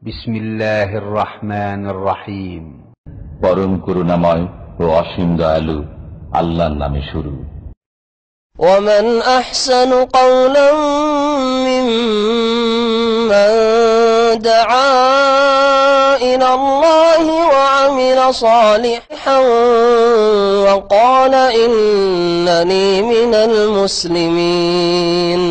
বিসমিল্লাহির রহমানির রহিম। পরম করুণাময় ও অসীম দয়ালু আল্লাহর নামে শুরু। ومن أحسن قولا ممن دعا إلى الله وعمل صالحا وقال إنني من المسلمين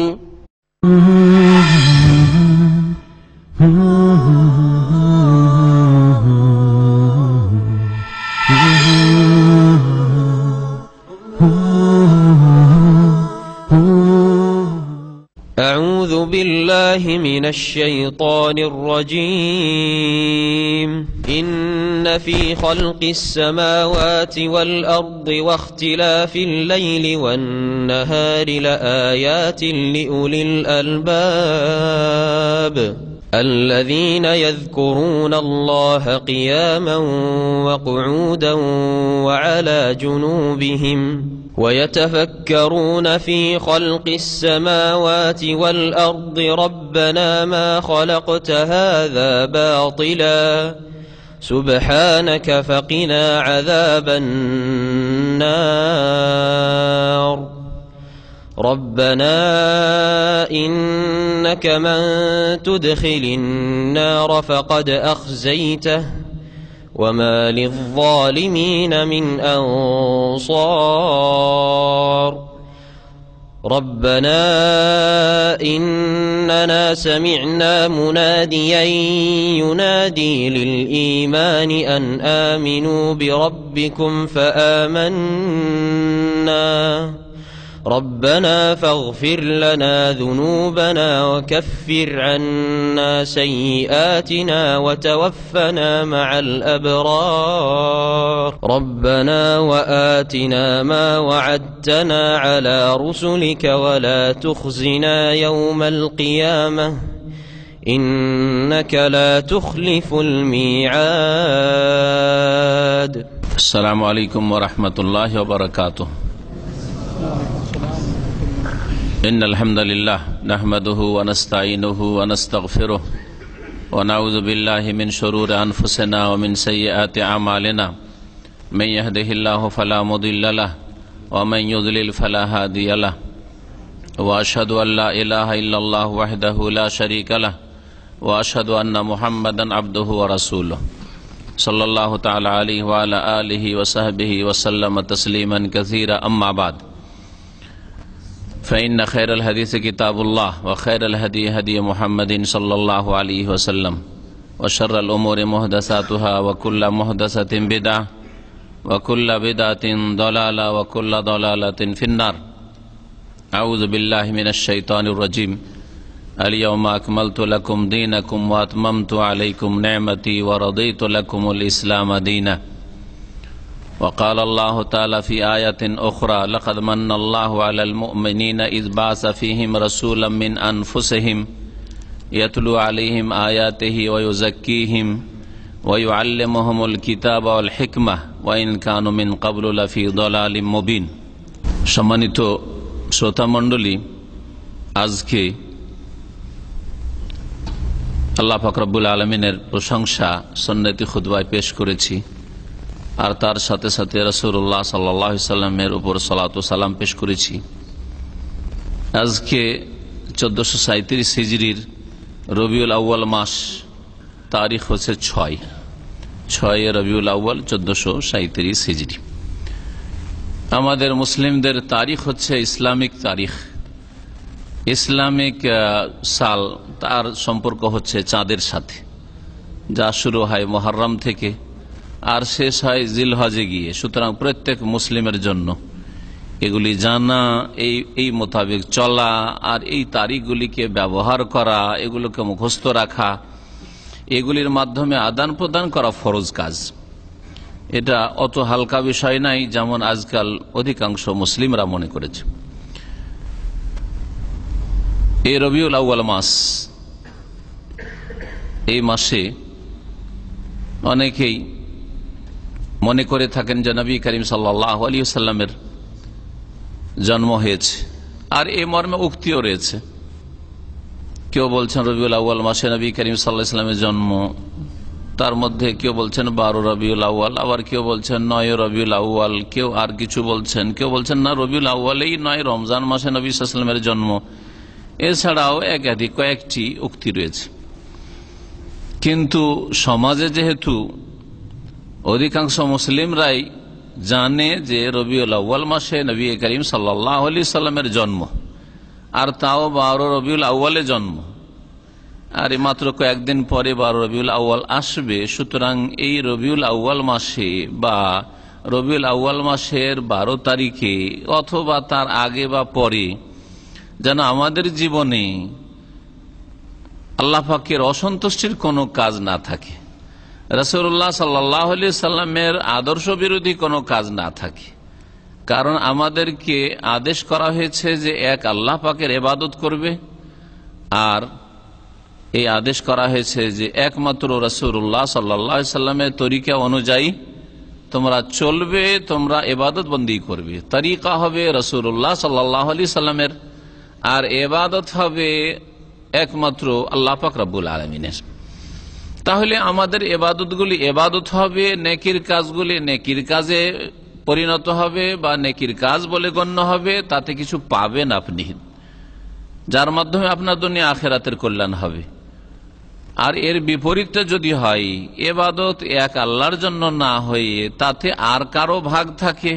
أعوذ بالله من الشيطان الرجيم إن في خلق السماوات والأرض واختلاف الليل والنهار لآيات لأولي الألباب الذين يذكرون الله قياما وقعودا وعلى جنوبهم ويتفكرون في خلق السماوات والأرض ربنا ما خلقت هذا باطلا سبحانك فقنا عذاب النار ربنا إنك من تدخل النار فقد أخزيته وما للظالمين من أنصار ربنا إننا سمعنا مناديا ينادي للإيمان أن آمنوا بربكم فآمنا ربنا فاغفر لنا ذنوبنا وكفر عنا سيئاتنا وتوفنا مع الأبرار ربنا وآتنا ما وعدتنا على رسلك ولا تخزنا يوم القيامة إنك لا تخلف الميعاد. السلام عليكم ورحمة الله وبركاته. إن الحمد لله نحمده ونستعينه ونستغفره ونعوذ بالله من شرور أنفسنا ومن سيئات أعمالنا من يهده الله فلا مضل له ومن يضلل فلا هادي له وأشهد أن لا إله إلا الله وحده لا شريك له وأشهد أن محمدا عبده ورسوله صلى الله تعالى عليه وعلى آله وصحبه وسلم تسليما كثيرا. أما بعد فإن خير الحديث كتاب الله وخير الهدي هدي محمد صلى الله عليه وسلم وشر الأمور محدثاتها وكل محدثة بدعة وكل بدعة ضلالة وكل ضلالة في النار. أعوذ بالله من الشيطان الرجيم. اليوم أكملت لكم دينكم وأتممت عليكم نعمتي ورضيت لكم الإسلام دينا. وقال الله تعالى في آية أخرى لقد من الله على المؤمنين إذ بعث فيهم رسولا من أنفسهم يتلو عليهم آياته ويزكيهم ويعلمهم الكتاب والحكمة وإن كانوا من قبل لفي ضلال مبين. সম্মানিত শ্রোতা মণ্ডলী, আজকে আল্লাহ পাক রব্বুল আলামিনের প্রশংসা সুন্নতি খুতবায় পেশ করেছি, আর তার সাথে সাথে রাসূলুল্লাহ সাল্লাল্লাহু আলাইহি সাল্লামের উপর সালাত ও সালাম পেশ করেছি। আজকে 1437 হিজরির রবিউল আউয়াল মাস, তারিখ হচ্ছে 6 রবিউল আউয়াল 1437 হিজরি। আমাদের মুসলিমদের তারিখ হচ্ছে ইসলামিক তারিখ, ইসলামিক সাল। তার সম্পর্ক হচ্ছে চাঁদের সাথে, যা শুরু হয় মুহররম থেকে আর শেষ হয় জিলহজে গিয়ে। সুতরাং প্রত্যেক মুসলিমের জন্য এগুলি জানা, এই মোতাবেক চলা আর এই তারিখগুলিকে ব্যবহার করা, এগুলোকে মুখস্থ রাখা, এগুলির মাধ্যমে আদান প্রদান করা ফরজ কাজ। এটা অত হালকা বিষয় নাই যেমন আজকাল অধিকাংশ মুসলিমরা মনে করেছে। এই রবিউল আউয়াল মাস, এই মাসে অনেকেই মনে করে থাকেন যে নবী করিম সাল্লাল্লাহু আলাইহি ওয়াসাল্লামের জন্ম হয়েছে, আর এই মর্মে উক্তিও রয়েছে কেউ বলছেন রবিউল আউয়াল মাসে নবী করিম সাল্লাল্লাহু আলাইহি ওয়াসাল্লামের জন্ম, তার মধ্যে কেউ বলছেন 12 রবিউল আউয়াল, আবার কেউ বলছেন 9 রবিউল আউয়াল, কেউ আর কিছু বলছেন, কেউ বলছেন না রবিউল আউয়ালেই নয়, রমজান মাসে নবী সাল্লাল্লাহু আলাইহি ওয়াসাল্লামের জন্ম। এছাড়াও একাধিক কয়েকটি উক্তি রয়েছে। কিন্তু সমাজে যেহেতু অধিকাংশ মুসলিমরাই জানে যে রবিউল আউয়াল মাসে নবী করিম সাল্লাল্লাহু আলাইহি ওয়াসাল্লামের জন্ম, আর তাও 12 রবিউল আউয়ালে জন্ম, আর মাত্র কয়েকদিন পরে 12 রবিউল আউয়াল আসবে। সুতরাং এই রবিউল আউয়াল মাসে বা রবিউল আউয়াল মাসের 12 তারিখে অথবা তার আগে বা পরে যেন আমাদের জীবনে আল্লাহ পাকের অসন্তুষ্টির কোনো কাজ না থাকে, রাসূলুল্লাহ সাল্লাল্লাহু আলাইহি সাল্লামের আদর্শ বিরোধী কোনো কাজ না থাকে। কারণ আমাদেরকে আদেশ করা হয়েছে যে এক আল্লাহ পাকের ইবাদত করবে, আর এই আদেশ করা হয়েছে যে একমাত্র রাসূলুল্লাহ সাল্লাল্লাহু আলাইহি সাল্লামের তরিকা অনুযায়ী তোমরা চলবে, তোমরা ইবাদত বন্দি করবে। তরিকা হবে রাসূলুল্লাহ সাল্লাল্লাহু আলাইহি সাল্লামের, আর ইবাদত হবে একমাত্র আল্লাহ পাক রব্বুল আলামিনের। তাহলে আমাদের ইবাদতগুলি ইবাদত হবে, নেকির কাজগুলি নেকির কাজে পরিণত হবে বা নেকির কাজ বলে গণ্য হবে, তাতে কিছু পাবেন আপনি, যার মাধ্যমে আপনার দুনিয়া আখিরাতের কল্যাণ হবে। আর এর বিপরীতটা যদি হয়, ইবাদত এক আল্লাহর জন্য না হয়ে তাতে আর কারো ভাগ থাকে,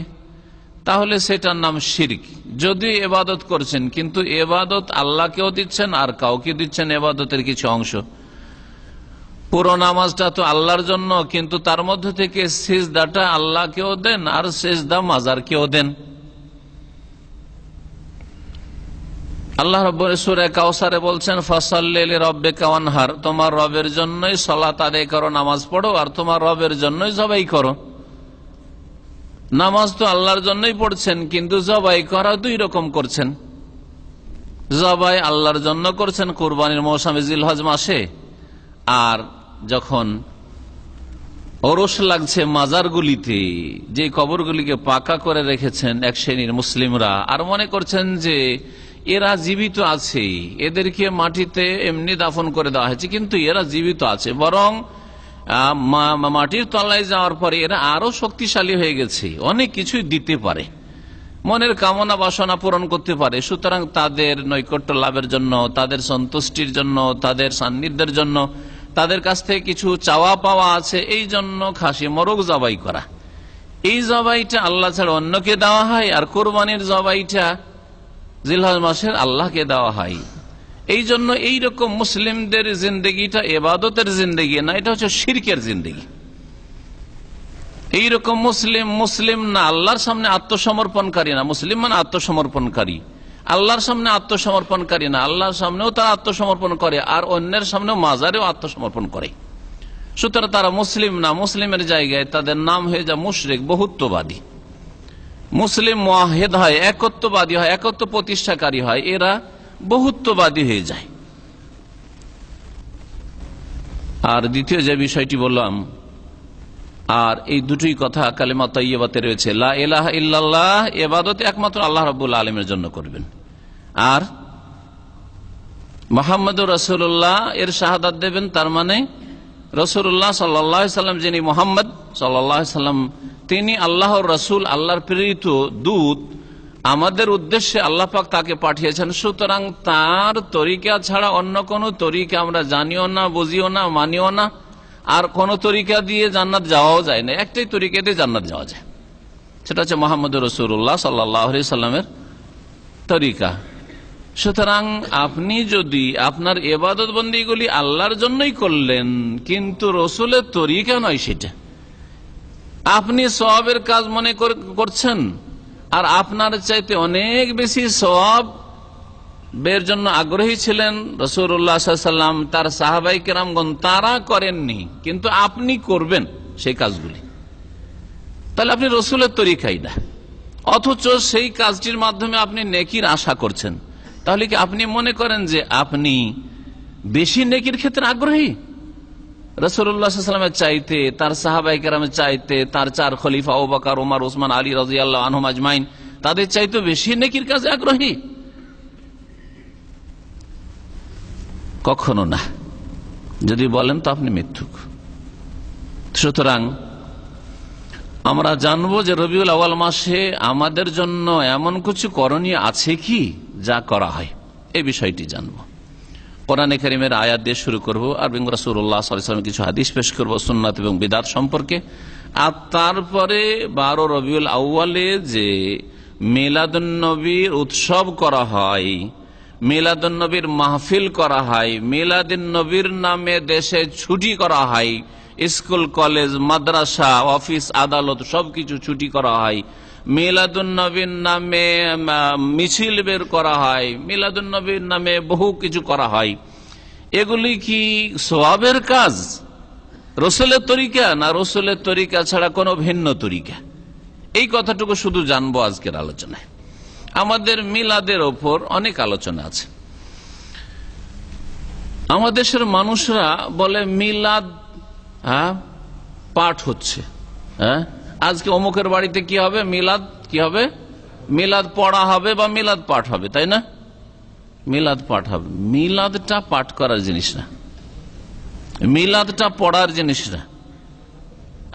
তাহলে সেটার নাম শিরক। যদি ইবাদত করছেন কিন্তু ইবাদত আল্লাহকেও দিচ্ছেন আর কাউকে দিচ্ছেন ইবাদতের কিছু অংশ, পুরো নামাজটা তো আল্লাহর জন্য, কিন্তু তার মধ্যে থেকে সিজদাটা আল্লাহকেও দেন আর সিজদা মাজারকেও দেন। আল্লাহ রাব্বুল সূরা কাউসারে বলছেন ফাসাল্লি লিরাব্বিকা ওয়ানহার, তোমার রবের জন্যই সালাত আদায় করো, নামাজ পড়ো, আর তোমার রবের জন্যই জবাই করো। নামাজ তো আল্লাহর জন্যই পড়ছেন, কিন্তু জবাই করা দুই রকম করছেন। জবাই আল্লাহর জন্য করছেন কুরবানির মৌসুমে জিলহজ মাসে, আর যখন ওরস লাগছে মাজারগুলিতে, যে কবরগুলিকে পাকা করে রেখেছেন এক শ্রেণীর মুসলিমরা, আর মনে করছেন যে এরা জীবিত আছে, এদেরকে মাটিতে এমনি দাফন করে দেওয়া হয়েছে, কিন্তু এরা জীবিত আছে, বরং মাটির তলায় যাওয়ার পরে এরা আরো শক্তিশালী হয়ে গেছে, অনেক কিছুই দিতে পারে, মনের কামনা বাসনা পূরণ করতে পারে। সুতরাং তাদের নৈকট্য লাভের জন্য, তাদের সন্তুষ্টির জন্য, তাদের সান্নিধ্যের জন্য, তাদের কাছ থেকে কিছু চাওয়া পাওয়া আছে, এই জন্য খাসি মোরগ জবাই করা। এই জবাইটা আল্লাহ ছাড়া অন্যকে দেওয়া হয়, আর কোরবানির জবাইটা জিলহজ মাসের আল্লাহকে দেওয়া হয়। এই জন্য এইরকম মুসলিমদের জিন্দগিটা ইবাদতের জিন্দগি না, এটা হচ্ছে শিরকের জিন্দগি। এইরকম মুসলিম না, আল্লাহর সামনে আত্মসমর্পণকারী না। মুসলিম মানে আত্মসমর্পণকারী, আল্লাহর সামনে আত্মসমর্পণকারী না, আল্লাহর সামনেও তারা আত্মসমর্পণ করে আর অন্যের সামনেও মাজারেও আত্মসমর্পণ করে। সুতরাং তারা মুসলিম না, মুসলিমের জায়গায় তাদের নাম হয়ে যায় মুশরিক, বহুত্ববাদী। মুসলিম মুওয়াহিদ হয়, একত্ববাদী হয়, একত্ব প্রতিষ্ঠাকারী হয়, এরা বহুত্ববাদী হয়ে যায়। আর দ্বিতীয় যে বিষয়টি বললাম, আর এই দুটোই কথা কালিমা তাইয়্যিবাতে রয়েছে, লা ইলাহা ইল্লাল্লাহ, ইবাদত একমাত্র আল্লাহ রাব্বুল আলামিনের জন্য করবেন, আর মুহাম্মদুর রাসূলুল্লাহ এর শাহাদাত দেবেন। তার মানে রাসূলুল্লাহ সাল্লাল্লাহু আলাইহি সাল্লাম, যিনি মুহাম্মদ সাল্লাল্লাহু আলাইহি সাল্লাম, তিনি আল্লাহর রাসূল, আল্লাহর প্রেরিত দূত, আমাদের উদ্দেশ্যে আল্লাহ পাক তাকে পাঠিয়েছেন। সুতরাং তার তরিকা ছাড়া অন্য কোন তরিকা আমরা জানিও না, বুঝিও না, মানিও না, আর কোন তরিকা দিয়ে জান্নাত যাওয়াও যায় না। একটাই তরিকা দিয়ে জান্নাত যাওয়া যায়, সেটা হচ্ছে মুহাম্মদুর রাসূলুল্লাহ সাল্লাল্লাহু আলাইহি সাল্লামের তরিকা। সুতরাং আপনি যদি আপনার ইবাদত বন্দেগীগুলি আল্লাহর জন্যই করলেন, কিন্তু রাসূলের তরিকা নয় সেটা, আপনি সওয়াবের কাজ মনে করছেন, আর আপনার চাইতে অনেক বেশি সওয়াবের জন্য আগ্রহী ছিলেন রাসূলুল্লাহ সাল্লাল্লাহু আলাইহি সাল্লাম, তার সাহাবায়ে কেরামগণ, তারা করেননি, কিন্তু আপনি করবেন সেই কাজগুলি, তাহলে আপনি রাসূলের তরিকাই না, অথচ সেই কাজটির মাধ্যমে আপনি নেকির আশা করছেন। তাহলে কি আপনি মনে করেন যে আপনি বেশি নেকির ক্ষেত্রে আগ্রহী? রাসূলুল্লাহ সাল্লাল্লাহু আলাইহি ওয়াসাল্লামের চাইতে, তার সাহাবায়ে কেরামের চাইতে, তার চার খলিফা আবু বকর, ওমর, ওসমান, আলী রাদিয়াল্লাহু আনহুম আজমাইন, তাদের চাইতে বেশি নেকির কাজে আগ্রহী? কখনো না। যদি বলেন তো আপনি মিথ্যুক। সুতরাং আমরা জানবো যে রবিউল আউয়াল মাসে আমাদের জন্য এমন কিছু করণীয় আছে কি যা করা হয়, এই বিষয়টি জানবো। কোরআনে কারীমের আয়াত দিয়ে শুরু করব, আর রাসূলুল্লাহ সাল্লাল্লাহু আলাইহি ওয়াসাল্লামের কিছু হাদিস পেশ করব সুন্নাত এবং বিদআত সম্পর্কে। আর তারপরে 12 রবিউল আউয়ালে যে মিলাদুন নবীর উৎসব করা হয়, মিলাদুন নবীর মাহফিল করা হয়, মিলাদুন নবীর নামে দেশে ছুটি করা হয়, স্কুল কলেজ মাদ্রাসা অফিস আদালত সবকিছু ছুটি করা হয়, মিলাদুন নবীর নামে মিছিল বের করা হয়, মিলাদুন নবীর নামে বহু কিছু করা হয়, এগুলি কি সওয়াবের কাজ, রসুলের তরিকা, না রসুলের তরিকা ছাড়া কোনো ভিন্ন তরিকা? এই কথাটুকু শুধু জানবো আজকের আলোচনায়। আমাদের মিলাদের ওপর অনেক আলোচনা আছে। আমাদের দেশের মানুষরা বলে মিলাদ পাঠ হচ্ছে, আজকে অমুকের বাড়িতে কি হবে, মিলাদ কি হবে, মিলাদ পড়া হবে বা মিলাদ পাঠ হবে, তাই না? মিলাদ পাঠ হবে। মিলাদটা পাঠ করার জিনিস না, মিলাদটা পড়ার জিনিস না।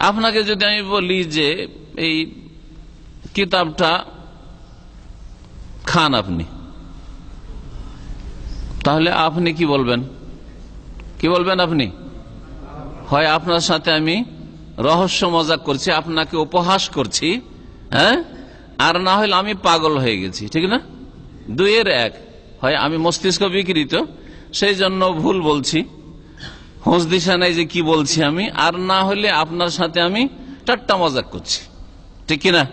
আপনাকে যদি আমি বলি যে এই কিতাবটা খান আপনি, তাহলে আপনি কি বলবেন? কি বলবেন আপনি? হয় আপনার সাথে আমি রহস্য মজাক করছি, আপনাকে উপহাস করছি, আর না হলে আমি পাগল হয়ে গেছি, ঠিক না? দুইয়ের এক। হয় আমি মস্তিষ্ক বিকৃত, সেই জন্য ভুল বলছি, হোঁশ দিশা নাই যে কি বলছি আমি, আর না হলে আপনার সাথে আমি ঠাট্টা মজাক করছি, ঠিক কিনা?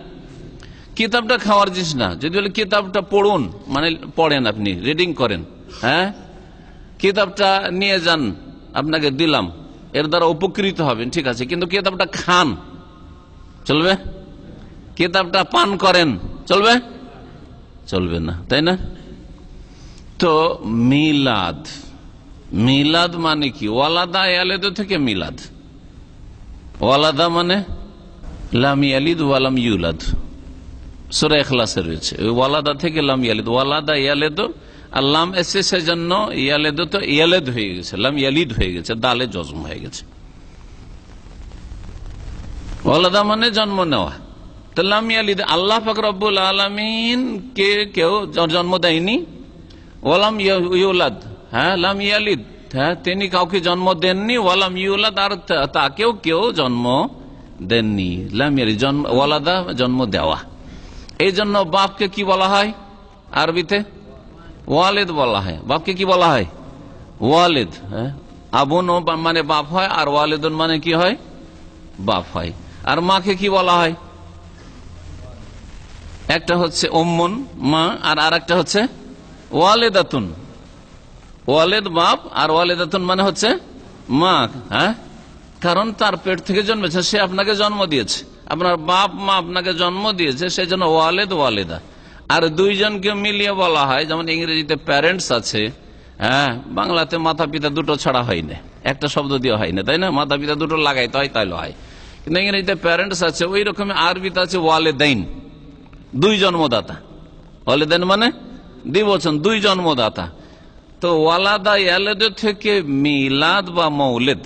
কিতাবটা খাওয়ার জিনিস না। যদি বলে কিতাবটা পড়ুন, মানে পড়েন, আপনি রিডিং করেন, কিতাবটা নিয়ে যান, আপনাকে দিলাম, এর দ্বারা উপকৃত হবেন, ঠিক আছে, কিন্তু কিতাবটা খান, চলবে? কিতাবটা পান করেন, চলবে? চলবে না, তাই না? তো মিলাদ, মিলাদ মানে কি? ওয়ালাদা ইয়ালিদ থেকে মিলাদ। ওয়ালাদা মানে লাম ইয়ালিদ ওয়ালাম ইউলাদ, সূরা ইখলাসে রয়েছে। ওই ওয়ালাদা থেকে লাম ইয়ালিদ, ওয়ালাদা ইয়ালিদ, আর লাম এসে সেজন্য ইয়ালিদ তো ইয়ালিদ হয়ে গেছে, লাম ইয়ালিদ হয়ে গেছে, দালে জজম হয়ে গেছে। ওয়ালাদা মানে জন্ম নেওয়া, তো লাম ইয়ালিদ, আল্লাহ পাক রব্বুল আলামিন কে কেউ জন্ম দেয়নি, ওয়ালাম ইউলাদ, লাম ইয়ালিদ, তিনি কাউকে জন্ম দেননি, ওয়ালাম ইউলাদ, আর তাকেও কেউ জন্ম দেননি। লাম ইয়ালিদ জন্ম, ওয়ালাদা জন্ম দেওয়া। এই জন্য বাপকে কি বলা হয় আরবিতে? ওয়ালিদ বলা হয়। বাপকে কি বলা হয়? ওয়ালিদ। আবুন মানে বাপ হয়, আর ওয়ালিদুন মানে কি হয়? বাপ হয়। আর মাকে কি বলা হয়? একটা হচ্ছে উম্মুন মা, আর আরেকটা হচ্ছে ওয়ালিদাতুন। ওয়ালিদ বাপ, আর ওয়ালিদাতুন মানে হচ্ছে মা। কারণ তার পেট থেকে জন্মেছে, সে আপনাকে জন্ম দিয়েছে, আপনার বাপ মা আপনাকে জন্ম দিয়েছে, সেই জন্য ওয়ালিদ ওয়ালিদা। আর দুইজনকে মিলিয়ে বলা হয়, যেমন ইংরেজিতে প্যারেন্টস আছে, বাংলাতে মাতা পিতা দুটো ছাড়া হয় না, একটা শব্দ দিয়ে হয় না, তাই না? মাতা পিতা দুটো লাগাইতে হয়, তাইলে হয়, কিন্তু ইংরেজিতে প্যারেন্টস আছে। ওই রকম আরবিতে আছে ওয়ালিদাইন, দুই জন্মদাতা। ওয়ালিদাইন মানে দ্বিবচন, দুই জন্মদাতা। তো ওয়ালাদা ইয়ালিদ থেকে মিলাদ বা মৌলিদ,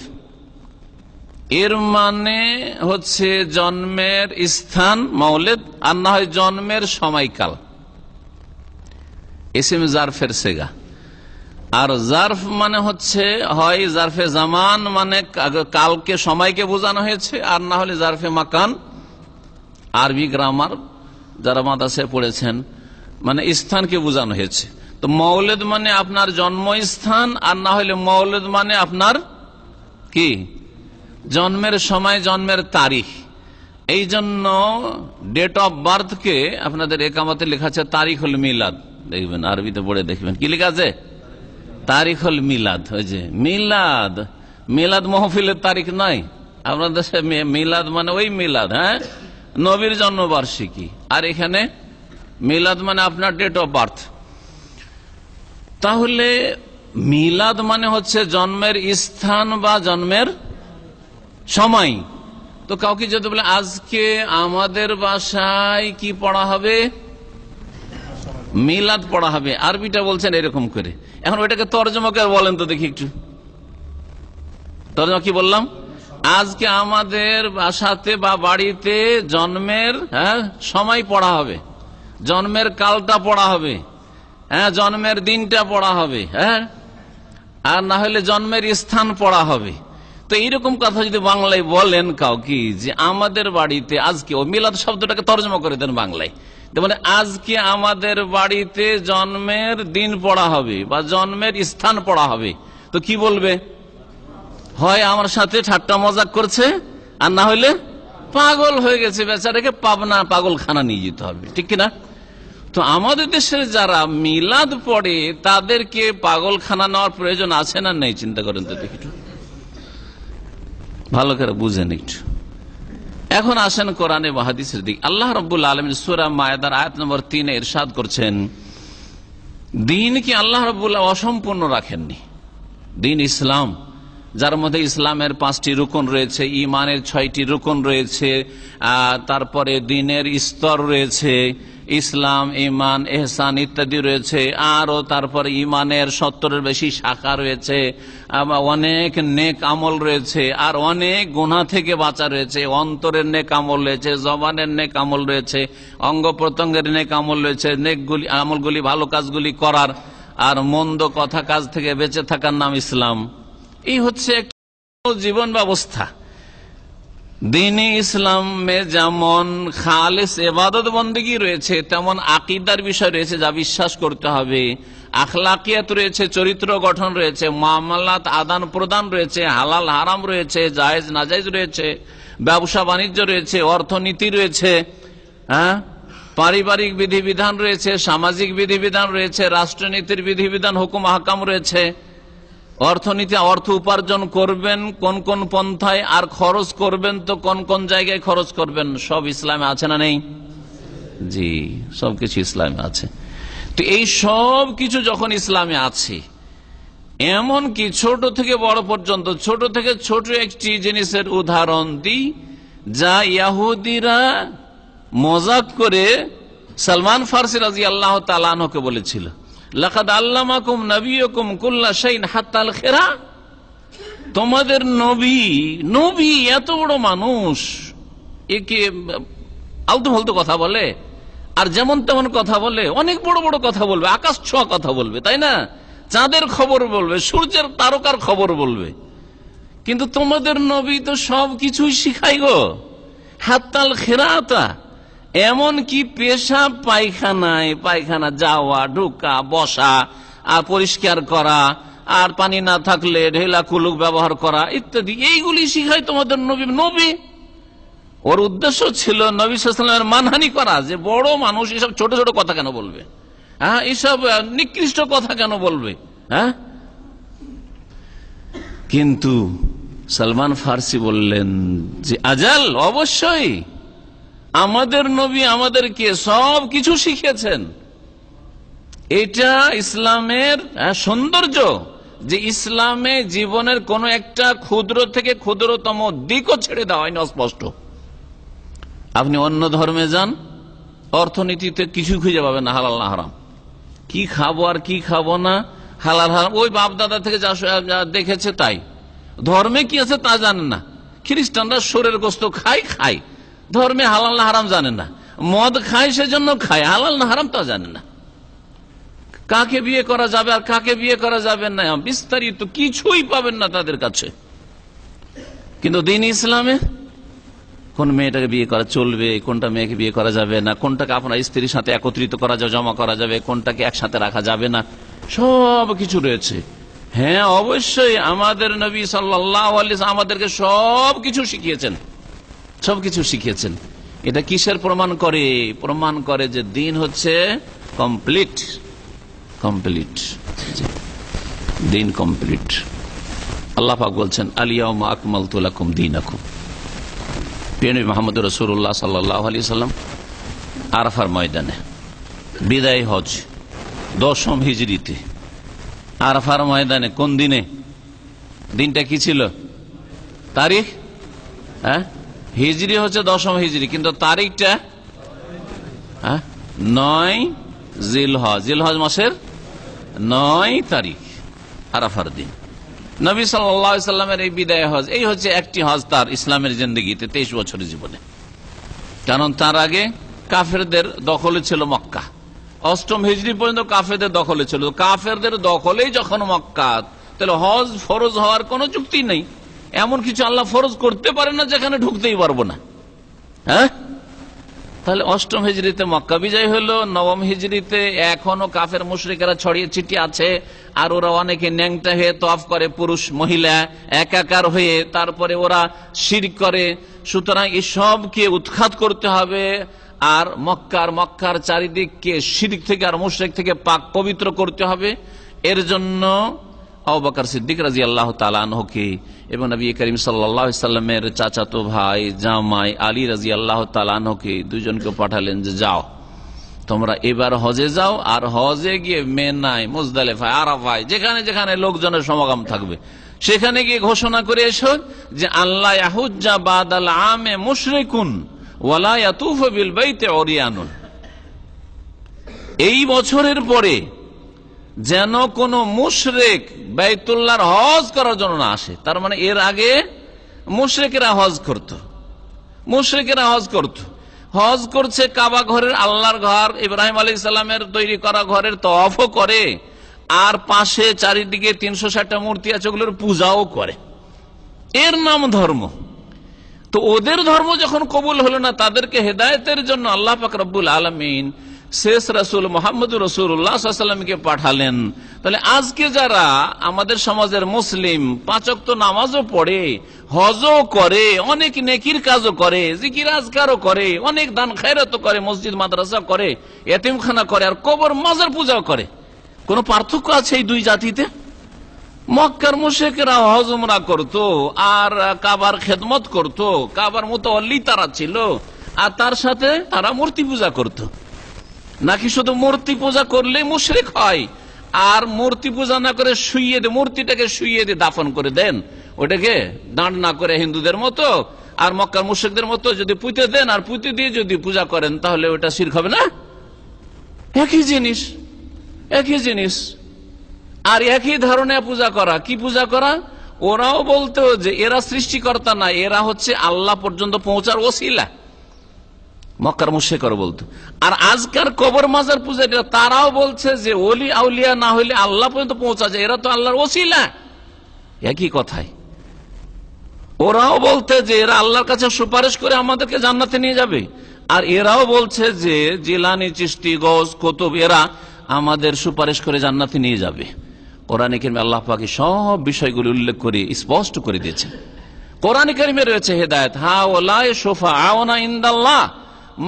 এর মানে হচ্ছে জন্মের স্থান মৌলিদ, আর না হয় জন্মের সময়কাল, ইসিম জারফের সেগা। আর জারফ মানে হচ্ছে হয় জারফে জামান, মানে কালকে সময়কে বোঝানো হয়েছে, আর না হলে জারফে মাকান। আরবি গ্রামার যারা মাদ্রাসায় পড়েছেন, মানে স্থানকে বোঝানো হয়েছে। তো মৌলিদ মানে আপনার জন্মস্থান, আর না হলে মৌলিদ মানে আপনার কি জন্মের সময়, জন্মের তারিখ। এই জন্য ডেট অফ বার্থকে আপনাদের একামতে লেখা আছে তারিখুল মিলাদ, দেখবেন আরবিতে পড়ে দেখবেন কি লেখা আছে, তারিখুল মিলাদ। ওই যে মিলাদ, মিলাদ মাহফিলের তারিখ নয় আপনাদের দেশে, মিলাদ মানে ওই মিলাদ, নবীর জন্মবার্ষিকী। আর এখানে মিলাদ মানে আপনার ডেট অফ বার্থ। তাহলে মিলাদ মানে হচ্ছে জন্মের স্থান বা জন্মের সময়। তো কাউকে যদি বলে আজকে আমাদের বাসায় কি পড়া হবে, মিলাদ পড়া হবে, আরবিটা বলছেন এরকম করে। এখন ওইটাকে তর্জমা করে বলেন তো দেখি একটু, তর্জমা কি বললাম? আজকে আমাদের বাসাতে বা বাড়িতে জন্মের সময় পড়া হবে, জন্মের কালটা পড়া হবে, জন্মের দিনটা পড়া হবে, আর না হলে জন্মের স্থান পড়া হবে। তো এইরকম কথা যদি বাংলায় বলেন কাউকে যে আমাদের বাড়িতে আজকে, ও মিলাদ শব্দটাকে তর্জমা করে দেন বাংলায়, মানে আজকে আমাদের বাড়িতে জন্মের দিন পড়া হবে বা জন্মের স্থান পড়া হবে, তো কি বলবে? হয় আমার সাথে ঠাট্টা মজাক করছে, আর না হলে পাগল হয়ে গেছে, বেচারাকে পাবনা পাগলখানা নিয়ে যেতে হবে, ঠিক কিনা? তো আমাদের দেশের যারা মিলাদ পড়ে তাদেরকে পাগলখানা নেওয়ার প্রয়োজন আছে না নেই? চিন্তা করেন তো দেখি, ভালো করে বুঝেন একটু। এখন আসেন কোরআনে ওয়া হাদিসের দিক। আল্লাহ রাব্বুল আলামিন সূরা মায়েদার আয়াত নম্বর 3 এ ইরশাদ করছেন, দ্বীনকে আল্লাহ রাব্বুল অসম্পূর্ণ রাখেননি। দ্বীন ইসলাম, যার মধ্যে ইসলামের 5টি রুকন রয়েছে, ইমানের 6টি রুকন রয়েছে, তারপরে দ্বীনের স্তর রয়েছে, ইসলাম, ইমান, এহসান ইত্যাদি রয়েছে, আরো তারপরে ইমানের 70-এর বেশি শাখা রয়েছে, অনেক নেক আমল রয়েছে, আর অনেক গুনাহ থেকে বাঁচা রয়েছে, অন্তরের নেক আমল রয়েছে, জবানের নেক আমল রয়েছে, অঙ্গ প্রত্যঙ্গের নেক আমল রয়েছে, নেকগুলি আমলগুলি ভালো কাজগুলি করার, আর মন্দ কথা কাজ থেকে বেঁচে থাকার নাম ইসলাম। এই হচ্ছে জীবন ব্যবস্থা। দ্বীনে ইসলামে যেমন খালেস ইবাদত বন্দেগী রয়েছে, তেমন আকীদার বিষয় রয়েছে যা বিশ্বাস করতে হবে, আখলাকিয়াত রয়েছে, চরিত্র গঠন রয়েছে, মামলাত আদান প্রদান রয়েছে, হালাল হারাম রয়েছে, জায়েজ নাজায়েজ রয়েছে, ব্যবসা বাণিজ্য রয়েছে, অর্থনীতি রয়েছে, পারিবারিক বিধিবিধান রয়েছে, সামাজিক বিধিবিধান রয়েছে, রাষ্ট্রনীতির বিধিবিধান, হুকুম আহকাম রয়েছে, অর্থনীতি, অর্থ উপার্জন করবেন কোন কোন পন্থায়, আর খরচ করবেন তো কোন কোন জায়গায় খরচ করবেন, সব ইসলামে আছে না নেই? জি, সবকিছু ইসলামে আছে। তো এই সব কিছু যখন ইসলামে আছে, এমন কি ছোট থেকে বড় পর্যন্ত, ছোট থেকে ছোট একটি জিনিসের উদাহরণ দিই, যা ইহুদিরা মজাক করে সালমান ফারসি রাদিয়াল্লাহু তাআলা আনহুকে বলেছিল, লাকাদ আল্লামাকুম নবিয়ুকুম কুল্লা শাইইন হাত্তাল খিরা। তোমাদের নবী এত বড় মানুষ, একে আলতু ফালতু কথা বলে, আর যেমন তেমন কথা বলে, অনেক বড় বড় কথা বলবে, আকাশ ছোঁয়া কথা বলবে, তাই না? চাঁদের খবর বলবে, সূর্যের তারকার খবর বলবে, কিন্তু তোমাদের নবী তো সব কিছুই শিখাই গো। হাত্তাল খিরাতা, এমন কি পেশাব পায়খানা যাওয়া, ঢোকা, বসা, আর পরিষ্কার করা, আর পানি না থাকলে ঢেলা কুলুক ব্যবহার করা ইত্যাদি, এইগুলি শিখাই তোমাদের নবী। ওর উদ্দেশ্য ছিল নবী সাল্লাল্লাহু আলাইহি ওয়াসাল্লামের মানহানি করা, যে বড় মানুষ এসব ছোট ছোট কথা কেন বলবে, এসব নিকৃষ্ট কথা কেন বলবে। কিন্তু সালমান ফারসি বললেন যে আজাল, অবশ্যই আমাদের নবী আমাদেরকে সব কিছু শিখিয়েছেন। এটা ইসলামের সৌন্দর্য, যে ইসলামে জীবনের কোন একটা ক্ষুদ্র থেকে ক্ষুদ্রতম দিকও ছেড়ে দেওয়া হয়নি, অস্পষ্ট। আপনি অন্য ধর্মে যান, অর্থনীতিতে কিছু খুঁজে পাবেন না হালাল না হারাম, কি খাবো আর কি খাবো না, হালাল হারাম ওই বাপ দাদা থেকে যা দেখেছে তাই। ধর্মে কি আছে তা জানেন না। খ্রিস্টানরা শরীর গোস্ত খায়, ধর্মে হালাল না হারাম জানে না। মদ খায় সেজন্য খায়, হালাল না হারাম তা জানে না। কাকে বিয়ে করা যাবে আর কাকে বিয়ে করা যাবে না, বিস্তারিত কিছুই পাবেন না তাদের কাছে। কিন্তু দ্বীন ইসলামে কোন মেয়েটাকে বিয়ে করা চলবে, কোনটা মেয়েকে বিয়ে করা যাবে না, কোনটাকে আপনার স্ত্রীর সাথে একত্রিত করা যাবে, জমা করা যাবে, কোনটাকে একসাথে রাখা যাবে না, সব কিছু রয়েছে। হ্যাঁ, অবশ্যই আমাদের নবী সাল্লাল্লাহু আলাইহি ওয়াসাল্লাম আমাদেরকে সবকিছু শিখিয়েছেন। এটা কিসের প্রমাণ করে? প্রমাণ করে যে দ্বীন হচ্ছে কমপ্লিট। দ্বীন কমপ্লিট। আল্লাহ পাক বলছেন, আল-ইয়াওমা আকমালতু লাকুম দীনাকুম। নবী মুহাম্মদ রাসূলুল্লাহ সাল্লাল্লাহু আলাইহি ওয়াসাল্লাম আরাফার ময়দানে বিদায় হজ 10ম হিজরিতে, আরাফার ময়দানে কোন দিনে? দিনটা কি ছিল? তারিখ হিজরি হচ্ছে 10ম হিজরি, কিন্তু তারিখটা 9 জিলহজ মাসের 9 তারিখ আরাফার দিন নবী সাল্লাল্লাহু আলাইহি সাল্লামের এই বিদায় হজ, এই হচ্ছে একটি হজ তার ইসলামের জিন্দেগিতে 23 বছরের জীবনে। কারণ তার আগে কাফেরদের দখলে ছিল মক্কা, 8ম হিজরি পর্যন্ত কাফেরদের দখলে ছিল। কাফেরদের দখলেই যখন মক্কা, তাহলে হজ ফরজ হওয়ার কোনো যুক্তি নেই। এমন কিছু আল্লাহ ফরজ করতে পারে না যেখানে ঢুকতেই পারবো না। হ্যাঁ, তাহলে 8ম হিজরিতে মক্কা বিজয় হলো, 9ম হিজরিতে এখনো কাফের মুশরিকেরা ছড়িয়ে ছিটিয়ে আছে, আর ওরা অনেকে ন্যাংটা হয়ে তওয়াফ করে, পুরুষ মহিলা একাকার হয়ে, তারপরে ওরা শিরক করে। সুতরাং এসবকে উৎখাত করতে হবে, আর মক্কার চারিদিককে শিরক থেকে আর মুশরিক থেকে পাক পবিত্র করতে হবে। এর জন্য আবু বকর সিদ্দিক রাদিয়াল্লাহু তাআলা আনহুকে এবং নবী করিম সাল্লাল্লাহু আলাইহি সাল্লামের চাচাতো ভাই জামাই আলী রাদিয়াল্লাহু তাআলা আনহুকে দুইজনকে পাঠালেন যে যাও তোমরা এবার হজে যাও, আর হজে গিয়ে মিনায়, মুজদালিফায়, আরাফায় যেখানে যেখানে লোকজনের সমাগম থাকবে সেখানে গিয়ে ঘোষণা করে এসো যে আল্লাহ ইয়াহুজ্জা বাদাল আমে মুশরিকুন ওয়ালা ইয়াতুফু বিল বাইতি উরিয়ানুন। এই বছরের পরে যেন কোন মুশরিক বাইতুল্লাহর হজ করার জন্য না আসে। তার মানে এর আগে মুশরিকেরা হজ করত, হজ করছে কাবা ঘরের, আল্লাহর ঘর ইব্রাহিম আলাইহিস সালামের তৈরি করা ঘরের তওয়াফও করে, আর পাশে চারিদিকে 360টা মূর্তি আছে, ওগুলোর পূজাও করে। এর নাম ধর্ম। তো ওদের ধর্ম যখন কবুল হলো না, তাদেরকে হেদায়েতের জন্য আল্লাহ পাক রব্বুল আলামিন শেষ রাসূল মুহাম্মদুর রাসূলুল্লাহ সাল্লাল্লাহু আলাইহি ওয়াসাল্লামকে পাঠালেন। তাহলে আজকে যারা আমাদের সমাজের মুসলিম 5 ওয়াক্ত নামাজও পড়ে, হজও করে, অনেক নেকির কাজও করে, জিকির আজকারও করে, অনেক দান খায়রাতও করে, মসজিদ মাদ্রাসা করে, এতিমখানা করে, আর কবর মাজার পূজাও করে, কোন পার্থক্য আছে এই দুই জাতিতে? মক্কার মুশরিকরা হজ উমরা করত, আর কাবার খেদমত করত, কাবার মুতাওয়াল্লি তারা ছিল, আর তার সাথে তারা মূর্তি পূজা করত। নাকি শুধু মূর্তি পূজা করলে মুশরিক হয়, আর মূর্তি পূজা না করে শুইয়ে দিয়ে, মূর্তিটাকে শুইয়ে দিয়ে দাফন করে দেন, ওটাকে দাঁড় না করে হিন্দুদের মতো আর মক্কার মুশরিকদের মতো যদি পুঁতে দেন, আর পুঁতে দিয়ে যদি পূজা করেন, তাহলে ওটা শিরক হবে না? একই জিনিস আর একই ধরনের পূজা করা। কি পূজা করা? ওরাও বলতো যে এরা সৃষ্টিকর্তা না, এরা হচ্ছে আল্লাহ পর্যন্ত পৌঁছার ওসিলা, মক্কার মুশরিকরা বলতো। আর আজকাল কবর মাজার পূজা, তারাও বলছে যে ওলি আউলিয়া না হইলে আল্লাহ পর্যন্ত পৌঁছা যায়, এরা তো আল্লাহর ওসিলা। একই কথাই ওরাও বলতে যে এরা আল্লাহর কাছে সুপারিশ করে আমাদেরকে জান্নাতে নিয়ে যাবে, আর এরাও বলছে যে জিলানী, চিশতি, গৌস, কুতুব এরা আমাদের সুপারিশ করে জান্নাতে নিয়ে যাবে। কোরআনে কারিমে আল্লাহ পাক সব বিষয়গুলো উল্লেখ করে স্পষ্ট করে দিয়েছেন। কোরআনে কারিমে রয়েছে হেদায়েত, হাউলাই শুফাআউনা ইনদাল্লাহ।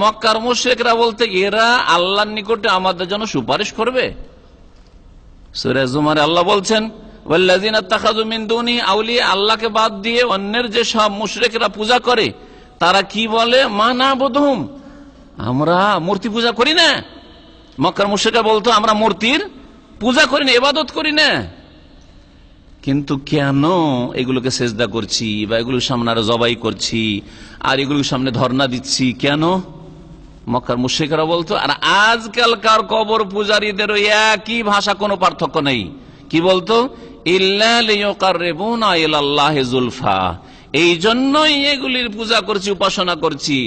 মক্কার মুশরিকরা বলতে এরা আল্লাহর নিকটে আমাদের জন্য সুপারিশ করবে। সূরা জুমারে আল্লাহ বলছেন ওয়াল্লাযিনা ইত্তাখাযু মিন দুনি আউলিয়া, আল্লাহকে বাদ দিয়ে অন্যের যে সব মুশরিকরা পূজা করে, তারা কি বলে? মা নাবুদুহুম, আমরা মূর্তি পূজা করি না। মক্কার মুশরিকরা বলতো আমরা মূর্তির পূজা করি না, ইবাদত করি না। কিন্তু কেন এগুলোকে সেজদা করছি, বা এগুলোর সামনে আরো জবাই করছি, আর এগুলোর সামনে ধর্ণা দিচ্ছি কেন? মক্কার মুশরিকরা বলতো। আর আজকালকার কবর পূজারীদেরও একই ভাষা, কোনো পার্থক্য নেই। কি বলতো? ইল্লা লিয়ুকাররিবুনা ইলাল্লাহি যুলফা। এই জন্যই এগুলির পূজা করছি, উপাসনা করছি,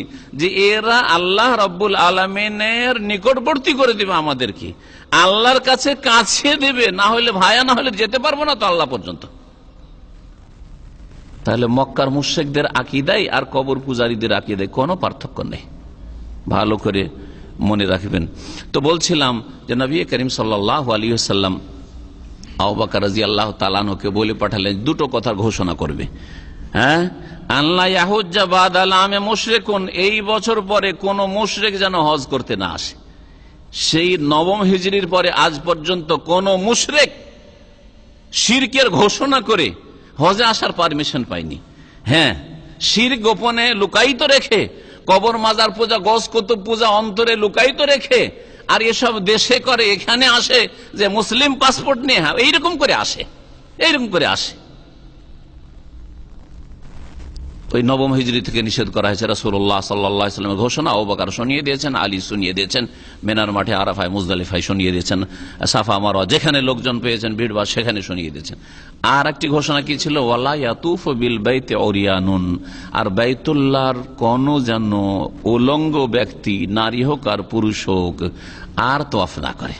যে এরা আল্লাহ রাব্বুল আলামিনের নিকটবর্তী করে দিবে আমাদেরকে, আল্লাহর কাছে কাছে দেবে, না হলে ভায়া, না হলে যেতে পারবো না তো আল্লাহ পর্যন্ত। তাহলে মক্কার মুশরিকদের আকীদায় আর কবর পূজারীদের আকীদায় কোনো পার্থক্য নেই, ভালো করে মনে রাখবেন। তো বলছিলাম যে নবী করিম সাল্লাল্লাহু আলাইহি ওয়াসাল্লাম আবু বকর রাদিয়াল্লাহু তাআলা আনহুকে বলে পাঠালেন দুটো কথা ঘোষণা করবে। হ্যাঁ, আল্লাহ ইয়াহুজ্জা বাদাল আমে মুশরিকুন, এই বছর পরে কোন মুশরিক যেন হজ করতে না আসে। সেই 9ম হিজরির পরে আজ পর্যন্ত কোন মুশরিক শিরকের ঘোষণা করে হজে আসার পারমিশন পায়নি। হ্যাঁ, শিরক গোপনে লুকায়িত রেখে, কবর মাজার পূজা, গস কুতুব পূজা অন্তরে লুকায়িত রেখে, আর এসব দেশে করে, এখানে আসে যে মুসলিম পাসপোর্ট নিয়ে, এইরকম করে আসে। ওই নবম হিজরি থেকে নিষেধ করা হয়েছে। রাসূলুল্লাহ সাল্লাল্লাহু আলাইহি ওয়াসাল্লামের ঘোষণা আবু বকর শুনিয়ে দিয়েছেন, আলী শুনিয়ে দিয়েছেন, মিনার মাঠে, আরাফায়, মুজদালিফায় শুনিয়ে দিয়েছেন, সাফা মারওয়া যেখানে লোকজন পেয়েছেন ভিড়ভাড় সেখানে শুনিয়ে দিয়েছেন। আর একটি ঘোষণা কি ছিল? ওয়ালা ইয়াতুফু বিল বাইতি উরিয়ানুন, আর বাইতুল্লাহর কোন যেন উলঙ্গ ব্যক্তি, নারী হোক আর পুরুষ হোক, আর তওয়াফ না করে।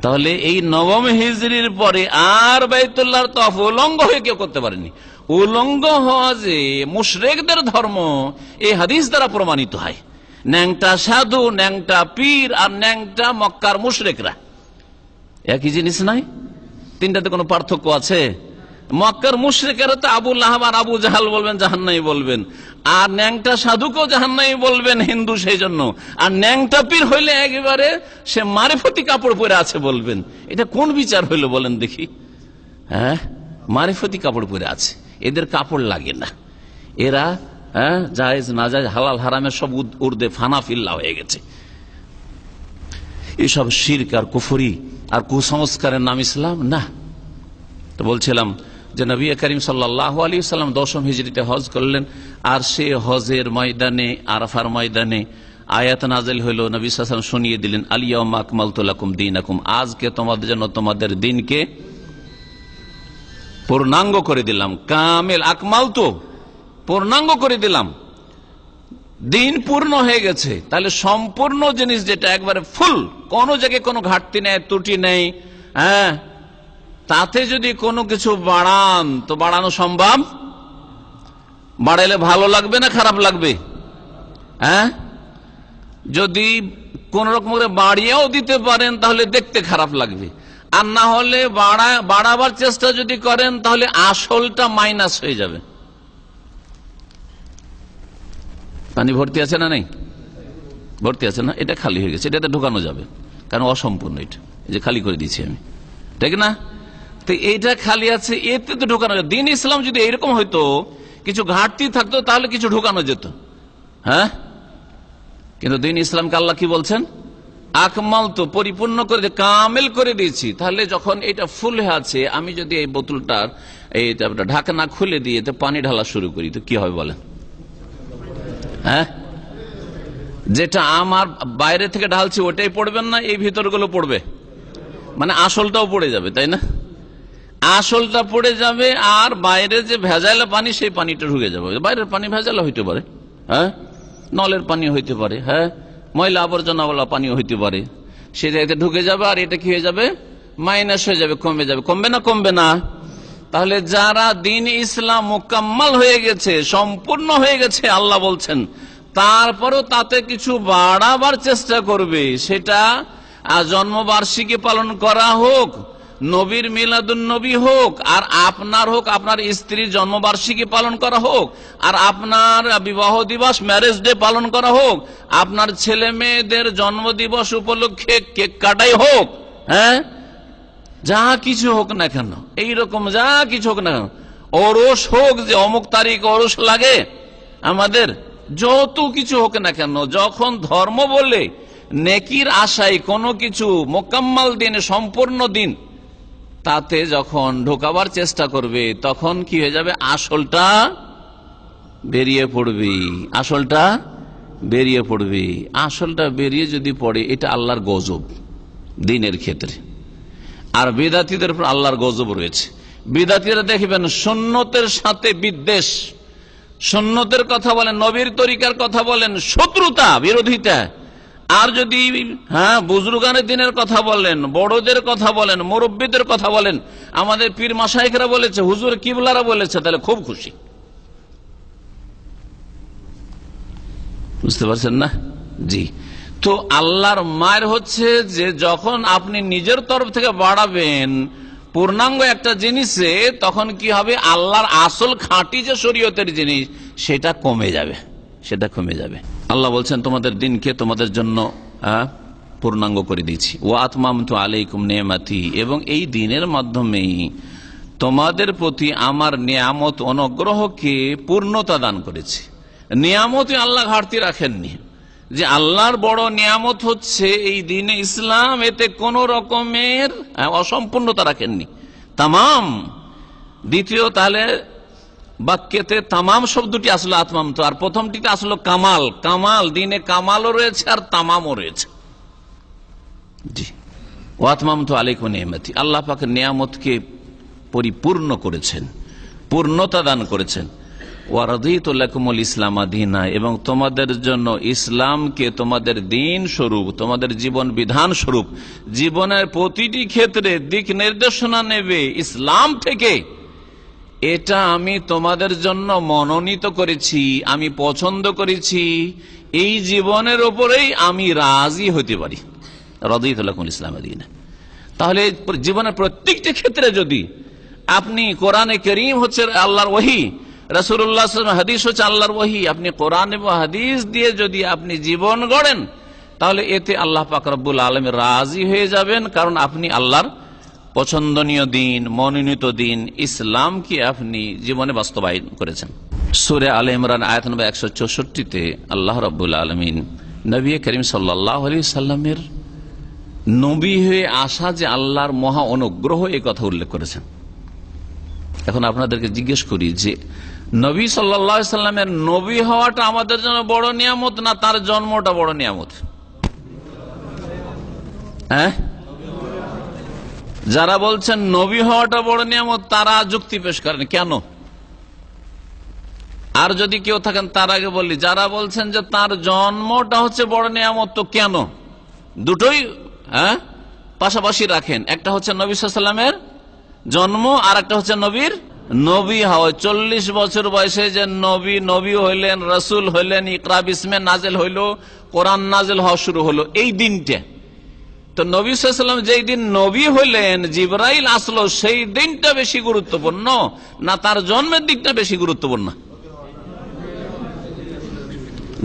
তাহলে এই নবম হিজরির পরে আর বাইতুল্লাহর তওয়াফ উলঙ্গ হয়ে কেউ করতে পারেনি। উলঙ্গ হওয়া যে মুশরিকদের ধর্ম, এই হাদিস দ্বারা প্রমাণিত হয়। ন্যাংটা সাধু, ন্যাংটা পীর আর ন্যাংটা মক্কার মুশরিকরা একই জিনিস নয়। তিনটাতে কোনো পার্থক্য আছে? মক্কার মুশরিকেরা তো আবু লাহাব আর আবু জাহাল বলবেন, জাহান্নামী বলবেন, আর ন্যাংটা সাধুকেও জাহান্নামী বলবেন, হিন্দু সেই জন্য। আর ন্যাংটা পীর হইলে একেবারে সে মারিফতি কাপড় পরে আছে বলবেন। এটা কোন বিচার হইল বলেন দেখি? হ্যাঁ, মারিফতি কাপড় পরে আছে, এদের কাপড় লাগে না। এরা জায়েজ না জায়েজ, হালাল হারামের সব উর্দে ফানা ফিল্লা হয়ে গেছে। এসব শিরক আর কুফরি আর কুসংস্কারের নাম ইসলাম না। তো বলছিলাম যে নবী করিম সাল্লাল্লাহু আলাইহি ওয়াসাল্লাম 10ম হিজরিতে হজ করলেন, আর সে হজের ময়দানে, আরাফার ময়দানে আয়াত নাযিল হলো। নবী সাল্লাল্লাহু আলাইহি ওয়াসাল্লাম শুনিয়ে দিলেন, আল ইয়াউমা আকমালতু লাকুম দীনাকুম, আজকে তোমাদের জন্য তোমাদের দিনকে পূর্ণাঙ্গ করে দিলাম। কামেল, আকমালতু, পূর্ণাঙ্গ করে দিলাম। দিন পূর্ণ হয়ে গেছে, তাহলে সম্পূর্ণ জিনিস যেটা একবারে ফুল, কোন জায়গায় কোনো ঘাটতি নেই, ত্রুটি নেই, হ্যাঁ, তাতে যদি কোনো কিছু বাড়ান তো বাড়ানো সম্ভব? বাড়াইলে ভালো লাগবে না খারাপ লাগবে? হ্যাঁ, যদি কোন রকম করে বাড়িয়েও দিতে পারেন তাহলে দেখতে খারাপ লাগবে, আর না হলে বাড়াবার চেষ্টা যদি করেন তাহলে আসলটা মাইনাস হয়ে যাবে। পানি ভর্তি আছে না? নেই, ভর্তি আছে না? এটা খালি হয়ে গেছে, এটাতে ঢোকানো যাবে, কারণ অসম্পূর্ণ। এটা এই যে খালি করে দিচ্ছি আমি, ঠিক না? তো এইটা খালি আছে, এতে তো ঢোকানো যাবে। দিন ইসলাম যদি এরকম হইতো, কিছু ঘাটতি থাকতো, তাহলে কিছু ঢোকানো যেত। হ্যাঁ, কিন্তু দিন ইসলামকে আল্লাহ কি বলছেন? আকমাল, তো পরিপূর্ণ করে, কামেল করে দিয়েছি। তাহলে যখন এটা ফুল হয়ে আছে, আমি যদি এই বোতলটার এইটা ঢাকনা খুলে দিয়ে পানি ঢালা শুরু করি তো কি হবে বলেন? হ্যাঁ, যেটা আমার বাইরে থেকে ঢালছি ওটাই পড়বেন না, এই ভিতরগুলো পড়বে, মানে আসলটাও পড়ে যাবে, তাই না? আসলটা পড়ে যাবে, আর বাইরে যে ভেজালা পানি সেই পানিটা ঢুকে যাবে। বাইরের পানি ভেজালা হইতে পারে, হ্যাঁ, নলের পানি হইতে পারে, হ্যাঁ, ময়লা আবর্জনাওয়ালা পানিও হইতে পারে, সে জায়গাতে ঢুকে যাবে, আর এটা কি হয়ে যাবে? মাইনাস হয়ে যাবে, কমে যাবে। কমবে না? কমবে না। তাহলে যারা দিন ইসলাম মোকাম্মল হয়ে গেছে, সম্পূর্ণ হয়ে গেছে আল্লাহ বলছেন, তারপরও তাতে কিছু বাড়াবার চেষ্টা করবে, সেটা জন্মবার্ষিকী পালন করা হোক, নবীর মিলাদুন নবী হোক, আর আপনার হোক, আপনার স্ত্রীর জন্মবার্ষিকী পালন করা হোক, আর আপনার বিবাহ দিবস, ম্যারেজ ডে পালন করা হোক, আপনার ছেলে মেয়েদের জন্মদিবস উপলক্ষে কেক কাটাই হোক, হ্যাঁ, যা কিছু হোক না কেন, এইরকম যা কিছু হোক না কেন, ওরস হোক, যে অমুক তারিখ ওরস লাগে আমাদের, যত কিছু হোক না কেন, যখন ধর্ম বলে নেকির আশায় কোনো কিছু মোকাম্মল দিন, সম্পূর্ণ দিন, তাতে যখন ঢোকাবার চেষ্টা করবে, তখন কি হয়ে যাবে? আসলটা বেরিয়ে পড়বে। আসলটা বেরিয়ে পড়বে। আসলটা বেরিয়ে যদি পড়ে, এটা আল্লাহর গজব দিনের ক্ষেত্রে। আর বিদাতীদের উপর আল্লাহর গজব রয়েছে। বিদাতীরা দেখবেন সুন্নতের সাথে বিদ্বেষ, সুন্নতের কথা বলেন, নবীর তরিকার কথা বলেন, শত্রুতা, বিরোধিতা। আর যদি বুজুর্গানের দিনের কথা বলেন, বড়দের কথা বলেন, মুরব্বীদের কথা বলেন, আমাদের পীর মাশায়েখরা বলেছে, হুজুর কিবলারা বলেছে, তাহলে খুব খুশি। বুঝতে পারছেন না? জি। তো আল্লাহর মায়ের হচ্ছে যে যখন আপনি নিজের তরফ থেকে বাড়াবেন পূর্ণাঙ্গ একটা জিনিসে, তখন কি হবে? আল্লাহর আসল খাঁটি যে শরীয়তের জিনিস, সেটা কমে যাবে, সেটা কমে যাবে। আল্লাহ বলছেন, তোমাদের দিনকে তোমাদের জন্য পূর্ণাঙ্গ করে দিয়েছি। ও আতমামতু আলাইকুম নিয়ামতি, এবং এই দিনের মাধ্যমেই তোমাদের প্রতি আমার নিয়ামত, অনুগ্রহকে পূর্ণতা দান করেছি। নিয়ামতে আল্লাহ ঘাটতি রাখেননি। যে আল্লাহর বড় নিয়ামত হচ্ছে এই দিনে ইসলাম, এতে কোন রকমের অসম্পূর্ণতা রাখেননি, তামাম। দ্বিতীয়, তাহলে বাক্যেতে তামাম শব্দটি আসলো আতমাম তো, আর প্রথমটিতে আসলো কামাল। কামাল দিনে কামালও রয়েছে আর তামামও রয়েছে। জি, ওয়াতমাম তো আলাইকুম নিয়ামতি, আল্লাহ পাকের নিয়ামতকে পরিপূর্ণ করেছেন, পূর্ণতা দান করেছেন। ওয়ারাদিতু লাকুমুল ইসলাম দীনা, এবং তোমাদের জন্য ইসলামকে তোমাদের দিন স্বরূপ, তোমাদের জীবন বিধান স্বরূপ, জীবনের প্রতিটি ক্ষেত্রে দিক নির্দেশনা নেবে ইসলাম থেকে, এটা আমি তোমাদের জন্য মনোনীত করেছি, আমি পছন্দ করেছি, এই জীবনের উপরেই আমি রাজি হতে পারি। রাদিতু লাকুমুল ইসলাম দীনা। তাহলে জীবনের প্রত্যেকটি ক্ষেত্রে যদি আপনি কোরআনে কারীম হচ্ছে আল্লাহর ওহী, রাসূলুল্লাহ সাল্লাল্লাহু আলাইহি ওয়াসাল্লাম হাদিস হচ্ছে আল্লাহর ওহী, আপনি কোরআন এবং হাদিস দিয়ে যদি আপনি জীবন গড়েন, তাহলে এতে আল্লাহ পাক রব্বুল আলামিন রাজি হয়ে যাবেন, কারণ আপনি আল্লাহর পছন্দনীয় দিন, মনোনীত দিন ইসলামকে আপনি জীবনে বাস্তবায়ন করেছেন। সূরা আলে ইমরান আয়াত নম্বর 164-তে আল্লাহ রাব্বুল আলামিন নবী করিম সাল্লাল্লাহু আলাইহি সাল্লামের নবী হয়ে আসা যে আল্লাহর মহা অনুগ্রহ, এই কথা উল্লেখ করেছেন। এখন আপনাদেরকে জিজ্ঞেস করি যে নবী সাল্লাল্লাহু আলাইহি সাল্লামের নবী হওয়াটা আমাদের জন্য বড় নিয়ামত না তার জন্মটা বড় নিয়ামত? হ্যাঁ, যারা বলছেন নবী হওয়াটা বড় নিয়ামত তারা যুক্তি পেশ করেন কেন? আর যদি কেউ থাকেন তার আগে বলি, যারা বলছেন যে তার জন্মটা হচ্ছে বড় নিয়ামত, তো কেন? দুটোই পাশাপাশি রাখেন, একটা হচ্ছে নবী সাল্লাল্লাহু আলাইহি সাল্লামের জন্ম আর একটা হচ্ছে নবীর নবী হওয়া। 40 বছর বয়সে যে নবী হইলেন, রাসূল হইলেন, ইকরা বিসমে নাজিল হইল, কোরআন নাজিল হওয়া শুরু হলো এই দিনটা। তো নবী সাল্লাল্লাহু আলাইহি ওয়াসাল্লাম যেই দিন নবী হইলেন, জিবরাইল আসলো, সেই দিনটা বেশি গুরুত্বপূর্ণ না তার জন্মের দিকটা বেশি গুরুত্বপূর্ণ?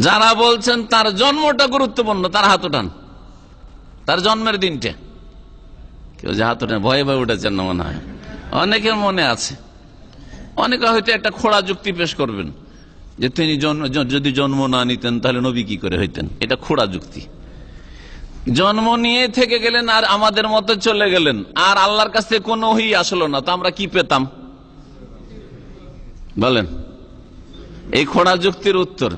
যারা বলছেন তার জন্মটা গুরুত্বপূর্ণ তার হাত উঠান, তার জন্মের দিনটা। কেউ যে হাত উঠান, ভয়ে ভয়ে উঠেছেন না মনে হয়, অনেকের মনে আছে। অনেকে হয়তো একটা খোড়া যুক্তি পেশ করবেন যে তিনি যদি জন্ম না নিতেন তাহলে নবী কি করে হইতেন, এটা খোড়া যুক্তি। জন্ম নিয়ে থেকে গেলেন আর আমাদের মতো চলে গেলেন, আর আল্লাহর কাছ থেকে কোনো ওহী আসলো না, তো আমরা কি পেতাম বলেন? এই খোড়া যুক্তির উত্তর,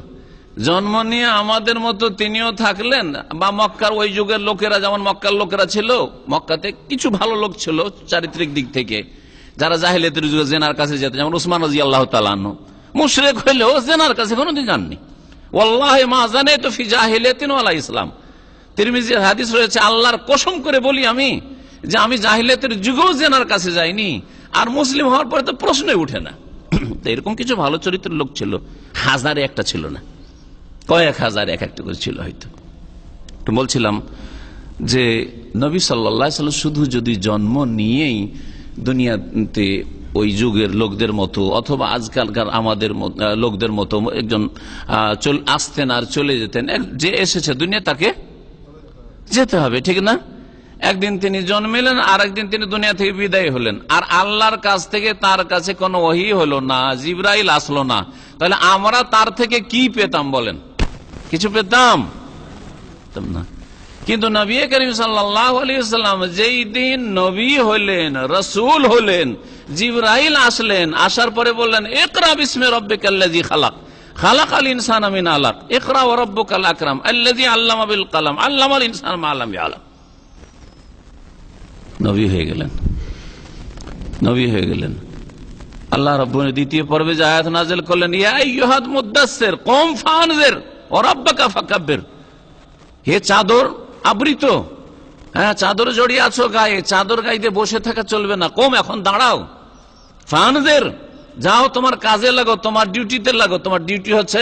জন্ম নিয়ে আমাদের মতো তিনিও থাকলেন, বা মক্কার ওই যুগের লোকেরা, যেমন মক্কার লোকেরা ছিল, মক্কাতে কিছু ভালো লোক ছিল চারিত্রিক দিক থেকে, যারা জাহেলিয়াতের যুগে জেনার কাছে যেত, যেমন উসমান রাদিয়াল্লাহু তাআলা আনহু মুশরিক হইলেও জেনার কাছে কোনোদিন যাননি। ওয়াল্লাহি মা জানাতু ফি জাহিলিয়াতিন ওয়ালা ইসলাম। তিরমিজির হাদিস রয়েছে, আল্লাহর কসম করে বলি আমি যে আমি জাহিলিয়াতের যুগেও জেনার কাছে যাইনি, আর মুসলিম হওয়ার পরে তো প্রশ্নই উঠে না। তো এরকম কিছু ভালো চরিত্রের লোক ছিল, হাজারে একটা ছিল না, কয়েক হাজার এক একটা করে ছিল হয়তো। তো বলছিলাম যে নবী সাল্লাল্লাহু আলাইহি ওয়াসাল্লাম শুধু যদি জন্ম নিয়েই দুনিয়াতে ওই যুগের লোকদের মতো অথবা আজকালকার আমাদের লোকদের মতো একজন আসতেন আর চলে যেতেন, যে এসেছে দুনিয়া তাকে যেতে হবে, ঠিক না? একদিন তিনি জন্মিলেন, আর একদিন তিনি দুনিয়া থেকে বিদায় হলেন, আর আল্লাহর কাছ থেকে তার কাছে কোনো ওহী হলো না, জিবরাইল আসলো না, তাহলে আমরা তার থেকে কি পেতাম বলেন? কিছু পেতাম না। কিন্তু নবী করিম সাল্লাল্লাহু আলাইহি ওয়াসাল্লাম যেই দিন নবী হলেন, রাসূল হলেন, জিবরাইল আসলেন, আসার পরে বললেন ইকরা বিসমি রাব্বিকাল্লাযী খালাক, খালাকাল ইনসানা মিন আলাক, ইকরা ওয়া রাব্বুকাল আকরাম আল্লাযী আল্লামা বিল কলম আল্লামাল ইনসানা মা লাম ইয়ালাম। নবী হয়ে গেলেন, নবী হয়ে গেলেন। আল্লাহ রাব্বুল দ্বিতীয় পর্বে যে আয়াত নাযিল করলেন, ইয়া আইয়ুহাল মুদাসসির কুম ফানজির ওয়া রাব্বাকা ফাকাব্বির, হে চাদর আবৃত, হ্যাঁ চাদর জড়িয়ে আছো গায়ে, চাদর গাইতে বসে থাকা চলবে না, কম এখন দাঁড়াও, ফানজির যাও তোমার কাজে লাগো, তোমার ডিউটিতে লাগো। তোমার ডিউটি হচ্ছে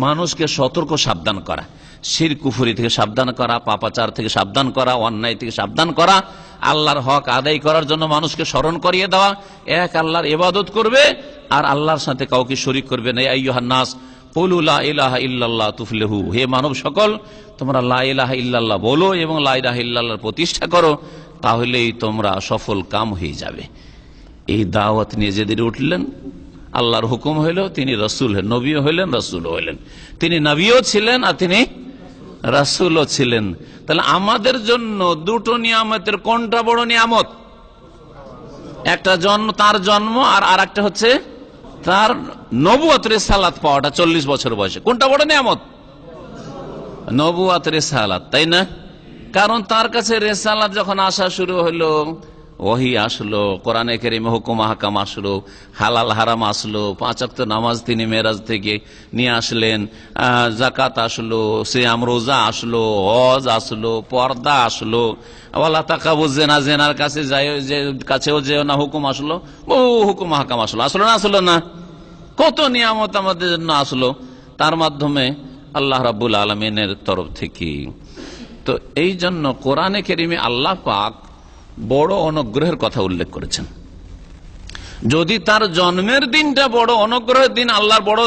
মানুষকে সতর্ক সাবধান করা, শিরক কুফরি থেকে সাবধান করা, পাপাচার থেকে সাবধান করা, অন্যায় থেকে সাবধান করা, আল্লাহর হক আদায় করার জন্য মানুষকে স্মরণ করিয়ে দেওয়া, এক আল্লাহর ইবাদত করবে আর আল্লাহর সাথে কাউকে শরীক করবে না। আইয়ুহান নাস কুলু লা ইলাহা ইল্লাল্লাহ তুফলিহু, হে মানব সকল তোমরা লা ইলাহা ইল্লাল্লাহ বলো এবং লা ইলাহা ইল্লাল্লাহর প্রতিষ্ঠা করো, তাহলেই তোমরা সফল কাম হয়ে যাবে। এই দাওয়াত নিয়ে যেদিন উঠলেন, আল্লাহর হুকুম হইল, তিনি রাসূল হলেন, নবীও হইলেন, রাসূলও হইলেন। তিনি নবীও ছিলেন আর তিনি রাসূলও ছিলেন। তাহলে আমাদের জন্য দুটো নিয়ামতের কোনটা বড় নিয়ামত? একটা জন্ম, তার জন্ম, আর একটা হচ্ছে তার নবুয়ত রিসালাত পাওয়াটা 40 বছর বয়সে, কোনটা বড় নিয়ামত? নবুয়ত রিসালাত, তাই না? কারণ তার কাছে রিসালাত যখন আসা শুরু হলো, ওহী আসলো, কোরআনে কারীমে হুকুম আহকাম আসলো, হালাল হারাম আসলো, 5 ওয়াক্ত নামাজ তিনি মেরাজ থেকে নিয়ে আসলেন, যাকাত আসলো, সিয়াম রোজা আসলো, হজ আসলো, পর্দা আসলো, ওয়ালা তাকাবু জিনা, জিনার কাছে কাছেও যেও না হুকুম আসলো, বহু হুকুম আহকাম আসলো। আসলো না? আসলো না? কত নিয়ামত আমাদের জন্য আসলো তার মাধ্যমে আল্লাহ রাব্বুল আলামিনের তরফ থেকে। তো এই জন্য কোরআনে কারীমে আল্লাহ পাক বড় অনুগ্রহের কথা উল্লেখ করেছেন। যদি তার জন্মের দিনটা বড় অনুগ্রহের দিন, আল্লাহর বড়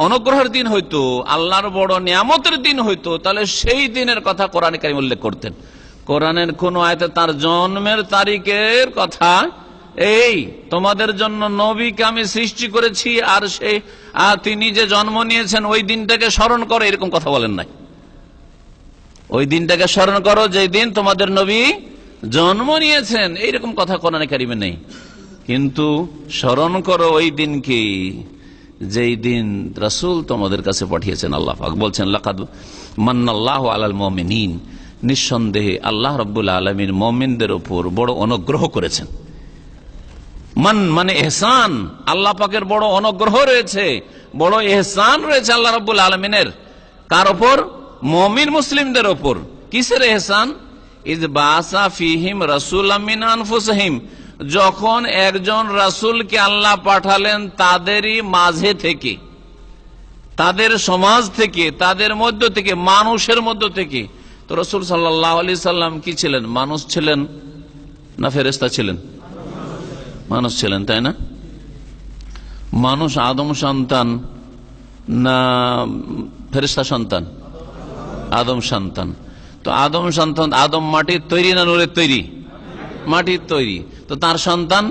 অনুগ্রহের দিন হইতো, আল্লাহর বড় নিয়ামতের দিন হইতো, তাহলে সেই দিনের কথা কোরআনে কারীম উল্লেখ করতেন। কোরআনের কোন আয়াতে তার জন্মের তারিখের কথা, এই তোমাদের জন্য নবীকে আমি সৃষ্টি করেছি আর তিনি যে জন্ম নিয়েছেন ওই দিনটাকে স্মরণ করো, এরকম কথা বলেন নাই। ওই দিনটাকে স্মরণ করো যেই দিন তোমাদের নবী জন্ম নিয়েছেন, এইরকম কথা কোরআনে কারীমে নেই। কিন্তু স্মরণ করো ওই দিনকে যেই দিন রাসূল তোমাদের কাছে পাঠিয়েছেন। আল্লাহ পাক বলছেন, লাকাদ মান্নাল্লাহু আলাল মুমিনিন, নিঃসন্দেহে আল্লাহ রাব্বুল আলামিন মুমিনদের উপর বড় অনুগ্রহ করেছেন। মান মানে ইহসান, আল্লাহ পাকের বড় অনুগ্রহ রয়েছে, বড় ইহসান রয়েছে আল্লাহ রাব্বুল আলামিনের। কার উপর? মুমিন মুসলিমদের উপর। কিসের ইহসান? ইয বাসা ফীহিম রাসূলাম মিন আনফুসিহিম, যখন একজন রাসূলকে আল্লাহ পাঠালেন তাদেরই মাঝে থেকে, তাদের সমাজ থেকে, তাদের মধ্য থেকে, মানুষের মধ্য থেকে। তো রাসূল সাল্লাল্লাহু আলাইহি সাল্লাম কি ছিলেন? মানুষ ছিলেন না ফেরেশতা ছিলেন? মানুষ ছিলেন, তাই না? মানুষ আদম সন্তান না ফেরেশতা সন্তান? আদম সন্তান। তো আদম সন্তান, আদম মাটির তৈরি না নূরের তৈরি? মাটির তৈরি। তো তার সন্তান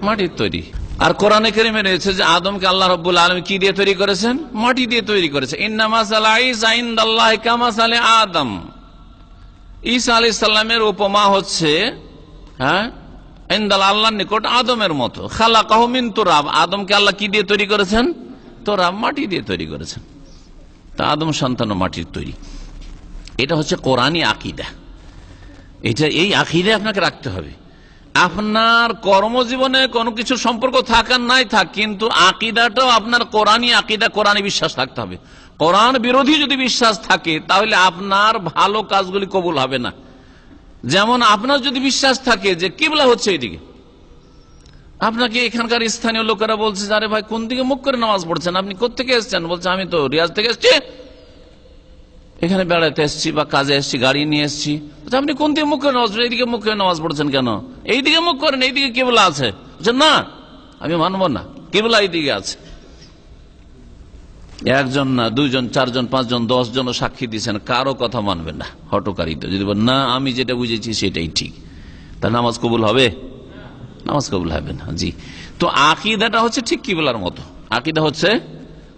মাটির তৈরি। আর কোরআনে কারীমে রয়েছে যে আদমকে আল্লাহ রাব্বুল আলামিন কি দিয়ে তৈরি করেছেন? মাটি দিয়ে তৈরি করেছে। ইন্না মাসালা ঈসা ইনদাল্লাহি কামাসালি আদম, ঈসা আলাইহিস সালামের উপমা হচ্ছে ইনদাল আল্লাহর নিকট আদমের মতো। খালাকাহু মিন তুরাব, আদমকে আল্লাহ কি দিয়ে তৈরি করেছেন? তুরাব, মাটি দিয়ে তৈরি করেছেন। তা আদম সন্তান মাটির তৈরি। এটা হচ্ছে কোরআনী আকীদা। এটা, এই আকীদা আপনাকে রাখতে হবে। আপনার কর্মজীবনে কোনো কিছু সম্পর্ক থাকার নাই থাক, কিন্তু আকীদাটাও আপনার কোরআনী আকীদা, কোরআনী বিশ্বাস থাকতে হবে। কোরআন বিরোধী যদি বিশ্বাস থাকে তাহলে আপনার ভালো কাজগুলি কবুল হবে না। যেমন আপনার যদি বিশ্বাস থাকে যে কিবলা হচ্ছে এইদিকে, আপনাকে এখানকার স্থানীয় লোকেরা বলছে, আরে ভাই কোন দিকে মুখ করে নামাজ পড়ছেন, আপনি কোত্থেকে এসছেন? বলছে আমি তো রিয়াজ থেকে এসছি, এখানে বেড়াতে এসছি বা কাজে এসছি, গাড়ি নিয়ে এসছি। আপনি কোন দিকে মুখ করে নামাজ পড়ছেন? এইদিকে মুখ করে নামাজ পড়ছেন কেন? এইদিকে মুখ করেন, এইদিকে কিবলা আছে। না, আমি মানব না, কিবলা এইদিকে আছে। একজন না, দুইজন, চারজন, পাঁচজন, 10 জন সাক্ষী দিচ্ছেন, কারো কথা মানবেন না। হটকারিতা যদি বলেন না আমি যেটা বুঝেছি সেটাই ঠিক, তা নামাজ কবুল হবে? নামাজ কবুল হবে না। জি, তো আকীদাটা হচ্ছে ঠিক কিবলার মতো। আকীদা হচ্ছে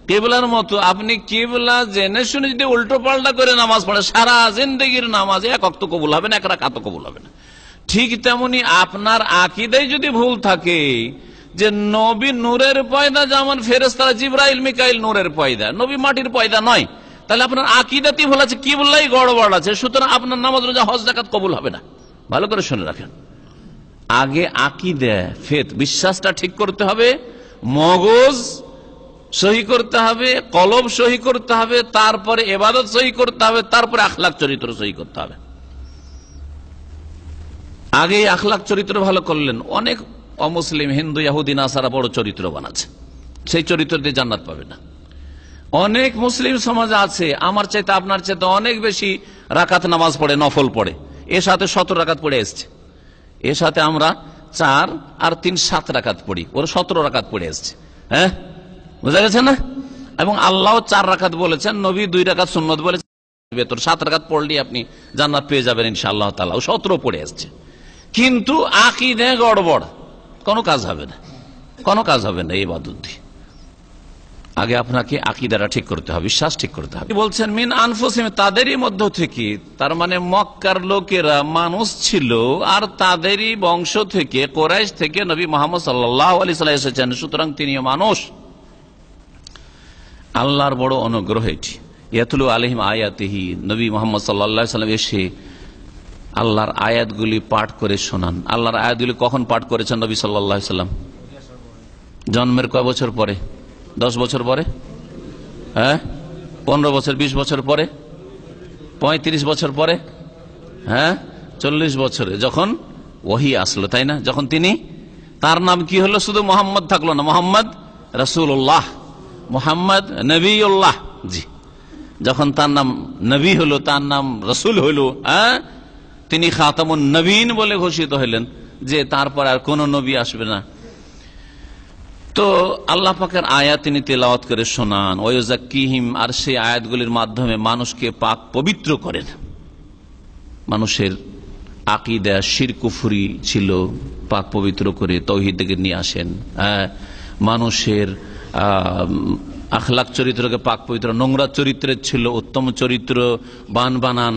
কিবলার মতো। আপনি কিবলা জেনে শুনে যদি উল্টো পাল্টা করে নামাজ পড়ে, সারা জিন্দেগির নামাজ এক ওয়াক্ত কবুল হবে না, এক রাকাত কবুল হবে না। ঠিক তেমনি আপনার আকীদায় যদি ভুল থাকে যে নবী নূরের পয়দা, যেমন ফেরেশতারা জিবরাইল মিকাইল নূরের পয়দা, নবী মাটির পয়দা নয়, তাহলে আপনার আকীদাতেই ভুল আছে, কিবলাই গড়বড় আছে। সুতরাং আপনার নামাজ, রোজা, হজ, যাকাত কবুল হবে না। ভালো করে শুনে রাখেন, আগে আকীদা, ফেত, বিশ্বাসটা ঠিক করতে হবে, মগজ সহি করতে হবে, কলব সহি করতে হবে, তারপরে ইবাদত সহি করতে হবে, তারপরে আখলাক চরিত্র সহি করতে হবে। আগে আখলাক চরিত্র ভালো করলেন, অনেক অমুসলিম হিন্দু, ইহুদি, নাসারা বড় চরিত্র বানাচ্ছে, সেই চরিত্র দিয়ে জান্নাত পাবে না। অনেক মুসলিম সমাজ আছে আমার চাইতে, আপনার চাইতে অনেক বেশি রাকাত নামাজ পড়ে, নফল পড়ে, এর সাথে 17 রাকাত পড়ে এসছে। এর সাথে আমরা 4 আর 3 7 রাকাত পড়ি, ওর 17 রাকাত পড়ে এসছে। হ্যাঁ, বুঝা গেছে না? এবং আল্লাহ 4 রাকাত বলেছেন, নবী 2 রাকাত সুন্নত বলেছেন। 7 রাকাত পড়লে আপনি জান্নাত পেয়ে যাবেন ইনশাআল্লাহ তাআলা। 17 পড়ে এসছে, কিন্তু আকীদা গড়বড়, কোনো কাজ হবে না, কোনো কাজ হবে না। ইবাদত দিয়ে আগে আপনাকে আকীদাটা ঠিক করতে হবে, বিশ্বাস ঠিক করতে হবে। বলছেন মিন আনফুসিহিম, তাদেরই মধ্য থেকে, তার মানে মক্কার লোকেরা মানুষ ছিল আর তাদেরই বংশ থেকে, কুরাইশ থেকে নবী মুহাম্মদ সাল্লাল্লাহু আলাইহি ওয়াসাল্লাম এসেছেন, সুতরাং তিনিও মানুষ। আল্লাহর বড় অনুগ্রহ এটি। ইয়াতলু আলাইহিম আয়াতিহি, নবী মুহাম্মদ সাল্লাল্লাহু আলাইহি ওয়াসাল্লাম এসে আল্লাহর আয়াতগুলি পাঠ করে শোনান। আল্লাহর আয়াতগুলি কখন পাঠ করেছেন নবী সাল্লাল্লাহু আলাইহি ওয়াসাল্লাম? জন্মের কয় বছর পরে? 10 বছর পরে? হ্যাঁ, 15 বছর, 20 বছর পরে, 35 বছর পরে, হ্যাঁ 40 বছরে যখন ওহী আসলো, তাই না? যখন তিনি, তার নাম কি হলো? শুধু মোহাম্মদ থাকলো না, মোহাম্মদ রাসূলুল্লাহ, মোহাম্মদ নবীউল্লাহ। জি, যখন তার নাম নবী হলো, তার নাম রসুল হলো, হ্যাঁ, তিনি খাতামুন নবীন বলে ঘোষিত হলেন, যে তারপর আর কোন নবী আসবে না। তো আল্লাহ পাকের আয়াত তিনি তেলাওয়াত করে শোনান। ওয়ায়ুযাক্কিহিম, আর সেই আয়াতগুলির মাধ্যমে মানুষকে পাক পবিত্র করেন। মানুষের আকীদা শিরক কুফরি ছিল, পাক পবিত্র করে তাওহীদকে নিয়ে আসেন। মানুষের আখলাক চরিত্রকে পাক পবিত্র, নোংরা চরিত্রের ছিল উত্তম চরিত্র বানান।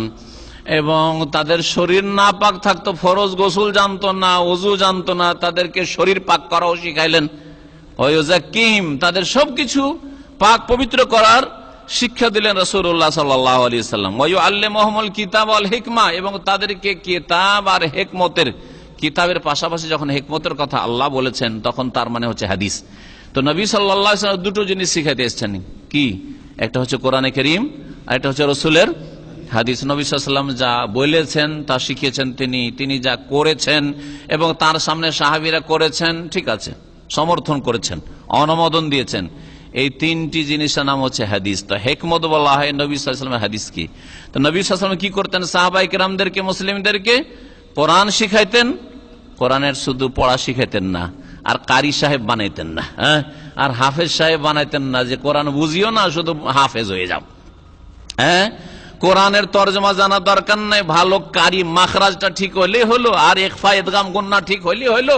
এবং তাদের শরীর না পাক থাকতো, ফরজ গোসল জানতো না, ওযু জানতো না, তাদেরকে শরীর পাক করাও শিখাইলেন। ওয়ায়ুযাক্কিহিম, তাদের সবকিছু পাক পবিত্র করার শিক্ষা দিলেন রাসূলুল্লাহ সাল্লাল্লাহু আলাইহি ওয়াসাল্লাম। ওয়ায়ুআল্লিমুহুমুল কিতাব ওয়াল হিকমা, এবং তাদেরকে কিতাব আর হিকমতের, কিতাবের পাশাপাশি যখন হিকমতের কথা আল্লাহ বলেছেন, তখন তার মানে হচ্ছে হাদিস। তো নবী সাল্লাল্লাহু আলাইহি ওয়াসাল্লাম দুটো জিনিস শিখাইতে এসেছেন। কি? একটা হচ্ছে কোরআনে কারীম, আর একটা হচ্ছে রাসূলের হাদিস। নবী সাল্লাল্লাহু আলাইহি ওয়াসাল্লাম যা বলেছেন তা শিখিয়েছেন তিনি যা করেছেন এবং তার সামনে সাহাবীরা করেছেন, ঠিক আছে, সমর্থন করেছেন, অনুমোদন দিয়েছেন, এই তিনটি জিনিসের নাম হচ্ছে হাদিস। তো হিকমত বলা হয় নবী সাল্লাল্লাহু আলাইহি ওয়াসাল্লামের হাদিস কি? তো নবী সাল্লাল্লাহু আলাইহি ওয়াসাল্লাম কি করতেন? সাহাবায়ে কেরামদেরকে, মুসলিমদেরকে কোরআন শিখাইতেন। কোরআনের শুধু পড়া শিখাইতেন না, আর কারি সাহেব বানাইতেন না, হ্যাঁ, আর হাফেজ সাহেব বানাইতেন না, যে কোরআন বুঝিও না শুধু হাফেজ হয়ে যাও। হ্যাঁ, কোরআনের তরজমা জানা দরকার নাই, ভালো কারি মাখরাজটা ঠিক হইলেই হলো, আর ইখফা ইদগাম গুন্না ঠিক হইলেই হলো,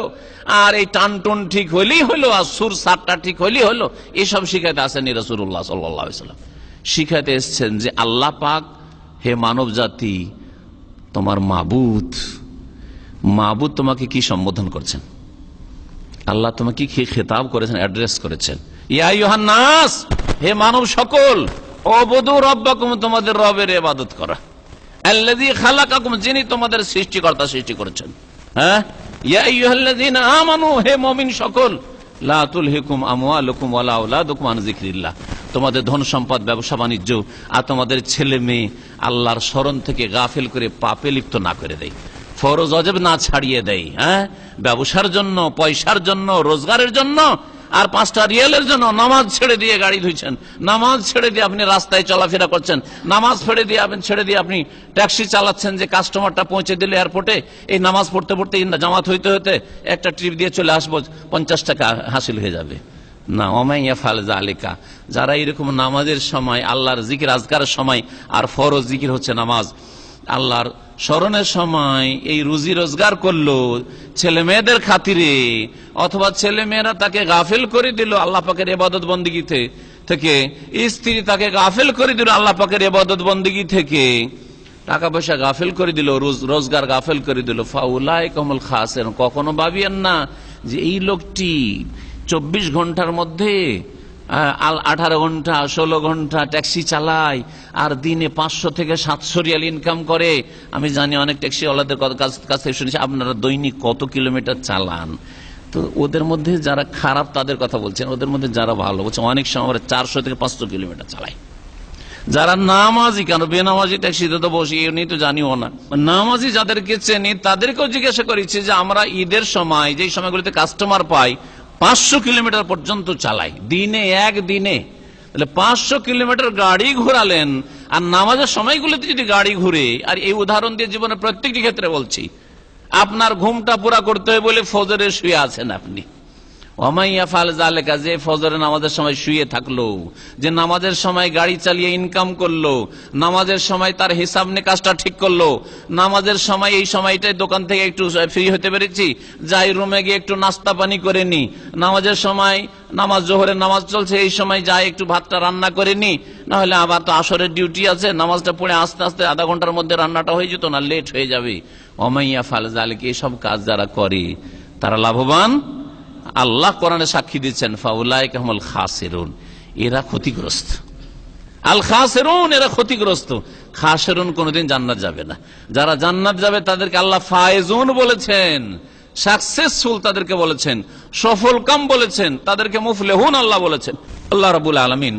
আর এই টানটুন ঠিক হইলেই হলো, আর সুর সাতটা ঠিক হইলেই হলো। এসব শিখাইতে আসেনি রাসূলুল্লাহ সাল্লাল্লাহু আলাইহি ওয়াসাল্লাম। শিখাইতে এসেছেন যে আল্লাহ পাক, হে মানব জাতি, তোমার মাবুদ তোমাকে কি সম্বোধন করছেন? আল্লাহ তোমাকে কি খেতাব করেছেন, অ্যাড্রেস করেছেন? ইয়া আইয়ুহান নাস, হে মানব সকল, উবুদু রাব্বাকুম, তোমাদের রবের ইবাদত করা। আল্লাযী খালাকাকুম, যিনি তোমাদের সৃষ্টিকর্তা, সৃষ্টি করেছেন। হ্যাঁ, ইয়া আইয়ুহাল্লাযীনা আমানু, হে মুমিন সকল, লা তুলহিকুম আমওয়ালুকুম ওয়ালা আওলাদুকুম আন যিকরিল্লাহ, তোমাদের ধন সম্পদ, ব্যবসা বাণিজ্য আর তোমাদের ছেলে মেয়ে আল্লাহর স্মরণ থেকে গাফিল করে পাপে লিপ্ত না করে দেয়, ফরজ ওয়াজিব না ছাড়িয়ে দেয়। হ্যাঁ, ব্যবসার জন্য, পয়সার জন্য, রোজগারের জন্য, আর 5টা রিয়ালের জন্য নামাজ ছেড়ে দিয়ে গাড়ি ধুইছেন, নামাজ ছেড়ে দিয়ে আপনি রাস্তায় চলাফেরা করছেন, নামাজ ছেড়ে দিয়ে আপনি ট্যাক্সি চালাচ্ছেন, যে কাস্টমারটা পৌঁছে দিলে এয়ারপোর্টে, এই নামাজ পড়তে পড়তে জামাত হইতে হতে একটা ট্রিপ দিয়ে চলে আসবো, 50 টাকা হাসিল হয়ে যাবে না। ওমাইয়া ফাল জালিকা, যারা এরকম নামাজের সময়, আল্লাহর জিকির আজকারের সময়, আর ফরজ জিকির হচ্ছে নামাজ, আল্লাহর স্মরণের সময় এই রুজি রোজগার করলো ছেলে মেয়েদের খাতিরে, অথবা ছেলে মেয়েরা তাকে গাফিল করে দিল আল্লাহ পাকের ইবাদত বন্দেগী থেকে, স্ত্রী তাকে গাফিল করে দিল আল্লাহ পাকের ইবাদত বন্দেগী থেকে, টাকা পয়সা গাফিল করে দিল, রোজগার গাফিল করে দিল, ফাউলাইকা হুমুল খাসিরুন, কখনো ভাবিয়েন না যে এই লোকটি 24 ঘন্টার মধ্যে 18 ঘন্টা 16 ঘন্টা ট্যাক্সি চালায়, আর দিনে 500 থেকে 700 রিয়াল ইনকাম করে। আমি জানি অনেক ট্যাক্সিওয়ালাদের কাছ থেকে শুনেছি, আপনারা দৈনিক কত কিলোমিটার চালান। তো ওদের মধ্যে যারা খারাপ তাদের কথা বলছেন, ওদের মধ্যে যারা ভালো বলছেন, অনেক সময় 400 থেকে 500 কিলোমিটার চালায়। যারা নামাজি, কেন বেনামাজি ট্যাক্সিতে তো বসি, এমনি তো জানিও না, নামাজি যাদেরকে চেনি তাদেরকেও জিজ্ঞাসা করেছি যে আমরা ঈদের সময়, যে সময়গুলিতে কাস্টমার পাই, 500 কিলোমিটার পর্যন্ত চালাই দিনে, একদিনে। তাহলে 500 কিলোমিটার গাড়ি ঘোরালেন, আর নামাজের সময়গুলোতে যদি গাড়ি ঘুরে, আর এই উদাহরণ দিয়ে জীবনের প্রত্যেকটি ক্ষেত্রে বলছি, আপনার ঘুমটা পুরা করতে হয় বলে ফজরে শুয়ে আছেন আপনি, ওমাইয়া ফাল জালেকা, যে ফজরের নামাজের সময় শুয়ে থাকলো, যে নামাজের সময় গাড়ি চালিয়ে ইনকাম করলো, নামাজের সময় তার হিসাব নিকাশটা ঠিক করলো, নামাজের সময় এই সময়টাই দোকান থেকে একটু ফ্রি হতে পেরেছি, যাই রুমে গিয়ে একটু নাস্তা পানি করে নি, নামাজের সময় নামাজ জোহরের নামাজ চলছে এই সময় যাই একটু ভাতটা রান্না করে নি, না হলে আবার তো আসরের ডিউটি আছে, নামাজটা পড়ে আস্তে আস্তে আধা ঘন্টার মধ্যে রান্নাটা হয়ে যেত না, লেট হয়ে যাবে। ওমাইয়া ফাল জালেকা, এইসব কাজ যারা করে তারা লাভবান। আল্লাহ কোরআনে সাক্ষী দিচ্ছেন ফাউলাইকা হুমুল খাসিরুন, এরা ক্ষতিগ্রস্ত। আল খাসিরুন, এরা ক্ষতিগ্রস্ত। খাসিরুন কোনদিন জান্নাত যাবে না। যারা জান্নাত যাবে তাদেরকে আল্লাহ ফায়েজুন বলেছেন, সাকসেসফুল তাদেরকে বলেছেন, সফল কাম বলেছেন, তাদেরকে মুফলিহুন আল্লাহ বলেছেন। আল্লাহ রাব্বুল আলামিন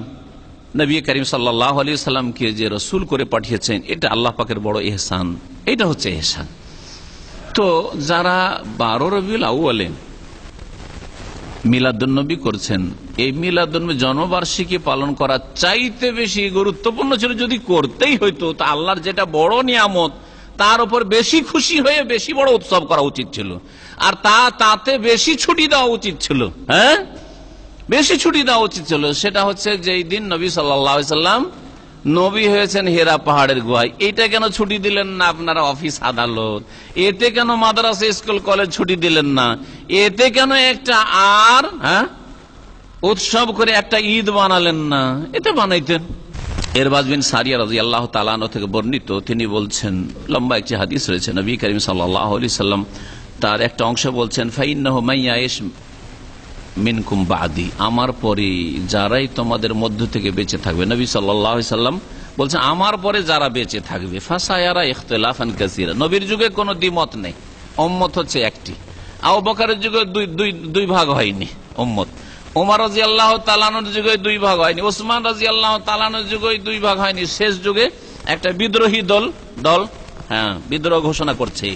নবী করিম সাল্লাল্লাহু আলাইহি সাল্লামকে যে রাসূল করে পাঠিয়েছেন, এটা আল্লাহ পাকের বড় ইহসান। এটা হচ্ছে ইহসান। তো যারা 12 রবিউল আউয়ালে মিলাদুন্নবী করছেন, এই মিলাদুন্নবী জন্মবার্ষিকী পালন করা চাইতে বেশি গুরুত্বপূর্ণ ছিল। যদি করতেই হইতো তা আল্লাহর যেটা বড় নিয়ামত তার উপর বেশি খুশি হয়ে বেশি বড় উৎসব করা উচিত ছিল, আর তাতে বেশি ছুটি দেওয়া উচিত ছিল। হ্যাঁ, বেশি ছুটি দেওয়া উচিত ছিল। সেটা হচ্ছে যেই দিন নবী সাল্লাল্লাহু আলাইহি সাল্লাম নবী হয়েছেন হেরা পাহাড়ের গুহায়, এইটা কেন ছুটি দিলেন না আপনারা অফিস আদালত? এতে কেন মাদ্রাসা স্কুল কলেজ ছুটি দিলেন না? এতে কেন একটা আর উৎসব করে একটা ঈদ বানালেন না? এতে বানাইতেন। ইরবাজ বিন সারিয়া রাদিয়াল্লাহু তাআলা আনহু থেকে বর্ণিত, তিনি বলছেন, লম্বা একটি হাদিস রয়েছে, নবী করিম সাল্লাল্লাহু আলাইহি সাল্লাম তার একটা অংশ বলছেন, ফাইন্নাহু মাইয়াইশ মিনকুম বাদি, আমার পরে যারাই তোমাদের মধ্য থেকে বেঁচে থাকবে, নবী সাল্লাল্লাহু আলাইহি সাল্লাম বলছেন আমার পরে যারা বেঁচে থাকবে, ফাসায়ারা ইখতিলাফান কাসীরা, নবীর যুগে কোনো দ্বিমত নেই, উম্মত হচ্ছে একটি। আবু বকরের যুগে দুই ভাগ হয়নি উম্মত, ওমর রাদিয়াল্লাহু তাআলা আনহুর যুগে 2 ভাগ হয়নি, ওসমান রাদিয়াল্লাহু তাআলা আনহুর যুগে 2 ভাগ হয়নি। শেষ যুগে একটা বিদ্রোহী দল বিদ্রোহ ঘোষণা করছে,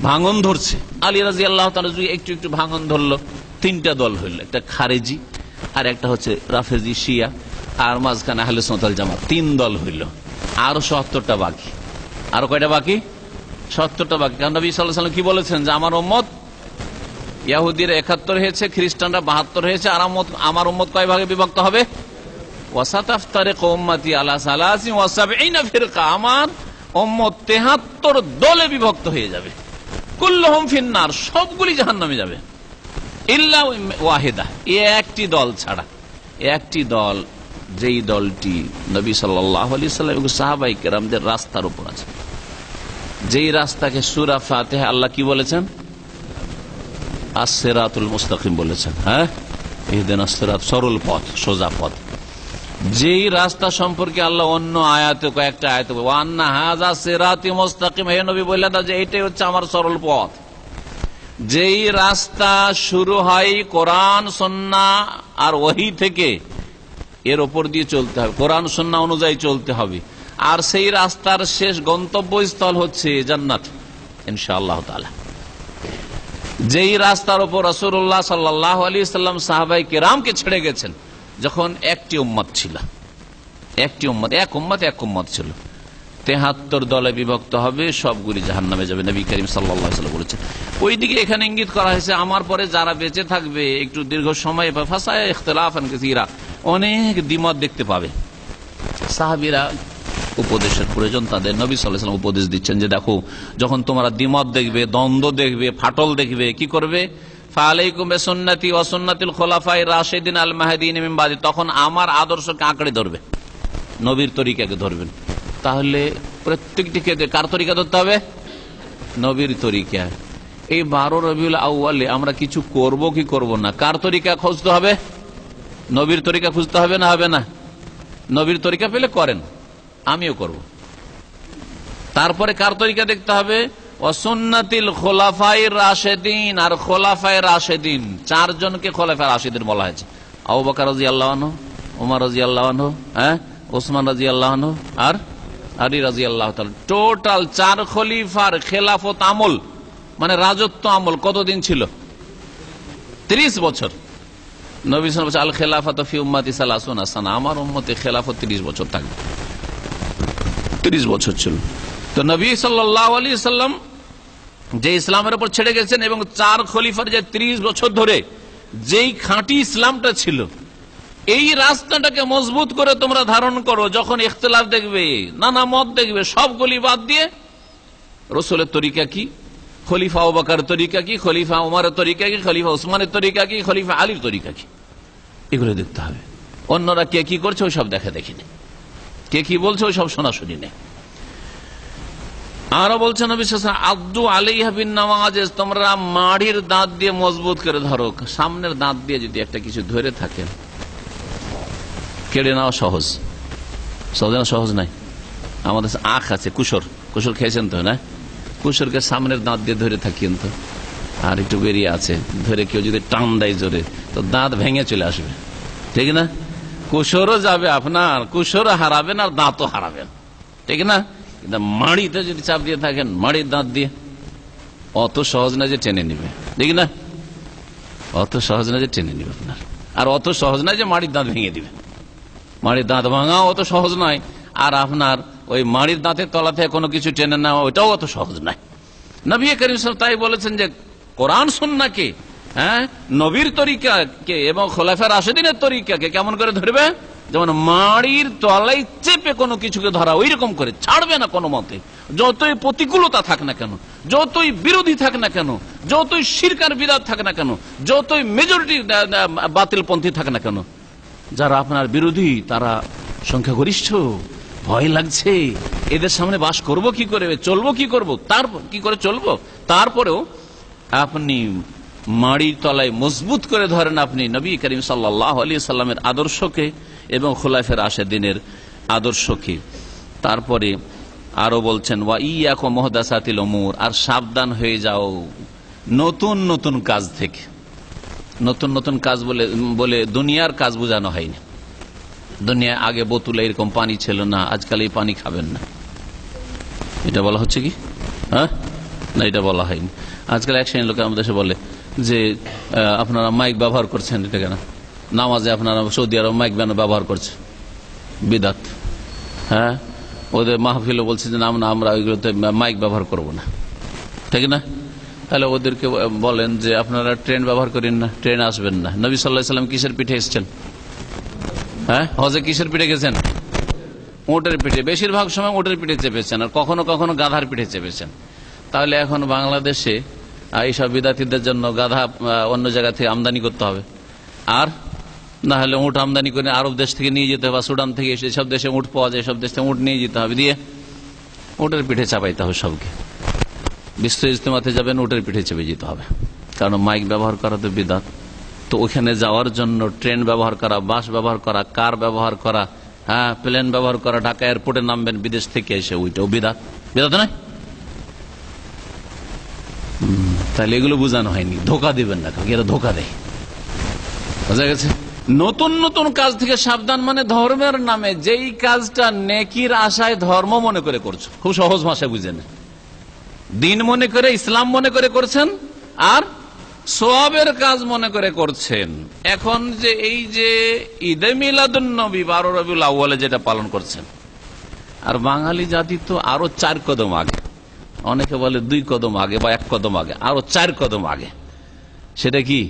ভাঙন ধরছে। আলী রাদিয়াল্লাহু তাআলার যুগে একটু একটু ভাঙন ধরলো, 3টা দল হইল, একটা খারেজি, আর একটা হচ্ছে রাফেজি শিয়া, আর মাঝখানে আহলে সুন্নাত ওয়াল জামাত, 3 দল হইল। আরো 70টা বাকি। আরো কয়টা বাকি? 70টা বাকি। কারণ নবী সাল্লাল্লাহু আলাইহি ওয়াসাল্লাম কি বলেছেন যে আমার উম্মত, ইহুদিরা 71 হয়েছে, খ্রিস্টানরা 72 হয়েছে, আর আমার উম্মত কয় ভাগে বিভক্ত হবে? ওয়াসাতাফতারিকু উম্মতি আলা 73 ফিরকা, আমার উম্মত 73 দলে বিভক্ত হয়ে যাবে। কুল্লুহুম ফিন্নার, সবগুলি জাহান্নামে যাবে, ইল্লা ওয়াহিদা, একটি দল ছাড়া। একটি দল, যেই দলটি নবী সাল্লাল্লাহু আলাইহি সাল্লাম এবং সাহাবায়ে কেরামদের রাস্তার উপর আছে, যেই রাস্তাকে সূরা ফাতিহা আল্লাহ কি বলেছেন? আস-সিরাতুল মুস্তাকিম বলেছেন। হ্যাঁ, ইহদিনাস সিরাত, সরল পথ, সোজা পথ। যেই রাস্তা সম্পর্কে আল্লাহ অন্য আয়াতে, কয়েকটা আয়াতে ওয়া আন্না হাযা সিরাতি মুস্তাকিম, হে নবী বললেন যে এইটাই হচ্ছে আমার সরল পথ। যেই রাস্তা শুরু হয় কোরআন সুন্নাহ আর ওহী থেকে, এর ওপর দিয়ে চলতে হবে, কোরআন সুন্নাহ অনুযায়ী চলতে হবে, আর সেই রাস্তার শেষ গন্তব্যস্থল হচ্ছে জান্নাত ইনশাআল্লাহ তাআলা। যেই রাস্তার উপর রাসূলুল্লাহ সাল্লাল্লাহু আলাইহি সাল্লাম সাহাবায়ে কেরামকে ছেড়ে গেছেন, যখন একটি উম্মত ছিল, এক উম্মত ছিল, 73 দলে বিভক্ত হবে, সবগুলি জাহান্নামে যাবে, নবী করিম সাল্লাল্লাহু আলাইহি ওয়াসাল্লাম বলেছেন। ওইদিকে এখানে ইঙ্গিত করা হয়েছে আমার পরে যারা বেঁচে থাকবে একটু দীর্ঘ সময়, ফাসায়া ইখতিলাফান কাসীরা, অনেক দ্বিমত দেখতে পাবে। সাহাবীরা উপদেশের প্রয়োজন তাদের, নবী সাল্লাল্লাহু আলাইহি ওয়াসাল্লাম উপদেশ দিচ্ছেন যে দেখো, যখন তোমরা দ্বিমত দেখবে, দ্বন্দ্ব দেখবে, ফাটল দেখবে, কি করবে? ফালাইকুম বিসুন্নতি ওয়া সুন্নাতিল খুলাফায়ে রাশিদিন আল মাহদিয়িন মিন বাদি, তখন আমার আদর্শকে আঁকড়ে ধরবে, নবীর তরিকাকে ধরবেন। তাহলে প্রত্যেকটিকে কার তরিকা ধরতে হবে? নবীর তরিকা। এই 12 রবিউল আউয়ালে আমরা কিছু করব কি করব না, কার তরিকা খুঁজতে হবে? নবীর তরিকা খুঁজতে হবে না হবে না? নবীর তরিকা পেলে করেন, আমিও করব। তারপরে কার তরিকা দেখতে হবে? ওয়াসুন্নাতিল খুলাফায়ে রাশিদিন, আর খুলাফায়ে রাশিদিন 4 জনকে খুলাফায়ে রাশিদিন বলা হয়েছে। আবু বকর রাদিয়াল্লাহু আনহু, ওমর রাদিয়াল্লাহু আনহু, ওসমান রাদিয়াল্লাহু আনহু, আর আলী রাদিয়াল্লাহু তাআলা। টোটাল 4 খলিফার খেলাফত আমল, মানে রাজত্ব আমল কতদিন ছিল? 30 বছর। নবী সাল্লাল্লাহু আলাইহি ওয়াসাল্লাম আল খেলাফাতু ফি উম্মতি 30 সানা, আমার উম্মতে খেলাফত 30 বছর থাকবে। 30 বছর ছিল। তো নবী সাল্লাল্লাহু আলাইহি সাল্লাম যে ইসলামের উপর ছেড়ে গেছেন এবং 4 খলিফার যে 30 বছর ধরে যেই খাঁটি ইসলামটা ছিল, এই রাস্তাটাকে মজবুত করে তোমরা ধারণ করো। যখন ইখতিলাফ দেখবে, নানা মত দেখবে, সবগুলি বাদ দিয়ে রসুলের তরিকা কি, খলিফা আবু বকরের তরিকা কি, খলিফা ওমরের তরিকা কি, খলিফা উসমানের তরিকা কি, খলিফা আলীর তরিকা কি, এগুলো দেখতে হবে। অন্যরা কে কি করছে ওই সব দেখা দেখি নেই, কে কি বলছে ওই সব শোনাশুনি নেই। আরো বলছেন নবী সাল্লাল্লাহু আলাইহি ওয়াসাল্লাম, আব্দু আলাইহা বিন নাওয়াজিজ, তোমরা মাড়ির দাঁত দিয়ে মজবুত করে ধরো। সামনের দাঁত দিয়ে যদি একটা কিছু ধরে থাকে, কেড়ে নেওয়া সহজ, সহজ না? সহজ নাই। আমাদের আখ আছে, কুসর, কুসর খেয়েছেন তো না? কুসরকে সামনের দাঁত দিয়ে ধরে থাকি তো, আর একটু বেরিয়ে আছে, ধরে কেউ যদি টান দেয় জোরে, তো দাঁত ভেঙে চলে আসবে, ঠিক না? কুসরও যাবে আপনার, কুসরও হারাবেন আর দাঁতও হারাবেন, ঠিক না? কিন্তু মাড়িতে যদি চাপ দিয়ে থাকেন, মাড়ির দাঁত দিয়ে, অত সহজ না যে টেনে নিবে, ঠিক না? অত সহজ না যে টেনে নিবে আপনার, আর অত সহজ না যে মাড়ির দাঁত ভেঙে দিবে। মাড়ির দাঁত ভাঙা অত সহজ নয়, আর আপনার ওই মাড়ির দাঁতের তলা থেকে কোনো কিছু টেনে নেওয়া ওইটাও অত সহজ নয়। নবী করিম সাল্লাল্লাহু আলাইহি ওয়াসাল্লাম তাই বলেছেন যে কোরআন সুন্নাহকে, নবীর তরিকাকে এবং খোলাফায়ে রাশিদিনের তরিকাকে কেমন করে ধরবে? যেমন মাড়ির তলায় চেপে কোনো কিছুকে ধরা, ওই রকম করে ছাড়বে না কোনো মতে। যতই প্রতিকূলতা থাক না কেন, যতই বিরোধী থাক না কেন, যতই শিরক আর বিদআত থাক না কেন, যতই মেজরিটি বাতিলপন্থী থাক না কেন, যারা আপনার বিরোধী তারা সংখ্যাগরিষ্ঠ, ভয় লাগছে, এদের সামনে বাস করব কি করে, চলবো কি করব, তারপর কি করে চলবো, তারপরেও আপনি মাড়ির তলায় মজবুত করে ধরেন আপনি নবী করিম সাল্লাল্লাহু আলাইহি সাল্লামের আদর্শকে এবং খোলাফায়ে রাশিদিনের আদর্শকে। তারপরে আরো বলছেন, ওয়া ইয়াকুম মুহদাসাতিল উমুর, আর সাবধান হয়ে যাও নতুন নতুন কাজ থেকে। নতুন নতুন কাজ বলে দুনিয়ার কাজ বোঝানো হয়নি। দুনিয়ায় আগে বোতলে এরকম পানি ছিল না, আজকাল এই পানি খাবেন না, এটা বলা হচ্ছে কি? হ্যাঁ, না, এটা বলা হয়নি। আজকাল এক শ্রেণীর লোক আমাদের দেশে বলে যে আপনারা মাইক ব্যবহার করছেন, এটা কেন? নামাজে আপনারা সৌদি আরব মাইক ব্যবহার করছে, বিদাত। হ্যাঁ, ওদের মাহফিলে বলছে যে আমরা ওইগুলোতে মাইক ব্যবহার করব না, ঠিক না? তাহলে ওদেরকে বলেন যে আপনারা ট্রেন ব্যবহার করেন না, ট্রেন আসবেন না। নবী সাল্লাল্লাহু আলাইহি ওয়াসাল্লাম কিসের পিঠে এসেছেন? হ্যাঁ, হজে কিসের পিঠে গেছেন? উটের পিঠে, বেশিরভাগ সময় উটের পিঠে চেপেছেন, আর কখনো কখনো গাধার পিঠে চেপেছেন। তাহলে এখন বাংলাদেশে এইসব বিদাতিদের জন্য গাধা অন্য জায়গা থেকে আমদানি করতে হবে, আর না হলে উট আমদানি করে আরব দেশ থেকে নিয়ে যেতে হবে, সুদান থেকে এসব দেশে উট পাওয়া যায়, সব দেশ থেকে উট নিয়ে যেতে হবে, দিয়ে উটের পিঠে চাপাইতে হবে সবকে। বিশ্ব ইজতেমাতে যাবেন, উটের পিঠে চেপে যেতে হবে, কারণ মাইক ব্যবহার করা তো বিদাত। তো ওখানে যাওয়ার জন্য ট্রেন ব্যবহার করা, বাস ব্যবহার করা, কার ব্যবহার করা, হ্যাঁ, প্লেন ব্যবহার করা, ঢাকা এয়ারপোর্টে নামবেন বিদেশ থেকে এসে, ওইটাও বিদাত। বিদাত নয়? তাহলে এগুলো বোঝানো হয়নি, ধোকা দিবেন না, এরা ধোকা দেয়, বোঝা গেছে? নতুন নতুন কাজ থেকে সাবধান, মানে ধর্মের নামে যেই কাজটা নেকির আশায় ধর্ম মনে করে করছো, খুব সহজ ভাষায় বুঝেন, দিন মনে করে, ইসলাম মনে করে করছেন, আর সওয়াবের কাজ মনে করে করছেন। এখন যে এই যে ঈদে মিলাদুন নবী 12 রবিউল আউয়ালে যেটা পালন করছেন, আর বাঙালি জাতি তো আরো 4 কদম আগে, অনেকে বলে 2 কদম আগে বা 1 কদম আগে, আরো 4 কদম আগে। সেটা কি?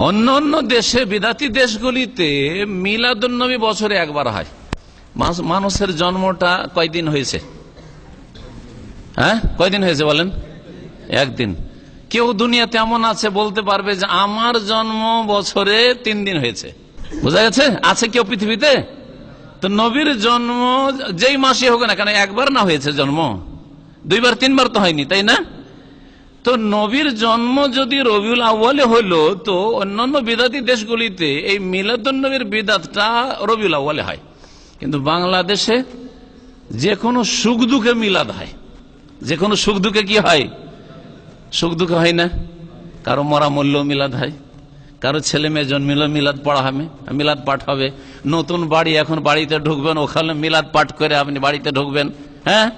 অন্য অন্য দেশে, বিদাতি দেশগুলিতে মিলাদুন নবী বছরে একবার হয়। মানুষের জন্মটা কয়দিন হয়েছে? হ্যাঁ, কয়দিন হয়েছে বলেন? একদিন। কেউ দুনিয়াতে এমন আছে বলতে পারবে যে আমার জন্ম বছরে 3 দিন হয়েছে? বোঝা গেছে? আছে কেউ পৃথিবীতে? তো নবীর জন্ম যেই মাসে হোক না কেন, একবার না হয়েছে জন্ম, 2 বার 3 বার তো হয়নি, তাই না? তো নবীর জন্ম যদি রবিউল আউয়ালে হইল, তো অন্যান্য বিদাতি দেশগুলিতে এই মিলাদুন নবীর বিদাতটা রবিউল আউয়ালে হয়। কিন্তু বাংলাদেশে যে কোনো সুখ দুঃখে মিলাদ হয়, যে কোনো সুখ দুঃখে কি হয়? সুখ দুঃখ হয় না? কারো মরা মূল্য মিলাদ হয়, কারো ছেলে মেয়ে জন্মিল মিলাদ পড়া হবে, মিলাদ পাঠ হবে। নতুন বাড়ি, এখন বাড়িতে ঢুকবেন, ওখানে মিলাদ পাঠ করে আপনি বাড়িতে ঢুকবেন। হ্যাঁ,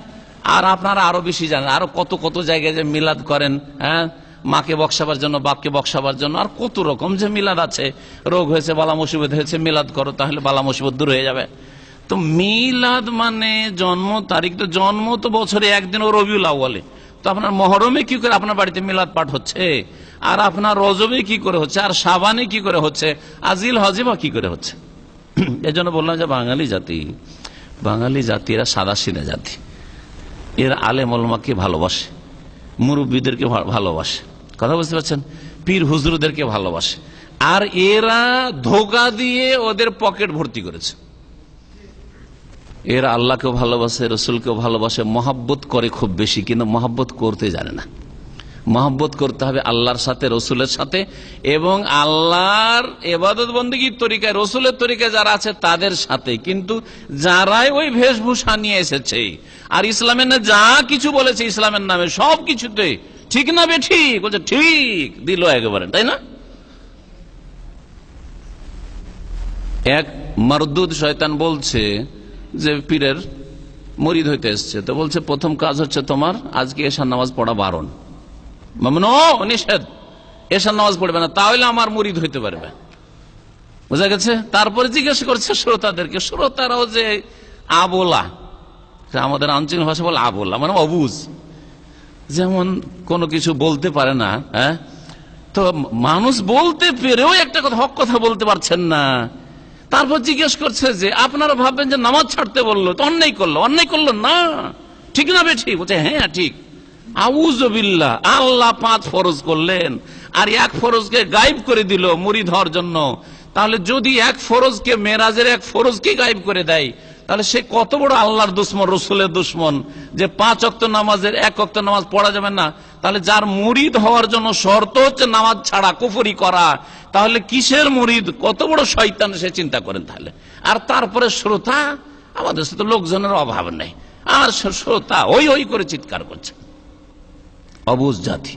আর আপনারা আরো বেশি জানেন, আরো কত কত জায়গায় যে মিলাদ করেন। হ্যাঁ, মাকে বক্সাবার জন্য, বাপকে বক্সাবার জন্য, আর কত রকম যে মিলাদ আছে। রোগ হয়েছে, বালা মুসিবত হয়েছে, মিলাদ করো, তাহলে বালা মুসিবত দূর হয়ে যাবে। তো মিলাদ মানে জন্ম তারিখ, তো জন্ম তো বছরে একদিন, ও রবিউল আউয়ালে। তো আপনার মহরমে কি করে আপনার বাড়িতে মিলাদ পাঠ হচ্ছে, আর আপনার রজবে কি করে হচ্ছে, আর শাবানে কি করে হচ্ছে, আজিল হজে বা কি করে হচ্ছে? এই জন্য বললাম যে বাঙালি জাতি এরা সাদাসিধা জাতি, এরা আলেম ওলামাকে ভালোবাসে, মুরব্বীদেরকে ভালোবাসে, কথা বুঝতে পারছেন, পীর হুজুরদেরকে ভালোবাসে, আর এরা ধোঁকা দিয়ে ওদের পকেট ভর্তি করেছে। এরা আল্লাহকেও ভালোবাসে, রসুলকেও ভালোবাসে, মহাব্বত করে খুব বেশি, কিন্তু মহাব্বত করতে জানে না। মহাব্বত করতে হবে আল্লাহর সাথে, রসুলের সাথে, এবং আল্লাহর ইবাদত বন্দেগীর তরিকায়, রসুলের তরিকায় যারা আছে তাদের সাথে। কিন্তু যারাই ওই বেশভূষা নিয়ে এসেছে আর ইসলামের না যা কিছু বলেছে ইসলামের নামে সব কিছুতে ঠিক না বে ঠিক বলছে, ঠিক দিল একেবারে, তাই না? এক মারদুদ শয়তান বলছে যে পীরের মুরিদ হইতে এসছে, তো বলছে প্রথম কাজ হচ্ছে তোমার আজকে এশার নামাজ পড়া বারণ, নিষেধ, এশার নামাজ পড়বে না, তাহলে আমার মুরিদ হইতে পারবে, বুঝা গেছে? তারপরে জিজ্ঞেস করছে শ্রোতাদেরকে, শ্রোতারাও যে আবোলা, আমাদের আঞ্চলিক ভাষা বলে আবোলা, মানে অবুঝ, যেমন কোনো কিছু বলতে পারে না। হ্যাঁ, তো মানুষ বলতে পেরেও একটা কথা, হক কথা বলতে পারছেন না। তারপর জিজ্ঞেস করছে যে আপনারা ভাববেন যে নামাজ ছাড়তে বললো তো অন্যায় করলো না, ঠিক না বে ঠিক? বলছে হ্যাঁ ঠিক। আউযুবিল্লাহ, আল্লাহ 5 ফরজ করলেন আর এক ফরজকে গায়েব করে দিল মুরিদ হওয়ার জন্য। তাহলে যদি এক ফরজকে, মেরাজের এক ফরজকে গায়েব করে দেয়, তাহলে সে কত বড় আল্লাহর দুশ্মন, রসুলের দুশ্মন, যে 5 ওয়াক্ত নামাজের 1 ওয়াক্ত নামাজ পড়া যাবে না। তাহলে যার মুরিদ হওয়ার জন্য শর্ত হচ্ছে নামাজ ছাড়া, কুফরি করা, তাহলে কিসের মুরিদ? কত বড় শয়তান সে, চিন্তা করেন তাহলে। আর তারপরে শ্রোতা, আমাদের সাথে লোকজনের অভাব নেই, আর শ্রোতা ওই করে চিৎকার করছে। অবুঝ জাতি,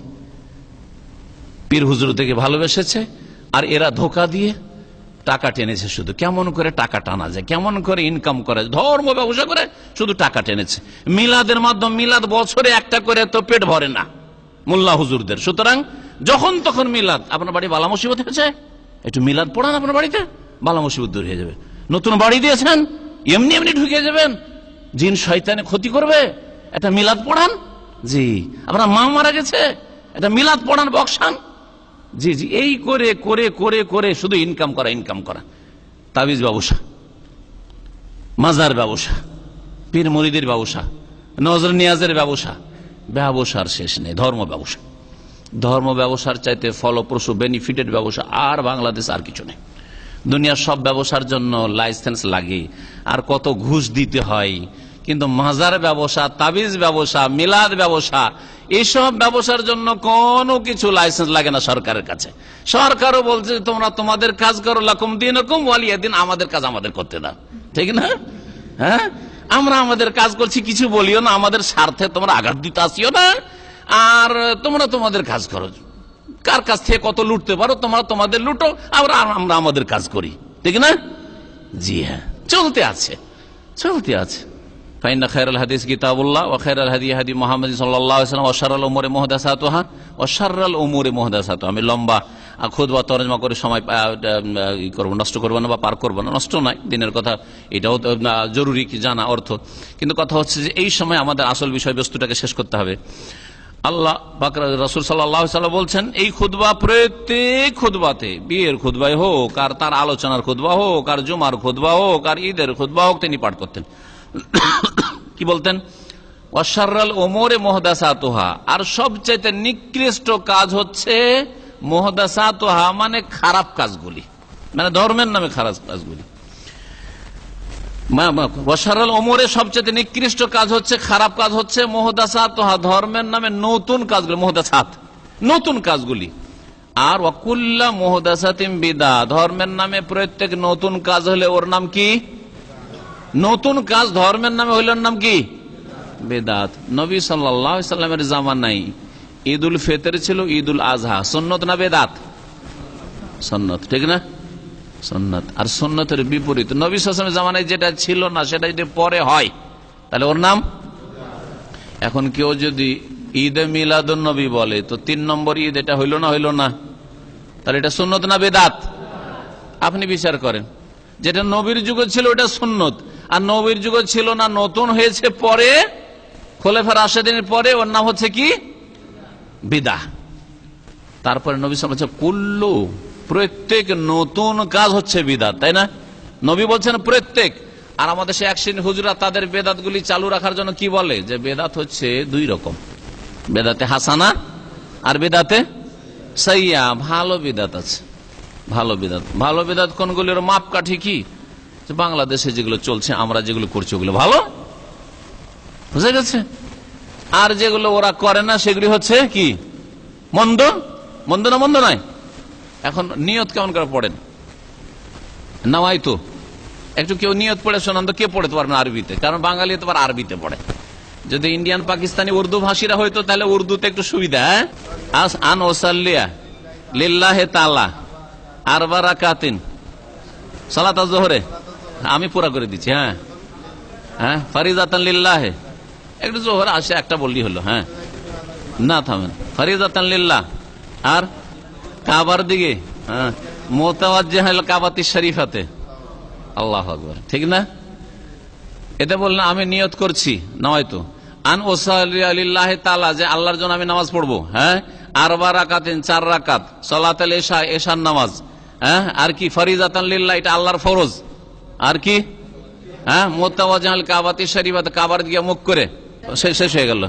পীর হুজুর থেকে ভালোবেসেছে, আর এরা ধোঁকা দিয়ে টাকা টেনেছে। শুধু কেমন করে টাকা টানা যায়, কেমন করে ইনকাম করা যায়, ধর্ম ব্যবসা করে শুধু টাকা টেনেছে। মিলাদের মাধ্যমে, মিলাদ বছরে একটা করে তো পেট ভরে না মোল্লা হুজুরদের। সুতরাং যখন তখন মিলাদ, আপনার বাড়ি বালা মুসিবত হয়েছে, একটু মিলাদ পড়ান আপনার বাড়িতে, বালা মুসিবত দূর হয়ে যাবে। নতুন বাড়ি দিয়েছেন, এমনি ঢুকে যাবেন, জিন শয়তানে ক্ষতি করবে, একটা মিলাদ পড়ান। জি, আপনার মা মারা গেছে, একটা মিলাদ পড়ান, বকশান। জি, এই করে করে করে করে শুধু ইনকাম করা। তাবিজ ব্যবসা, মাজার ব্যবসা, পীর মুরিদের ব্যবসা, নজর নিয়াজের ব্যবসার শেষ নেই। ধর্ম ব্যবসার চাইতে ফলপ্রসূ, বেনিফিটেড ব্যবসা আর বাংলাদেশ আর কিছু নেই। দুনিয়ার সব ব্যবসার জন্য লাইসেন্স লাগে, আর কত ঘুষ দিতে হয়। কিন্তু মাজার ব্যবসা, তাবিজ ব্যবসা, মিলাদ ব্যবসা, এইসব ব্যবসার জন্য কোনো কিছু লাইসেন্স লাগে না সরকারের কাছে। সরকারও বলছে তোমরা তোমাদের কাজ করো, লাকুম দীনুকুম ওয়ালিয়া দিন, আমাদের কাজ আমাদের করতে দাও, ঠিক না? হ্যাঁ, আমরা আমাদের কাজ করছি, কিছু বলিও না, আমাদের স্বার্থে তোমরা আঘাত দিতে আসিও না, আর তোমরা তোমাদের কাজ করো, কার কাছ থেকে কত লুটতে পারো তোমরা তোমাদের লুটো, আমরা আমাদের কাজ করি, ঠিক না? জি হ্যাঁ, চলতে আছে। ফাইন্না খায়রুল হাদিস কিতাবুল্লাহ ওয়া খায়রুল হাদি হাদি মুহাম্মদ সাল্লাল্লাহু আলাইহি ওয়াসাল্লাম ওয়া শাররুল উমুরি মুহদাসাতুহা ওয়া শাররুল উমুরি মুহদাসাতুহা। আমি লম্বা খুতবা তরজমা করে সময় নষ্ট করব না বা পার করব না, নষ্ট নয়, দিনের কথা, এটাও জরুরি কি জানা অর্থ। কিন্তু কথা হচ্ছে যে এই সময় আমাদের আসল বিষয়বস্তুটাকে শেষ করতে হবে। আল্লাহ পাক রাসূল সাল্লাল্লাহু আলাইহি ওয়াসাল্লাম বলছেন, এই খুতবা প্রত্যেক খুতবাতে, বিয়ের খুতবাই হোক, আর তার আলোচনার খুতবা হোক, আর জুমার খুতবা হোক, আর ঈদের খুতবা হোক, তিনি পাঠ করতেন। কি বলতেন? ওয়াশাররাল উমুরি মুহদাসাতুহা, আর সবচেয়ে নিকৃষ্ট কাজ হচ্ছে মুহদাসাতুহা, মানে খারাপ কাজগুলি, মানে ধর্মের নামে খারাপ কাজগুলি। ওয়াশাররাল উমুরি, সবচেয়ে নিকৃষ্ট কাজ হচ্ছে, খারাপ কাজ হচ্ছে মুহদাসাতুহা, ধর্মের নামে নতুন কাজগুলি, মুহদাসাত, নতুন কাজগুলি। আর ওয়াকুল্লা মুহদাসাতিন বিদআহ, ধর্মের নামে প্রত্যেক নতুন কাজ হলে ওর নাম কি? নতুন কাজ ধর্মের নামে হইল নাম কি? বেদাত। নবী সাল্লাল্লাহু আলাইহি সাল্লামের জামানায় ঈদুল ফিতর ছিল, ঈদুল আজহা সুন্নত না বেদাত? সুন্নত, ঠিক না? সুন্নত। আর সুন্নতের বিপরীত নবী সাল্লাল্লাহু আলাইহি ওয়াসাল্লামের জামানায় যেটা ছিল না, সেটা যদি পরে হয় তাহলে ওর নাম। এখন কেউ যদি ঈদে মিলাদুন নবী বলে, তো 3 নম্বর ঈদ এটা হইল না? তাহলে এটা সুন্নত না বেদাত? আপনি বিচার করেন। যেটা নবীর যুগে ছিল ওটা সুন্নত, আর নবীর যুগে ছিল না, নতুন হয়েছে পরে, খোলাফা রাশেদিনের পরে ওর নাম হচ্ছে কি? বিদআহ। তারপরে নবী সাল্লাল্লাহু আলাইহি ওয়াসাল্লাম বলছেন কুল্লু, প্রত্যেক নতুন কাজ হচ্ছে বিদআত, তাই না? নবী বলছেন প্রত্যেক। আর আমাদের সে এক শ্রেণীর হুজুরা তাদের বেদাত গুলি চালু রাখার জন্য কি বলে, যে বেদাত হচ্ছে দুই রকম, বেদাতে হাসানা আর বেদাতে সাইয়্যা। ভালো বিদাত আছে, ভালো বিদাত। ভালো বিদাত কোনগুলির মাপকাঠি কি? বাংলাদেশে যেগুলো চলছে, আমরা যেগুলো করছি ওগুলো ভালো, বুঝা গেছে। আর যেগুলো ওরা করে না সেগুলি হচ্ছে কি? মন্দ। মন্দ না মন্দ নয়? এখন নিয়ত কেমন করে পড়েন? নাওয়াই তো একটু কেউ নিয়ত পড়ে শোনান তো, কে পড়তে পারবেন আরবিতে? কারণ বাঙালি তো আরবিতে পড়ে। যদি ইন্ডিয়ান পাকিস্তানি উর্দু ভাষীরা হয়তো তাহলে উর্দুতে একটু সুবিধা। আন ওসাল্লিয়া লিল্লাহি তাআলা আরবা রাকাতিন সালাত আয-যুহরে, আমি পুরা করে দিচ্ছি। হ্যাঁ হ্যাঁ, ফারিজাতান লিল্লাহি, একটু জোহর আসে একটা বললি হলো। হ্যাঁ না থামেন, ফারিজাতান লিল্লাহ। আর কাবার দিকে, হ্যাঁ, মুতাওয়াজ্জিহাল কাবাতি শরীফাতে, আল্লাহু আকবার, ঠিক না? এতে বললেন আমি নিয়ত করছি, নয়তো আন ওসাল্লি লিল্লাহি তাআলা, যে আল্লাহর জন্য আমি নামাজ পড়বো। হ্যাঁ, আরবা রাকাতিন, 4 রাকাত, সালাতুল ইশা, ইশার নামাজ। হ্যাঁ, আর কি? ফরিজাতান লিল্লাহ, এটা আল্লাহর ফরজ। আর কি? হ্যাঁ, মুতাওয়াজ্জিহাল কাবাতি শরীফাতে, কাবার দিকে মুখ করে। শেষ হয়ে গেল।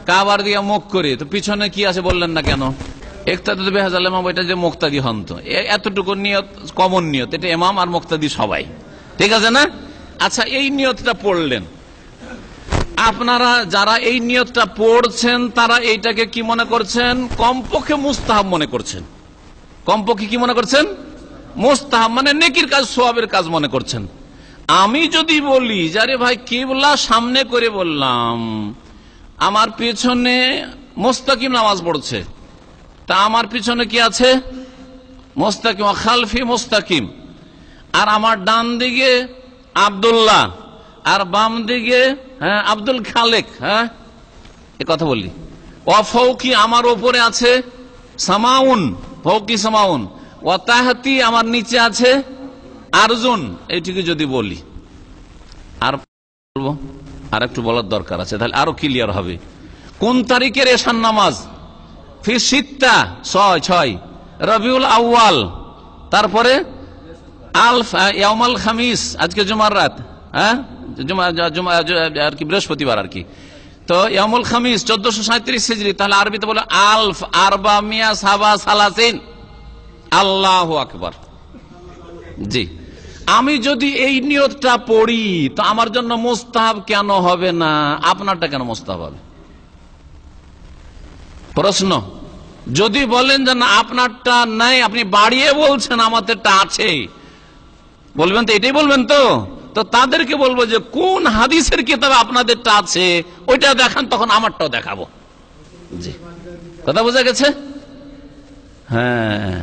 কাবার দিকে মুখ করে, তো পিছনে কি আছে বললেন না কেন? ইক্তাদা বিহাযাল ইমাম, এটা যে মুক্তাদি হন, তো এতটুকু নিয়ত, কমন নিয়ত, এটা ইমাম আর মুক্তাদি সবাই, ঠিক আছে না? আচ্ছা, এই নিয়তটা পড়লেন আপনারা, যারা এই নিয়তটা পড়ছেন তারা এইটাকে কি মনে করছেন? কমপক্ষে মুস্তাহাব মনে করছেন। কমপক্ষে কি মনে করছেন? মুস্তাহাব, মানে নেকির কাজ, সওয়াবের কাজ মনে করছেন। আমি যদি বলি যারে ভাই কিবলা সামনে করে বললাম, আমার পিছনে মুস্তাকিম নামাজ পড়ছে, তা আমার পিছনে কি আছে? মুস্তাকিম, খালফি মুস্তাকিম। আর আমার ডান দিকে আব্দুল্লাহ, আর বাম দিকে হ্যাঁ আব্দুল খালেক। হ্যাঁ, এ কথা বললি। ওয়াফৌকি, আমার ওপরে আছে সামাউন, ফৌকি সামাউন। ওয়াতাহতি, আমার নিচে আছে আরজুন। এইটুকু যদি বলি, আর বলবো, আর একটু বলার দরকার আছে, তাহলে আরো ক্লিয়ার হবে। কোন তারিখের এশার নামাজ? ফি সিত্তা, 6 রবিউল আউয়াল, তারপরে ইয়াউমাল খামিস, আজকে জুমার রাত। হ্যাঁ, জুমা আর কি, বৃহস্পতিবার আর কি। তো ইয়াউমুল খামিস 1437 হিজরি, তাহলে আরবিতে বলে আলফ আরবা মিয়া সাবা সালাসিন। আল্লাহু আকবার। জি, আমি যদি এই নিয়তটা পড়ি তো আমার জন্য মুস্তাহাব কেন হবে না? আপনারটা কেন মুস্তাহাব হবে? প্রশ্ন। যদি বলেন যে না আপনারটা নাই, আপনি বাড়িয়ে বলছেন আমাদেরটা আছে, বলবেন তো, এটাই বলবেন তো? তো তাদেরকে বলবো যে কোন হাদিসের কিতাবে আপনাদেরটা আছে ওইটা দেখান, তখন আমারটাও দেখাবো। জি, কথা বোঝা গেছে? হ্যাঁ,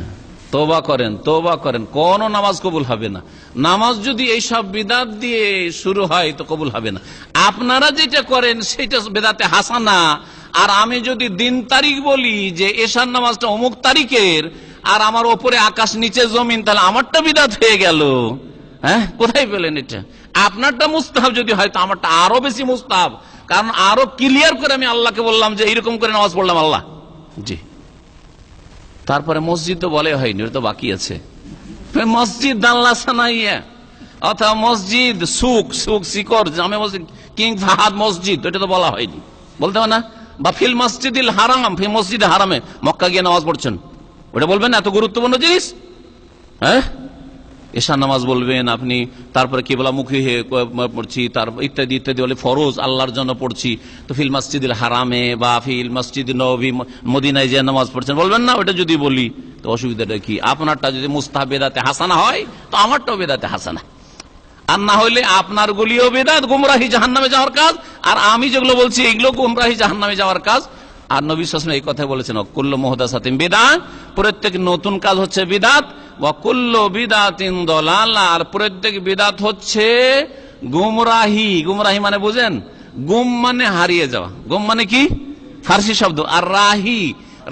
তওবা করেন, তওবা করেন, কোন নামাজ কবুল হবে না। নামাজ যদি এইসব বিদাত দিয়ে শুরু হয় তো কবুল হবে না। আপনারা যেটা করেন সেটা বিদাতে হাসানা। আর আমি যদি দিন তারিখ বলি যে এশার নামাজটা অমুক তারিখের, আর আমার ওপরে আকাশ নিচে জমিন, তাহলে আমারটা বিদাত হয়ে গেল। হ্যাঁ, কোথায় পেলেন এটা? আপনারটা মুস্তাহাব যদি হয় তো আমারটা আরো বেশি মুস্তাহাব, কারণ আরো ক্লিয়ার করে আমি আল্লাহকে বললাম যে এইরকম করে নামাজ পড়লাম আল্লাহ। জি, তারপরে মসজিদ তো বলে হয়নি, ওটা তো বাকি আছে। মসজিদ দাল্লা সানাইয়া, অথবা মসজিদ সুক, শিকর, জামে মসজিদ, কিং ফাহাদ মসজিদ, ওটা তো বলা হয়নি, বলতে হবে না? বা ফিল মসজিদিল হারাম, ফিল মসজিদে হারামে, মক্কা গিয়ে নামাজ পড়ছেন, ওটা বলবেন? এত গুরুত্বপূর্ণ জিনিস। হ্যাঁ, এশার নামাজ বলবেন আপনি, তারপরে কিবলামুখী হয়ে পড়ছি, তার ইত্যাদি ইত্যাদি বলে ফরজ আল্লাহর জন্য পড়ছি, তো ফিল মসজিদুল হারামে বা ফিল মসজিদ নববী মদিনায় যে নামাজ পড়ছেন, বলবেন না? ওটা যদি বলি তো অসুবিধাটা কি? আপনারটা যদি মুস্তাহাব বেদাতে হাসানা হয় তো আমারটাও বেদাতে হাসানা, আর না হইলে আপনার গুলিও বেদাত, গুমরাহি জাহান্নামে যাওয়ার কাজ, আর আমি যেগুলো বলছি এগুলো গুমরাহি জাহান্নামে যাওয়ার কাজ। আর নবী সাল্লাল্লাহু আলাইহি ওয়াসাল্লাম এই কথা বলেছেন, কুল্লু মুহদাসাতিন বিদআত, প্রত্যেক নতুন কাজ হচ্ছে বিদআত, ওয়া কুল্লু বিদআতিন দালালা, আর প্রত্যেক বিদআত হচ্ছে গুমরাহি। গুমরাহি মানে বুঝেন? গুম মানে হারিয়ে যাওয়া, গুম মানে কি? ফার্সি শব্দ। আর রাহি,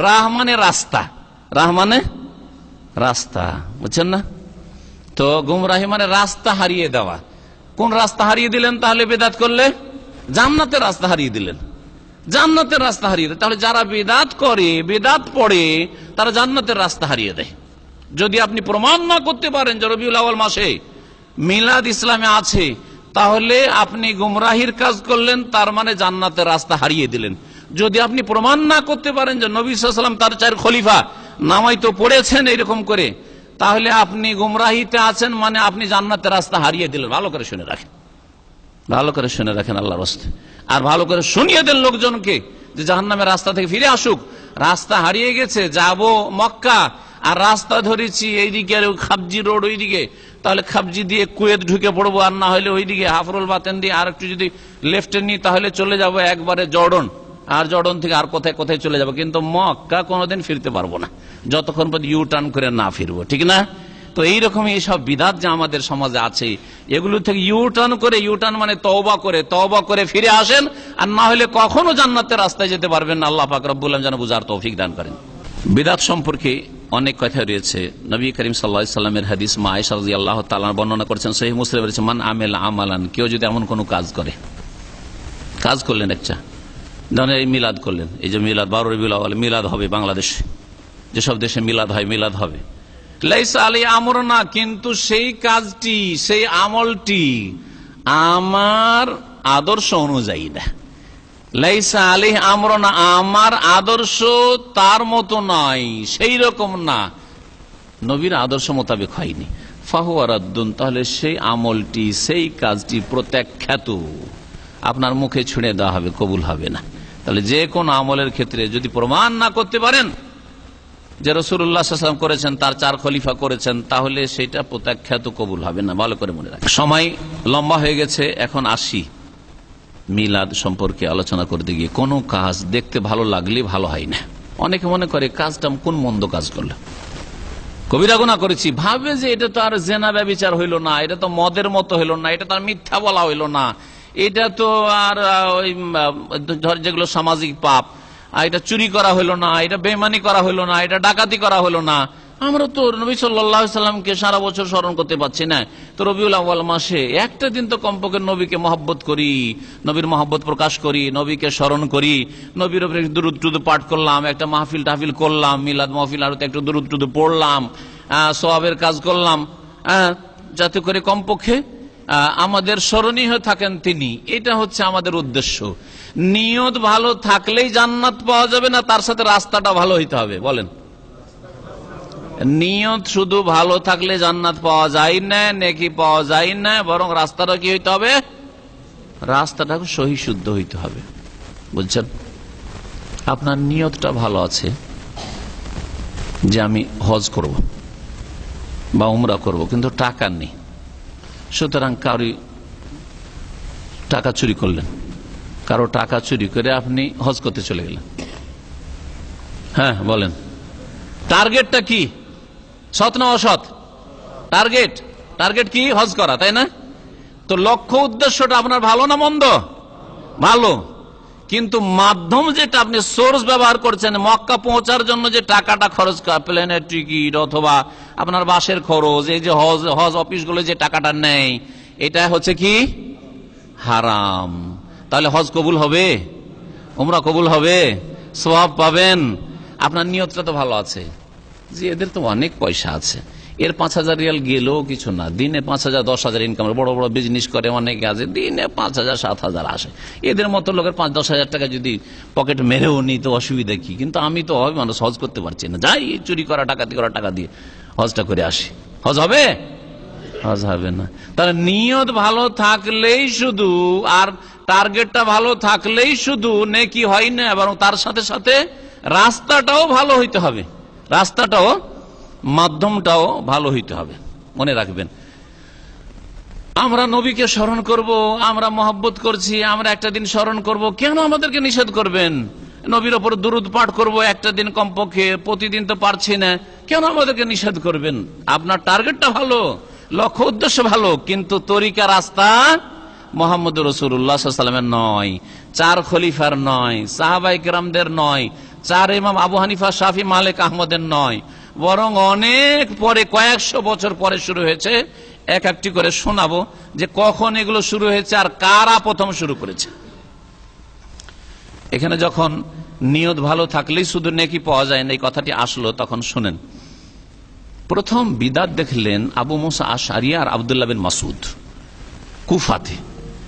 রাহ মানে রাস্তা, রাহ মানে রাস্তা, বুঝছেন না? তো গুমরাহি মানে রাস্তা হারিয়ে দেওয়া। কোন রাস্তা হারিয়ে দিলেন তাহলে বেদাত করলে? জান্নাতের রাস্তা হারিয়ে দিলেন। জান্নাতের রাস্তা হারিয়ে দেয়। তাহলে যারা বিদআত করে, বিদআত পড়ে, তারা জান্নাতের রাস্তা হারিয়ে দেয়। যদি আপনি প্রমাণ না করতে পারেন যে রবিউল আউয়াল মাসে মিলাদ ইসলামে আছে, তাহলে আপনি গুমরাহির কাজ করলেন, তার মানে জান্নাতের রাস্তা হারিয়ে দিলেন। যদি আপনি প্রমাণ না করতে পারেন যে নবী সাল্লাল্লাহু আলাইহি ওয়াসাল্লাম তার 4 খলিফা নামাই তো পড়েছেন এরকম করে, তাহলে আপনি গুমরাহিতে আছেন, মানে আপনি জান্নাতের রাস্তা হারিয়ে দিলেন। ভালো করে শুনে রাখেন, ভালো করে শুনে রাখেন আল্লাহর রাস্তা। আর ভালো করে শুনিয়ে দেন লোকজনকে যে জাহান্নামের রাস্তা থেকে ফিরে আসুক। রাস্তা হারিয়ে গেছে, যাব মক্কা আর রাস্তা ধরেছি এইদিকে খাবজি রোড ওইদিকে, তাহলে খাবজি দিয়ে কুয়েত ঢুকে পড়বো, আর না হলে ওইদিকে হাফরুল বাতেন দিয়ে আর একটু যদি লেফটে নিই তাহলে চলে যাব একবারে জর্ডন, আর জর্ডন থেকে আর কোথায় কোথায় চলে যাব, কিন্তু মক্কা কোনোদিন ফিরতে পারবো না যতক্ষণ পর্যন্ত ইউ টার্ন করে না ফিরবো, ঠিক না? তো এইরকম এইসব বিদআত যে আমাদের সমাজে আছে, এগুলো থেকে ইউ টার্ন মানে তওবা করে ফিরে আসেন, আর না হলে কখনো জান্নাতের রাস্তায় যেতে পারবেন না। আল্লাহ পাক রব্বুল আলামিন যেন বুঝার তৌফিক দান করেন। বিদআত সম্পর্কে অনেক কথা রয়েছে। নবী করিম সাল্লাল্লাহু আলাইহি সাল্লামের হাদিস মা আয়েশা রাদিয়াল্লাহু তাআলা বর্ণনা করেছেন, সহিহ মুসলিমে রয়েছে, মান আমিলা আমালান, কেউ যদি এমন কোন কাজ করলেন, একটা ধরেন এই মিলাদ করলেন, এই যে মিলাদ 12 রবিউল আউয়াল মিলাদ হবে, বাংলাদেশে যেসব দেশে মিলাদ হয়, মিলাদ হবে, লাইসা আলাই আমরনা, কিন্তু সেই কাজটি, সেই আমলটি আমার আদর্শ অনুযায়ী না। লাইসা আলাই আমরনা, আমার আদর্শ তার মতো নয়, সেই রকম না, নবীর আদর্শ মোতাবেক হয়নি, ফাহুয়া রাদ্দুন, তাহলে সেই আমলটি, সেই কাজটি প্রত্যাখ্যাত, আপনার মুখে ছুঁড়ে দেওয়া হবে, কবুল হবে না। তাহলে যে কোন আমলের ক্ষেত্রে যদি প্রমাণ না করতে পারেন যে রাসূলুল্লাহ সাল্লাল্লাহু আলাইহি ওয়াসাল্লাম করেছেন, তার 4 খলিফা করেছেন, তাহলে সেটা প্রত্যাখ্যাত, কবুল হবে না। ভালো করে মনে রাখবেন। সময় লম্বা হয়ে গেছে, এখন আসি মিলাদ সম্পর্কে আলোচনা করতে গিয়ে। কোনো কাজ দেখতে ভালো লাগলে ভালো হয় না। অনেকে মনে করে কাজটা কোন মন্দ কাজ করলো, কবিরা গুনাহ করেছি, ভাবে যে এটা তো আর জেনা ব্যভিচার হইল না, এটা তো মদের মতো হইল না, এটা তো আর মিথ্যা বলা হইল না, এটা তো আর ওই যেগুলো সামাজিক পাপ, এটা চুরি করা হইল না, এটা বেঈমানি করা হইল না, এটা ডাকাতি করা হইল না। আমরা তো নবী সাল্লাল্লাহু আলাইহি সাল্লামকে সারা বছর স্মরণ করতে পারছি না, তো রবিউল আউয়াল মাসে একটা দিন তো কমপক্ষে নবীকে মহব্বত করি, নবীর মহব্বত প্রকাশ করি, নবীকে স্মরণ করি, নবীর উপরে দুরূদ পাঠ করলাম, একটা মাহফিল টাহফিল করলাম, মিলাদ মাহফিল, আর একটু দুরূদ পড়লাম, সওয়াবের কাজ করলাম, যাতে করে কমপক্ষে আমাদের স্মরণীয় হয়ে থাকেন তিনি। এটা হচ্ছে আমাদের উদ্দেশ্য। নিয়ত ভালো থাকলেই জান্নাত পাওয়া যাবে না, তার সাথে রাস্তাটা ভালো হইতে হবে। বলেন, নিয়ত শুধু ভালো থাকলে জান্নাত পাওয়া যায় না, নেকি পাওয়া যায় না, বরং রাস্তাটা কি হইতে হবে? রাস্তাটা সহি শুদ্ধ হইতে হবে। বুঝছেন? আপনার নিয়তটা ভালো আছে যে আমি হজ করব বা উমরা করব, কিন্তু টাকা নেই, সুতরাং কারো টাকা চুরি করলেন, কারো টাকা চুরি করে আপনি হজ করতে চলে গেলেন। হ্যাঁ বলেন, টার্গেটটা কি? সৎ না অসৎ? টার্গেট কি? হজ করা, তাই না? তো লক্ষ্য উদ্দেশ্যটা আপনার ভালো না মন্দ? ভালো। কিন্তু মাধ্যম যেটা আপনি সোর্স ব্যবহার করছেন, মক্কা পৌঁছার জন্য যে টাকাটা খরচ করা, প্লেনের টিকিট অথবা আপনার বাসের খরচ, এই যে হজ অফিসগুলো যে টাকাটা নেয়, এটা হচ্ছে কি? হারাম। তাহলে হজ কবুল হবে? উমরা কবুল হবে? সওয়াব পাবেন? আপনার নিয়তটা তো ভালো আছে যে এদের তো অনেক পয়সা আছে, এর 5,000 রিয়াল গেলেও কিছু না, দিনে 5,000 10,000 ইনকাম, বড় বড় বিজনেস করে অনেকে আছে, দিনে 5,000 7,000 আসে। এদের মতো লোকের 5-10 টাকা যদি পকেট মেরেও নি তো অসুবিধা কি? কিন্তু আমি তো মানুষ হজ করতে পারছি না, যাই চুরি করা ডাকাতি করা টাকা দিয়ে হজটা করে আসি। হজ হবে? হজ হবে না। তাহলে নিয়ত ভালো থাকলেই শুধু, আর টার্গেটটা ভালো থাকলেই শুধু নেকি হয় না, এবং তার সাথে সাথে রাস্তাটাও ভালো হইতে হবে, রাস্তাটাও, মাধ্যমটাও ভালো হইতে হবে। মনে রাখবেন, আমরা নবীকে স্মরণ করব, আমরা মহব্বত করছি, আমরা একটা দিন স্মরণ করব, কেন আমাদেরকে নিষেধ করবেন? নবীর ওপর দুরূদ পাঠ করব একটা দিন কমপক্ষে, প্রতিদিন তো পারছি না, কেন আমাদেরকে নিষেধ করবেন? আপনার টার্গেটটা ভালো, লক্ষ্য উদ্দেশ্য ভালো, কিন্তু তরিকা রাস্তা মুহাম্মদ রাসূলুল্লাহ সাল্লাল্লাহু আলাইহি ওয়াসাল্লামের নয়, 4 খলিফার নয়, সাহাবায়ে কেরামদের নয়, 4 ইমাম আবু হানিফা, শাফি, মালিক, আহমদের নয়, বরং অনেক পরে, কয়েকশো বছর পরে শুরু হয়েছে। এক একটি করে শোনাবো যে কখন এগুলো শুরু হয়েছে আর কারা প্রথম শুরু করেছে। এখানে যখন নিয়ত ভালো থাকলেই শুধু নেকি পাওয়া যায় না, এই কথাটি আসলো, তখন শুনেন। প্রথম বিদাত দেখলেন আবু মুসা আশআরী আর আব্দুল্লাহ বিন মাসউদ কুফাতে।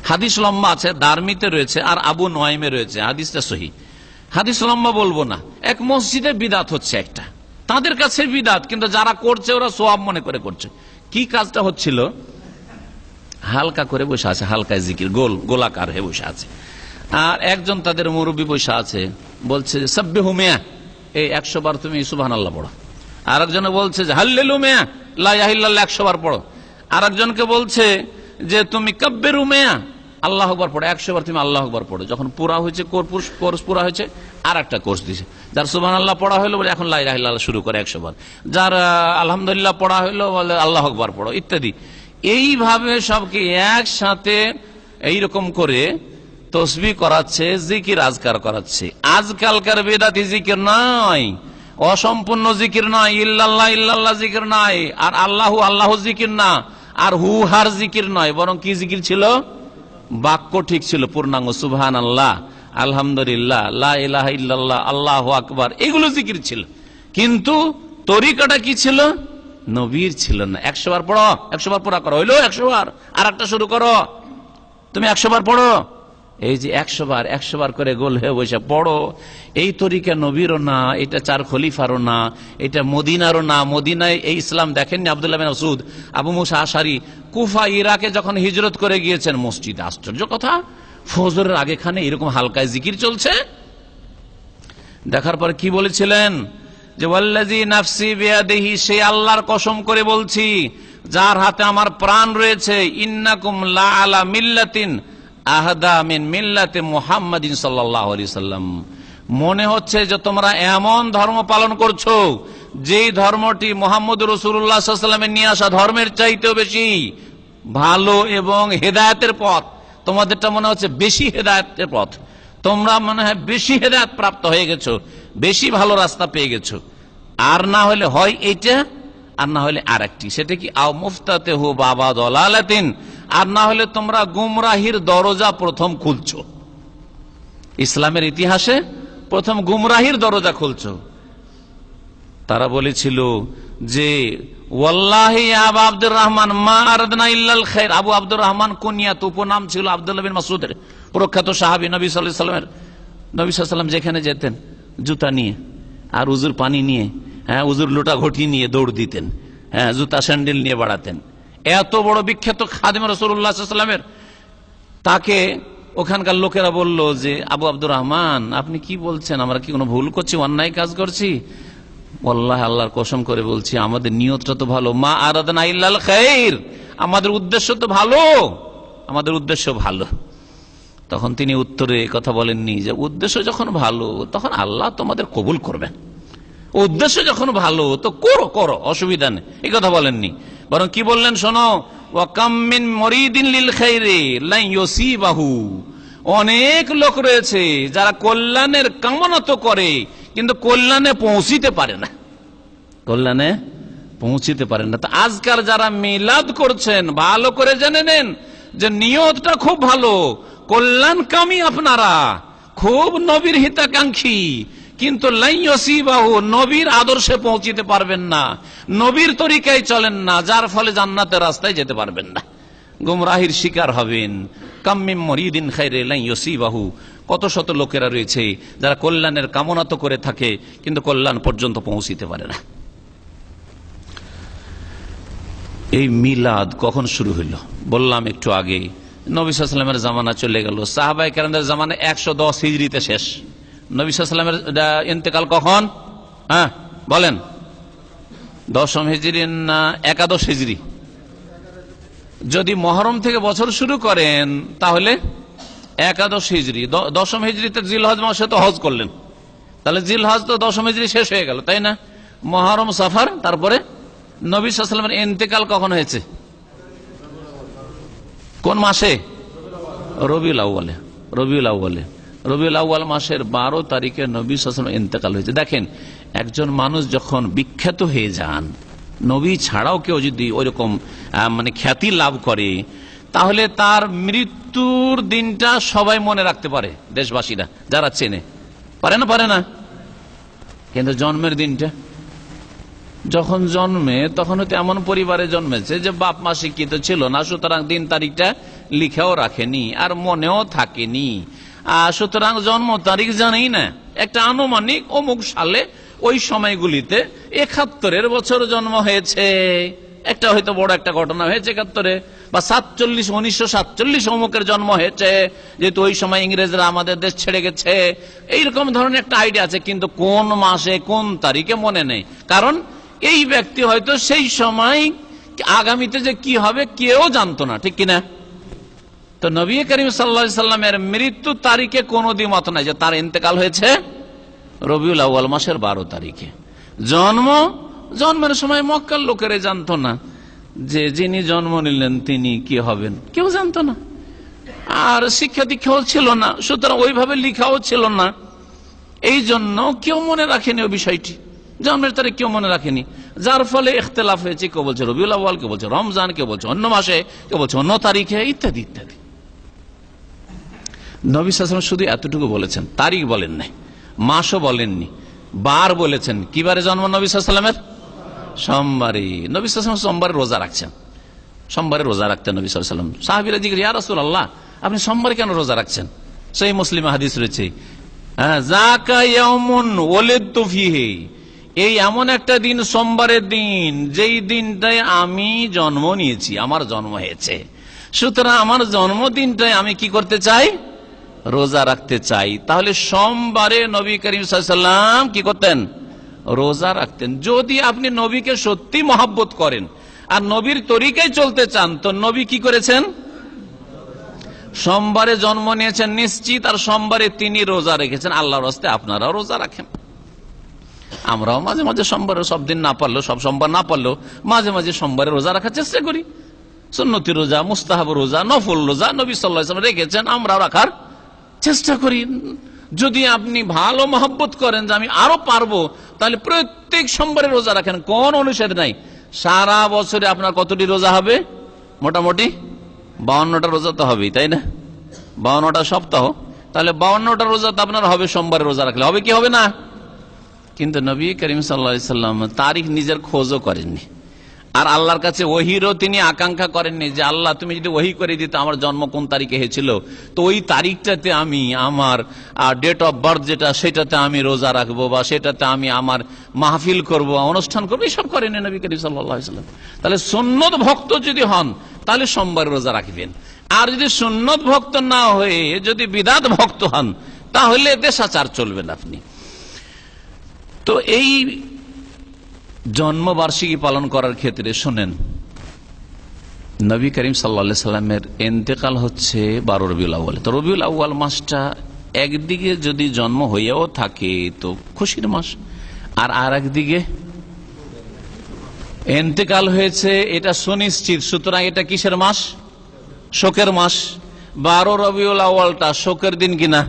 হাদিস লম্বা আছে, দারমিতে রয়েছে আর আবু নুআইমে রয়েছে, হাদিসটা সহিহ। হাদিস লম্বা বলবো না। এক মসজিদে বিদাত হচ্ছে একটা, তাদের কাছে বিদাত, কিন্তু যারা করছে ওরা সওয়াব মনে করে করছে। কি কাজটা হচ্ছিল? হালকা করে বসে আছে, হালকায় জিকির, গোলাকার হয়ে বসে আছে। আর একজন তাদের মুরব্বী বসে আছে, বলছে সাব্বিহু মিয়া, এই 100 বার তুমি সুবহানাল্লাহ পড়ো। আর একজনে বলছে যে হাল্লেলু মিয়া, লা ইলাহা ইল্লাল্লাহ 100 বার পড়ো। আর একজনকে বলছে যে তুমি কাব্বিরু মিয়া, আল্লাহু আকবার পড়ো, 100 বার তুমি আল্লাহু আকবার পড়ো। যখন পুরা হয়েছে, কোর্স পুরা হয়েছে, আর একটা কোর্স দিয়েছে। যার সুবহানাল্লাহ পড়া হলো বলে এখন লা ইলাহা ইল্লাল্লাহ শুরু করে 100 বার। যার আলহামদুলিল্লাহ পড়া হলো বলে আল্লাহু আকবার পড়ো, ইত্যাদি। এইভাবে সবকে একসাথে এইরকম করে তসবিহ করাচ্ছে, জিকির আজকার করাচ্ছে। আজকালকার বেদাতি জিকির নয়, অসম্পূর্ণ জিকির নয়, ইল্লাল্লাহ ইল্লাল্লাহ জিকির নয়, আর আল্লাহু আল্লাহু জিকির না, আর হু হার জিকির নয়, বরং কি জিকির ছিল? বাক্য ঠিক ছিল, পূর্ণাঙ্গ সুবহানাল্লাহ, আলহামদুলিল্লাহ, লা ইলাহা ইল্লাল্লাহ, আল্লাহু আকবার, এগুলো জিকির ছিল। কিন্তু তরিকাটা কি ছিল? নবীর ছিল না। 100 বার পড়ো, 100 বার পুরা করো, হইলো 100 বার, আর একটা শুরু করো, তুমি 100 বার পড়ো। এই যে 100 বার করে গোল হয়ে বসে পড়ো, এই তরিকা নবীরও না, এটা 4 খলিফারও না, এটা মদিনারও না। মদিনায় এই ইসলাম দেখেননি আব্দুল্লাহ বিন মাসউদ, আবু মুসা আশআরী কুফা ইরাকে যখন হিজরত করে গিয়েছেন মসজিদে। আশ্চর্য কথা, ফজরের আগেখানে এরকম হালকায় জিকির চলছে। দেখার পর কি বলেছিলেন? যে ওয়াল্লাযী নাফসি বিয়াদিহি, সেই আল্লাহর কসম করে বলছি যার হাতে আমার প্রাণ রয়েছে, ইন্নাকুম লা আলা মিল্লাতিন আহদা মিন মিল্লাতি মুহাম্মাদিন সাল্লাল্লাহু আলাইহি সাল্লাম। মনে হচ্ছে যে তোমরা এমন ধর্ম পালন করছো যেই ধর্মটি মুহাম্মদ রাসূলুল্লাহ সাল্লাল্লাহু আলাইহি ওয়াসাল্লামের নিয়ে আসা ধর্মের চাইতেও বেশি ভালো এবং হেদায়েতের পথ। তোমাদেরটা মনে হচ্ছে বেশি হেদায়েতের পথ, তোমরা মনে হয় বেশি হেদায়েত প্রাপ্ত হয়ে গেছো, বেশি ভালো রাস্তা পেয়ে গেছো। আর না হলে হয় এইটা, আর না হলে আরেকটি, সেটা কি আও মুফতাতিহু বাবা দালালাতিন, আর না হলে তোমরা গুমরাহির দরজা প্রথম খুলছো। ইসলামের ইতিহাসে প্রথম গুমরাহির দরজা খুলছো। তারা বলেছিল যে ওয়াল্লাহি আবু আব্দুর রহমান মা আরাদনা ইল্লাল খায়র। আবু আব্দুর রহমান কুনিয়াত, উপনাম ছিল আব্দুল্লাহ বিন মাসউদের, প্রখ্যাত সাহাবী। নবী সাল্লাল্লাহু আলাইহি ওয়াসাল্লামের, নবী সাল্লাল্লাহু আলাইহি ওয়াসাল্লাম যেখানে যেতেন জুতা নিয়ে আর উজুর পানি নিয়ে, উজুর লোটা ঘটি নিয়ে দৌড় দিতেন, জুতা স্যান্ডেল নিয়ে বাড়াতেন। এত বড় বিখ্যাত খাদিম রাসূলুল্লাহ সাল্লাল্লাহু আলাইহি ওয়াসাল্লামের, তাকে ওখানকার লোকেরা বলল যে আবু আব্দুর রহমান, আপনি কি বলছেন? আমরা কি কোনো ভুল করছি, অন্যায় কাজ করছি? ওয়াল্লাহি আল্লাহর কসম করে বলছি আমাদের নিয়তটা তো ভালো, মা আরাদনা ইল্লাল খায়র, আমাদের উদ্দেশ্য তো ভালো, আমাদের উদ্দেশ্য ভালো। তখন তিনি উত্তরে কথা বলেননি যে উদ্দেশ্য যখন ভালো তখন আল্লাহ তোমাদের কবুল করবেন, উদ্দেশ্য যখন ভালো তো করো করো, অসুবিধা নেই, এই কথা বলেননি। বরং কি বললেন শোনো, ওয়া কাম মিন মুরিদিন লিল খায়রি লা ইউসিবাহু, অনেক লোক রয়েছে যারা কল্যাণের কামনা তো করে কিন্তু কল্যাণে পৌঁছিতে পারে না, কল্যাণে পৌঁছিতে পারেন না। তা আজকাল যারা মিলাদ করছেন ভালো করে জেনে নেন যে নিয়তটা খুব ভালো, কল্যাণকামী, আপনারা খুব নবীর হিতাকাঙ্ক্ষী, কিন্তু লাইয়সিবাহু, নবীর আদর্শে পৌঁছিতে পারবেন না, নবীর তরিকায় চলেন না, যার ফলে জান্নাতের রাস্তায় যেতে পারবেন না, গুমরাহির শিকার হবেন। কাম্মিম মুরিদিন খায়রে লাইয়সিবাহু, কত শত লোকেরা রয়েছে যারা কল্যাণের কামনা তো করে থাকে কিন্তু কল্যাণ পর্যন্ত পৌঁছিতে পারে না। এই মিলাদ কখন শুরু হইল? বললাম একটু আগে, নবী সাল্লাল্লাহু আলাইহি ওয়াসাল্লামের জামানা চলে গেল, সাহাবায়ে কেরামদের জামানা 110 হিজরিতে শেষ। নবী সাল্লাল্লাহু আলাইহি ওয়াসাল্লামের ইন্তেকাল কখন? বলেন, 10ম হিজরি না 11 হিজরি? যদি মহরম থেকে বছর শুরু করেন তাহলে 11 হিজরি। 10ম হিজরিতে জিলহজ মাসে তো হজ করলেন, তাহলে জিলহজ তো 10ম হিজরি শেষ হয়ে গেল, তাই না? মহরম, সফর, তারপরে নবী সাল্লাল্লাহু আলাইহি ওয়াসাল্লামের ইন্তেকাল কখন হয়েছে? কোন মাসে? রবিউল আউয়ালে। রবিউল আউয়াল মাসের 12 তারিখে নবী সাল্লাল্লাহু আলাইহি ওয়াসাল্লামের ইন্তেকাল হয়েছে। দেখেন, একজন মানুষ যখন বিখ্যাত হয়ে যান, নবী ছাড়াও কেউ যদি ওইরকম মানে খ্যাতি লাভ করে, তাহলে তার মৃত্যুর দিনটা সবাই মনে রাখতে পারে, দেশবাসীরা যারা চেনে। পারে না? কিন্তু জন্মের দিনটা, যখন জন্মে তখন হয়তো এমন পরিবারে জন্মেছে যে বাপ মা শিক্ষিত ছিল না, সুতরাং দিন তারিখটা লিখেও রাখেনি আর মনেও থাকেনি, সুতরাং জন্ম তারিখ জানেই না। একটা আনুমানিক অমুক সালে ওই সময়গুলিতে ৭১ বছর জন্ম হয়েছে, একটা হয়তো বড় একটা ঘটনা হয়েছে ৭১, বা 1947 অমুকের জন্ম হয়েছে, যেহেতু ওই সময় ইংরেজরা আমাদের দেশ ছেড়ে গেছে, এইরকম ধরনের একটা আইডিয়া আছে। কিন্তু কোন মাসে কোন তারিখে মনে নেই, কারণ এই ব্যক্তি হয়তো সেই সময় আগামীতে যে কি হবে কেউ জানতো না, ঠিক কিনা? তো নবী করিম সাল্লাল্লাহু আলাইহি সাল্লামের মৃত্যু তারিখে কোনো দ্বিমত নাই যে তার ইন্তেকাল হয়েছে রবিউল আউয়াল মাসের 12 তারিখে। জন্মের সময় মক্কার লোকেরা জানতো না যে যিনি জন্ম নিলেন তিনি কি হবেন, কেউ জানতো না। আর শিক্ষা দীক্ষাও ছিল না, সুতরাং ওইভাবে লিখাও ছিল না, এই জন্য কেউ মনে রাখেনি ওই বিষয়টি, জন্মের তারিখ কেউ মনে রাখেনি, যার ফলে ইখতিলাফ হয়েছে। কেউ বলছে রবিউল আউয়াল, কেউ বলছে রমজান, কেউ বলছে অন্য মাসে, কেউ বলছে অন্য তারিখে, ইত্যাদি ইত্যাদি। নবী সাল্লাল্লাহু আলাইহি ওয়াসাল্লাম শুধু এতটুকু বলেছেন, তারিখ বলেন নাই, মাসও বলেননি, বার বলেছেন। কি বারে জন্ম নবী সাল্লাল্লাহু আলাইহি ওয়াসাল্লামের? সোমবারে। নবী সাল্লাল্লাহু আলাইহি ওয়াসাল্লাম সোমবারে রোজা রাখছেন, সোমবারে রোজা রাখতেন নবী সাল্লাল্লাহু আলাইহি ওয়াসাল্লাম। সাহাবীরা জিজ্ঞেস, ইয়া রাসূলুল্লাহ, আপনি সোমবারে কেন রোজা রাখছেন? সহিহ মুসলিমে হাদিস রয়েছে, যাকা ইয়াউমুন ওয়ালিদতু ফীহি, এই এমন একটা দিন, সোমবারের দিন, যেই দিনটায় আমি জন্ম নিয়েছি, আমার জন্ম হয়েছে, সুতরাং আমার জন্মদিনটায় আমি কি করতে চাই? রোজা রাখতে চাই। তাহলে সোমবারে নবী করিম সাল্লাল্লাহু আলাইহি ওয়াসাল্লাম কি করতেন? রোজা রাখতেন। যদি আপনি নবীকে সত্যি মহব্বত করেন আর নবীর তরিকায় চলতে চান, তো নবী কি করেছেন? সোমবারে জন্ম নিয়েছেন নিশ্চিত, আর সোমবারে তিনি রোজা রেখেছেন। আল্লাহর রাস্তে আপনারাও রোজা রাখেন। আমরাও মাঝে মাঝে সোমবারে, সব দিন না পারলেও, সব সোমবার না পারলেও মাঝে মাঝে সোমবারে রোজা রাখার চেষ্টা করি। সুন্নতি রোজা, মুস্তাহাব রোজা, নফল রোজা নবী সাল্লাল্লাহু আলাইহি ওয়াসাল্লাম রেখেছেন, আমরাও রাখার চেষ্টা করি। যদি আপনি ভালো মহব্বত করেন যে আমি আরো পারবো, তাহলে প্রত্যেক সোমবারে রোজা রাখেন, কোন অনুচ্ছেদ নাই। সারা বছরে আপনার কতটি রোজা হবে? মোটামুটি 52টা রোজা তো হবেই, তাই না? 52টা সপ্তাহ, তাহলে 52টা রোজা তো আপনার হবে সোমবারে রোজা রাখলে, হবে কি হবে না? কিন্তু নবী করিম সাল্লাল্লাহু আলাইহি ওয়াসাল্লাম তারিখ নিজের খোঁজও করেননি, আর আল্লাহর কাছে ওহিরও তিনি আকাঙ্ক্ষা করেননি যে আল্লাহ তুমি যদি ওহি করে দিতে আমার জন্ম কোন তারিখে হয়েছিল, তো ওই তারিখটাতে আমি আমার ডেট অফ বার্থ যেটা, সেটাতে আমি রোজা রাখবো, বা সেটাতে আমি আমার মাহফিল করব, অনুষ্ঠান করবো, এসব করেনি নবী করিম সাল্লাল্লাহু আলাইহি ওয়াসাল্লাম। তাহলে সুন্নত ভক্ত যদি হন তাহলে সোমবারে রোজা রাখবেন, আর যদি সুন্নত ভক্ত না হয়ে যদি বিদআত ভক্ত হন তাহলে দেশাচার চলবেন আপনি। তো এই জন্মবার্ষিকী পালন করার ক্ষেত্রে শোনেন, নবী করিম সাল্লাল্লাহু আলাইহি সাল্লামের ইন্তেকাল হচ্ছে 12 রবিউল আউয়াল। তো রবিউল আউয়াল মাসটা একদিকে যদি জন্ম হইয়াও থাকে তো খুশির মাস, আর একদিকে ইন্তেকাল হয়েছে এটা সুনিশ্চিত, সুতরাং এটা কিসের মাস? শোকের মাস। 12 রবিউল আউয়ালটা শোকের দিন কিনা?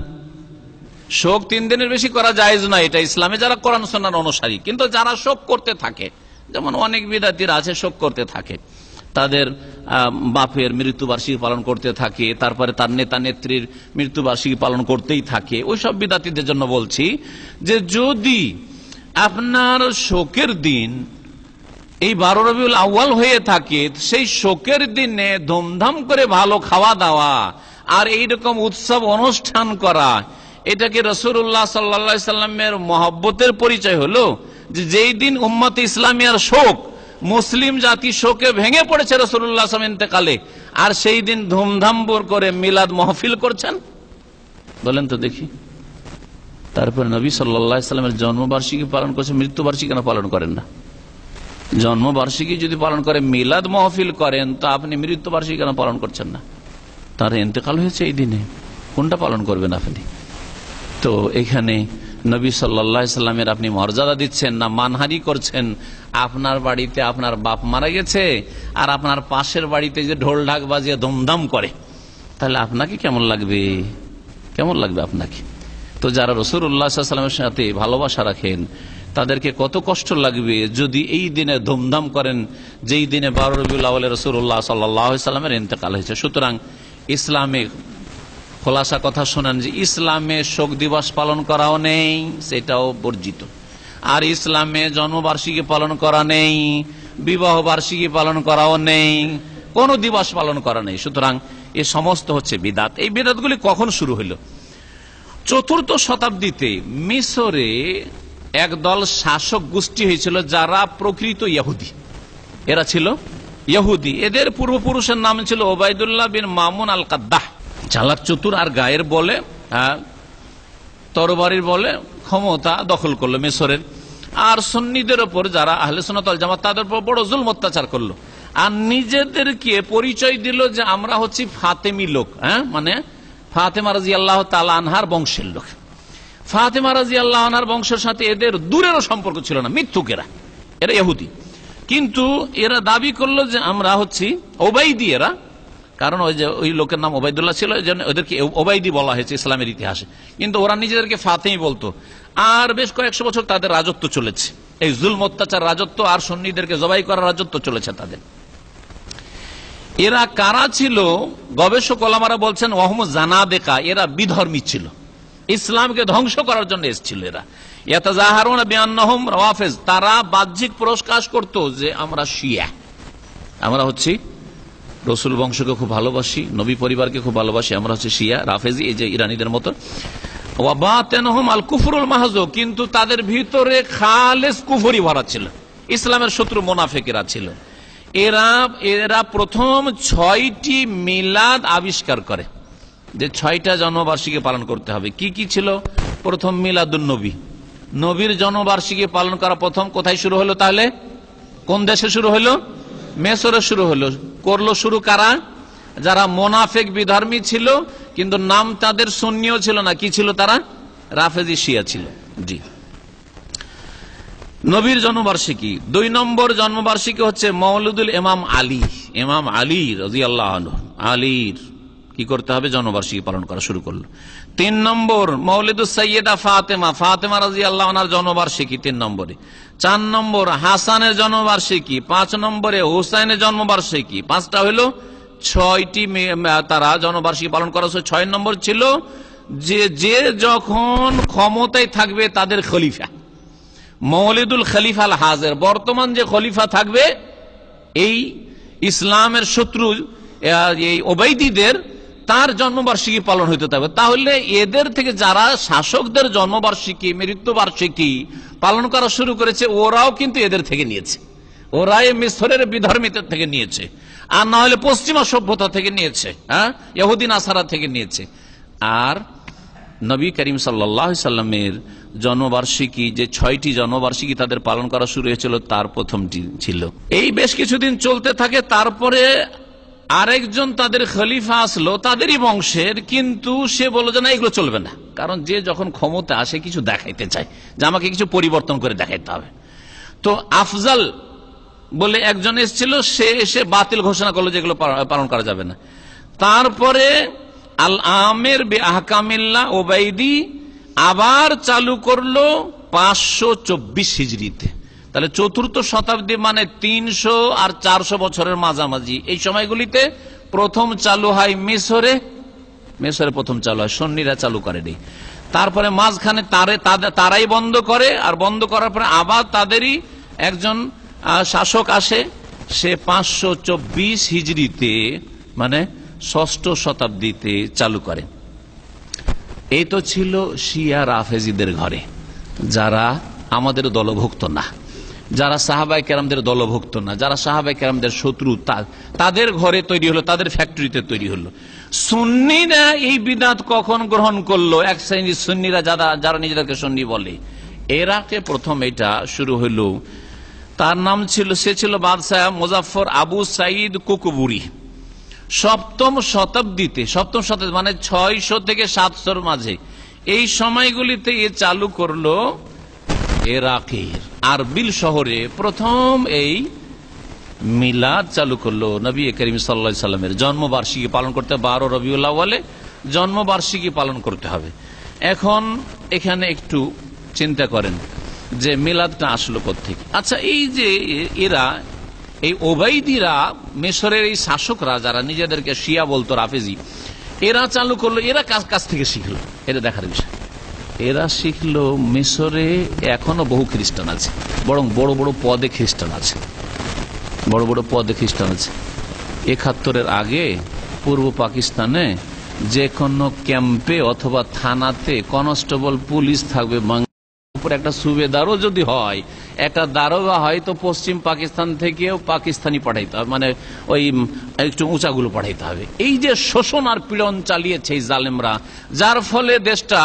শোক 3 দিনের বেশি করা জায়েজ না, এটা ইসলামে যারা কোরআন সুন্নাহর অনুসারী। কিন্তু যারা শোক করতে থাকে, যেমন অনেক বিদআতীরা আছে শোক করতে থাকে, তাদের বাপের মৃত্যুবার্ষিকী পালন করতে থাকে, তারপরে তার নেতা নেত্রীর মৃত্যুবার্ষিকী পালন করতেই থাকে, ওই সব বিদআতীদের জন্য বলছি যে যদি আপনার শোকের দিন এই 12 রবিউল আউয়াল হয়ে থাকে, সেই শোকের দিনে ধুমধাম করে ভালো খাওয়া দাওয়া আর এইরকম উৎসব অনুষ্ঠান করা, এটা কি রাসূলুল্লাহ সাল্লাল্লাহু আলাইহি সাল্লামের মহব্বতের পরিচয় হলো? যে যেই দিন উম্মতে ইসলামিয়ার শোক, মুসলিম জাতি শোকে ভেঙে পড়েছে রাসূলুল্লাহ সাল্লাল্লাহু আলাইহি ওয়াসাল্লাম ইন্তেকালে, আর সেই দিন ধুমধাম করে মিলাদ মাহফিল করছেন? বলেন তো দেখি। তারপর নবী সাল্লাল্লাহু আলাইহি সাল্লামের জন্মবার্ষিকী পালন করছে, মৃত্যুবার্ষিকী কেন পালন করেন না? জন্মবার্ষিকী যদি পালন করে, মিলাদ মাহফিল করেন, তো আপনি মৃত্যুবার্ষিকী কেন পালন করছেন না? তার ইন্তেকাল হয়েছে এই দিনে, কোনটা পালন করবেন আপনি? তো এখানে নবী সাল্লাল্লাহু আলাইহি সাল্লামের আপনি মর্যাদা দিচ্ছেন না মানহানি করছেন? আপনার বাড়িতে আপনার বাপ মারা গেছে, আর আপনার পাশের বাড়িতে যে ঢোল ঢাক বাজিয়ে ধুমধাম করে, তাহলে আপনাকে কেমন লাগবে? কেমন লাগবে আপনাকে? তো যারা রাসূলুল্লাহ সাল্লাল্লাহু আলাইহি ওয়াসাল্লামের সাথে ভালোবাসা রাখেন, তাদেরকে কত কষ্ট লাগবে যদি এই দিনে ধুমধাম করেন যেই দিনে 12 রবিউল আউয়ালে রাসূলুল্লাহ সাল্লাল্লাহু আলাইহি সাল্লামের ইন্তেকাল হয়েছে। সুতরাং ইসলামে খোলাসা কথা শোনেন যে ইসলামে শোক দিবস পালন করাও নেই, সেটাও বর্জিত। আর ইসলামে জন্মবার্ষিকী পালন করা নেই, বিবাহ বার্ষিকী পালন করাও নেই, কোনো দিবস পালন করা নেই। সুতরাং এ সমস্ত হচ্ছে বিদাত। এই বিদাতগুলি কখন শুরু হলো? 4th শতাব্দীতে মিশরে একদল শাসক গোষ্ঠী হয়েছিল যারা প্রকৃত ইহুদি। এরা ছিল ইহুদি। এদের পূর্বপুরুষের নাম ছিল ওবায়দুল্লাহ বিন মামুন আল কাদ্দাহ। চালাক চতুর আর গায়ের বলে, তরবারির বলে ক্ষমতা দখল করলো মিশরের। আর সুন্নিদের ওপর যারা আহলে সুন্নাত ওয়াল জামাত তাদের উপর বড় জুলম অত্যাচার করলো। আর নিজেদেরকে পরিচয় দিল যে আমরা হচ্ছি ফাতেমি লোক, মানে ফাতেমা রাদিয়াল্লাহু তাআলা আনহার বংশের লোক। ফাতেমা রাদিয়াল্লাহু আনহার বংশের সাথে এদের দূরেরও সম্পর্ক ছিল না, মিথ্যুকেরা, এরা ইহুদি। কিন্তু এরা দাবি করলো যে আমরা হচ্ছি ওবাইদি। এরা কারণ ওই লোকের নাম ওবায়দুল্লাহ ছিল, ওদেরকে ওবাইদি বলা হয়েছে ইসলামের ইতিহাসে। কিন্তু ওরা নিজেদেরকে ফাতেমি বলতো। আর বেশ কয়েকশো বছর তাদের রাজত্ব চলেছে, এই জুলম অত্যাচার রাজত্ব আর সুন্নিদেরকে জবাই করার রাজত্ব চলেছে তাদের। এরা কারা ছিল? গবেষক ওলামারা বলছেন ওহম জানাদেকা, এরা বিধর্মী ছিল, ইসলামকে ধ্বংস করার জন্য এসেছিল। এরা ইয়াতাজাহারুনা বিআন্নাহুম রাওয়াফিজ, তারা বাহ্যিক প্রকাশ করত যে আমরা শিয়া, আমরা হচ্ছি রসুল বংশকে খুব ভালোবাসি, নবী পরিবারকে খুব ভালোবাসি, আমরা হচ্ছে শিয়া রাফেজি, এই যে ইরানিদের মতো। ওয়া বাতিনুহুম আল কুফরুল মাহজ, কিন্তু তাদের ভিতরে খালেস কুফরি ভরা ছিল, ইসলামের শত্রু মুনাফিকেরা ছিল। এরা প্রথম 6টি মিলাদ আবিষ্কার করে, যে 6টা জন্মবার্ষিকী পালন করতে হবে। কি কি ছিল? প্রথম মিলাদুন নবী, নবীর জন্মবার্ষিকী পালন করা প্রথম কোথায় শুরু হলো? তাহলে কোন দেশে শুরু হলো? মিশরে শুরু হলো। করলো শুরু কারা? যারা মুনাফিক বিধর্মী ছিল, কিন্তু নাম তাদের সুন্নিও ছিল না। কি ছিল তারা? রাফেজি শিয়া ছিল। জি, নবীর জন্মবার্ষিকী। 2 নম্বর জন্মবার্ষিকী হচ্ছে মওলুদুল ইমাম আলী, ইমাম আলী রাদিয়াল্লাহু আনহু, আলীর কি করতে হবে? জন্মবার্ষিকী পালন করা শুরু করলো। 3 নম্বর মওলিদুস সাইয়্যিদা ফাতেমা, ফাতেমা রাদিয়াল্লাহু আনহার জন্মবার্ষিকী 3 নম্বরে। 4 নম্বর হাসানের জন্মবার্ষিকী। 5 নম্বরে হুসাইনের জন্মবার্ষিকী। 5টা হলো 6টি তারা জন্মবার্ষিকী পালন করা হচ্ছে। 6 নম্বর ছিল যে যখন ক্ষমতায় থাকবে তাদের খলিফা, মওলিদুল খলিফা আল হাজির, বর্তমান যে খলিফা থাকবে এই ইসলামের শত্রু এই ওবাইদীদের, তার জন্মবার্ষিকী পালন হইতে থাকবে। তাহলে এদের থেকে যারা শাসকদের জন্মবার্ষিকী মৃত্যুবার্ষিকী পালন করা শুরু করেছে, ওরাও কিন্তু এদের থেকে নিয়েছে, ওরা এই মিশরের বিধর্মীদের থেকে নিয়েছে, আর না হলে পশ্চিমা সভ্যতা থেকে নিয়েছে, ইহুদি নাসারা থেকে নিয়েছে। আর নবী করিম সাল্লাল্লাহু আলাইহি সাল্লামের জন্মবার্ষিকী, যে 6টি জন্মবার্ষিকী তাদের পালন করা শুরু হয়েছিল, তার প্রথমটি ছিল। এই বেশ কিছুদিন চলতে থাকে। তারপরে আরেকজন তাদের খলিফা আসলো, তাদেরই বংশের, কিন্তু সে বলল যে না, এগুলো চলবে না। কারণ যে যখন ক্ষমতা আসে কিছু দেখাইতে চায়, যে আমাকে কিছু পরিবর্তন করে দেখাইতে হবে। তো আফজাল বলে একজন এসেছিল, সে এসে বাতিল ঘোষণা করলো, যেগুলো পালন করা যাবে না। তারপরে আল আমের বে আহকামিল্লাহ ওবাইদি আবার চালু করলো 524 হিজরিতে। তাহলে 4th শতাব্দী মানে 300 আর 400 বছরের মাঝামাঝি এই সময়গুলিতে প্রথম চালু হয় মিশরে। মিশরে প্রথম চালু হয়, সুন্নিরা চালু করেনি। তারপরে মাঝখানে তারাই বন্ধ করে, আর বন্ধ করার পরে আবার তাদেরই একজন শাসক আসে, সে 524 হিজরিতে মানে 6ষ্ঠ শতাব্দীতে চালু করে। এই তো ছিল শিয়া রাফেজিদের ঘরে, যারা আমাদের দলভুক্ত না, যারা সাহাবায়ে কেরামদের দলভুক্ত না, যারা সাহাবায়ে কেরামদের শত্রু, তাদের ঘরে তৈরি হলো, তাদের ফ্যাক্টরিতে তৈরি হলো। সুন্নিরা এই বিদআত কখন গ্রহণ করলো? এক শ্রেণীর সুন্নিরা যারা নিজেদেরকে সুন্নি বলে, এরাকে প্রথম এটা শুরু হলো। তার নাম ছিল, সে ছিল বাদশাহ মুজাফফর আবু সাইদ কুকুবুরি। 7ম শতাব্দীতে মানে 600 থেকে 700 মাঝে, এই সময়গুলিতে এ চালু করলো ইরাকের আরবিল শহরে প্রথম এই মিলাদ চালু করলো। নবী করিম সাল্লাল্লাহু আলাইহি সাল্লামের জন্মবার্ষিকী পালন করতে 12 রবিউল আউয়ালে জন্মবার্ষিকী পালন করতে হবে। এখন এখানে একটু চিন্তা করেন যে মিলাদটা আসলো কোত্থেকে। আচ্ছা, এই যে এরা এই ওবাইদিরা, মিশরের এই শাসকরা যারা নিজেদেরকে শিয়া বলতো, রাফেজি, এরা চালু করলো, এরা কাছ থেকে শিখলো, এটা দেখার বিষয়। এরা শিখলো মিশরে এখনো বহু খ্রিস্টান আছে, বরং বড় বড় পদে খ্রিস্টান আছে, বড় বড় পদে খ্রিস্টান আছে। 71-এর আগে পূর্ব পাকিস্তানে যে কোনো ক্যাম্পে অথবা থানাতে কনস্টেবল পুলিশ থাকবে, উপর একটা সুবেদারও যদি হয়, একটা দারোগা হয়তো পশ্চিম পাকিস্তান থেকেও পাকিস্তানি পাঠাইতে হবে, মানে ওই একটু উঁচাগুলো পাঠাইতে হবে। এই যে শোষণ আর পীড়ন চালিয়েছে এই জালেমরা, যার ফলে দেশটা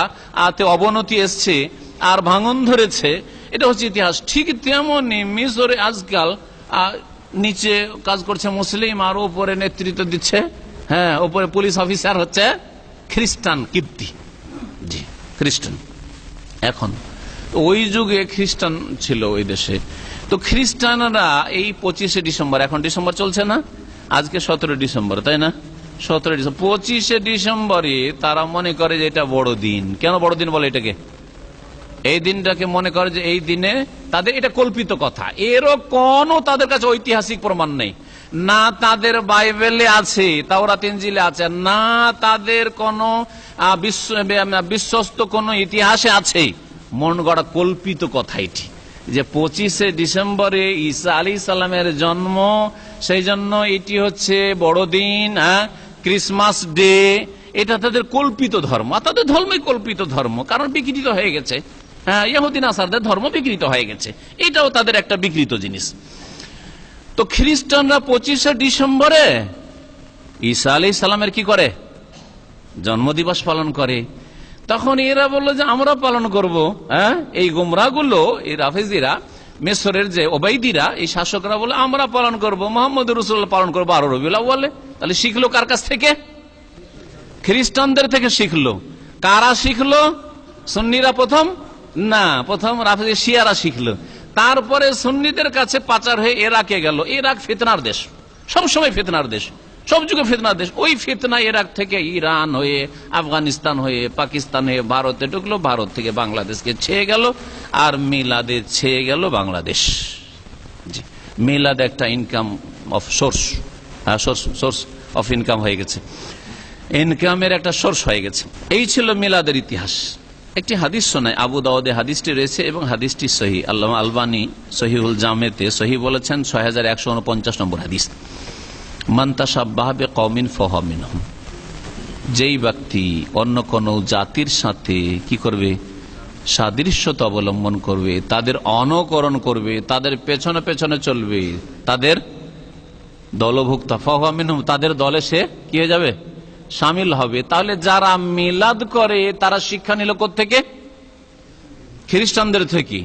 অবনতি এসছে আর ভাঙন ধরেছে, এটা হচ্ছে ইতিহাস। ঠিক তেমনি মিশরে আজকাল নিচে কাজ করছে মুসলিম, আর উপরে নেতৃত্ব দিচ্ছে, হ্যাঁ, উপরে পুলিশ অফিসার হচ্ছে খ্রিস্টান কিপ্তি, জি খ্রিস্টান। এখন ওই যুগে খ্রিস্টান ছিল ওই দেশে, তো খ্রিস্টানরা এই 25শে ডিসেম্বর, এখন ডিসেম্বর চলছে না, আজকে 17 ডিসেম্বর, তাই না, 17 ডিসেম্বর, 25শে ডিসেম্বরে তারা মনে করে যে এটা বড় দিন। কেন বড় দিন বলে এটাকে? এই দিনটাকে মনে করে যে এই দিনে তাদের এটা কল্পিত কথা, এরও কোনো তাদের কাছে ঐতিহাসিক প্রমাণ নেই, না তাদের বাইবেলে আছে, তাওরাত ইনজিলে আছে, না তাদের কোনো বিশ্বস্ত কোনো ইতিহাসে আছে। মন গড়া কল্পিত কথা এটি, যে 25শে ডিসেম্বরে ঈসা আলাইহিস সালামের জন্ম, সেই জন্য এটি হচ্ছে বড়দিন, ক্রিসমাস ডে, এটা তাদের কল্পিত ধর্ম। তাদের ধর্মই কল্পিত ধর্ম, কারণ বিকৃত হয়ে গেছে। হ্যাঁ, ইহুদি নাসারদের ধর্ম বিকৃত হয়ে গেছে, এটাও তাদের একটা বিকৃত জিনিস। তো খ্রিস্টানরা 25শে ডিসেম্বরে ঈসা আলাইহিস সালামের কি করে? জন্মদিবস পালন করে। তখন এরা বললো যে আমরা পালন করব। হ্যাঁ, এই গোমরাগুলো, এই রাফেজিরা, মিশরের যে ওবাইদিরা, এই শাসকরা বলে আমরা পালন করব, মুহাম্মদ রাসূলুল্লাহ পালন করবো 12 রবিউল আউয়ালে। তাহলে শিখলো কার কাছ থেকে? খ্রিস্টানদের থেকে শিখলো। কারা শিখলো? সুন্নিরা প্রথম না, প্রথম রাফেজি শিয়ারা শিখলো, তারপরে সুন্নিদের কাছে পাচার হয়ে ইরাকে গেল। ইরাক ফিতনার দেশ, সবসময় ফিতনার দেশ, সব যুগে ফিতনার দেশ। ওই ফিতনা ইরাক থেকে ইরান হয়ে, আফগানিস্তান হয়ে, পাকিস্তান হয়ে ভারতে ঢুকলো, ভারত থেকে বাংলাদেশকে ছেয়ে গেল, আর মিলাদে ছেয়ে গেল বাংলাদেশ। জি, মিলাদ একটা income of swords, source of income হয়ে গেছে, ইনকামের একটা সোর্স হয়ে গেছে। এই ছিল মিলাদের ইতিহাস। একটি হাদিস শোনায়, আবু দাউদে হাদিসটি রয়েছে এবং হাদিসটি সহিহ। আল্লামা আলবানী সহিহুল জামেতে সহিহ বলেছেন, 6149 নম্বর হাদিস। মান তাশাব্বাহা বিকওমিন ফাহুয়া মিনহুম, যেই ব্যক্তি অন্য কোন জাতির সাথে কি করবে? সাদৃশ্যতা অবলম্বন করবে, তাদের অনুকরণ করবে, তাদের পেছনে পেছনে চলবে, তাদের দলভুক্ত, ফাহুয়া মিনহুম, তাদের দলে সে কি হয়ে যাবে? শামিল হবে। তাহলে যারা মিলাদ করে তারা শিক্ষা নিল কোত্থেকে? খ্রিস্টানদের থেকে।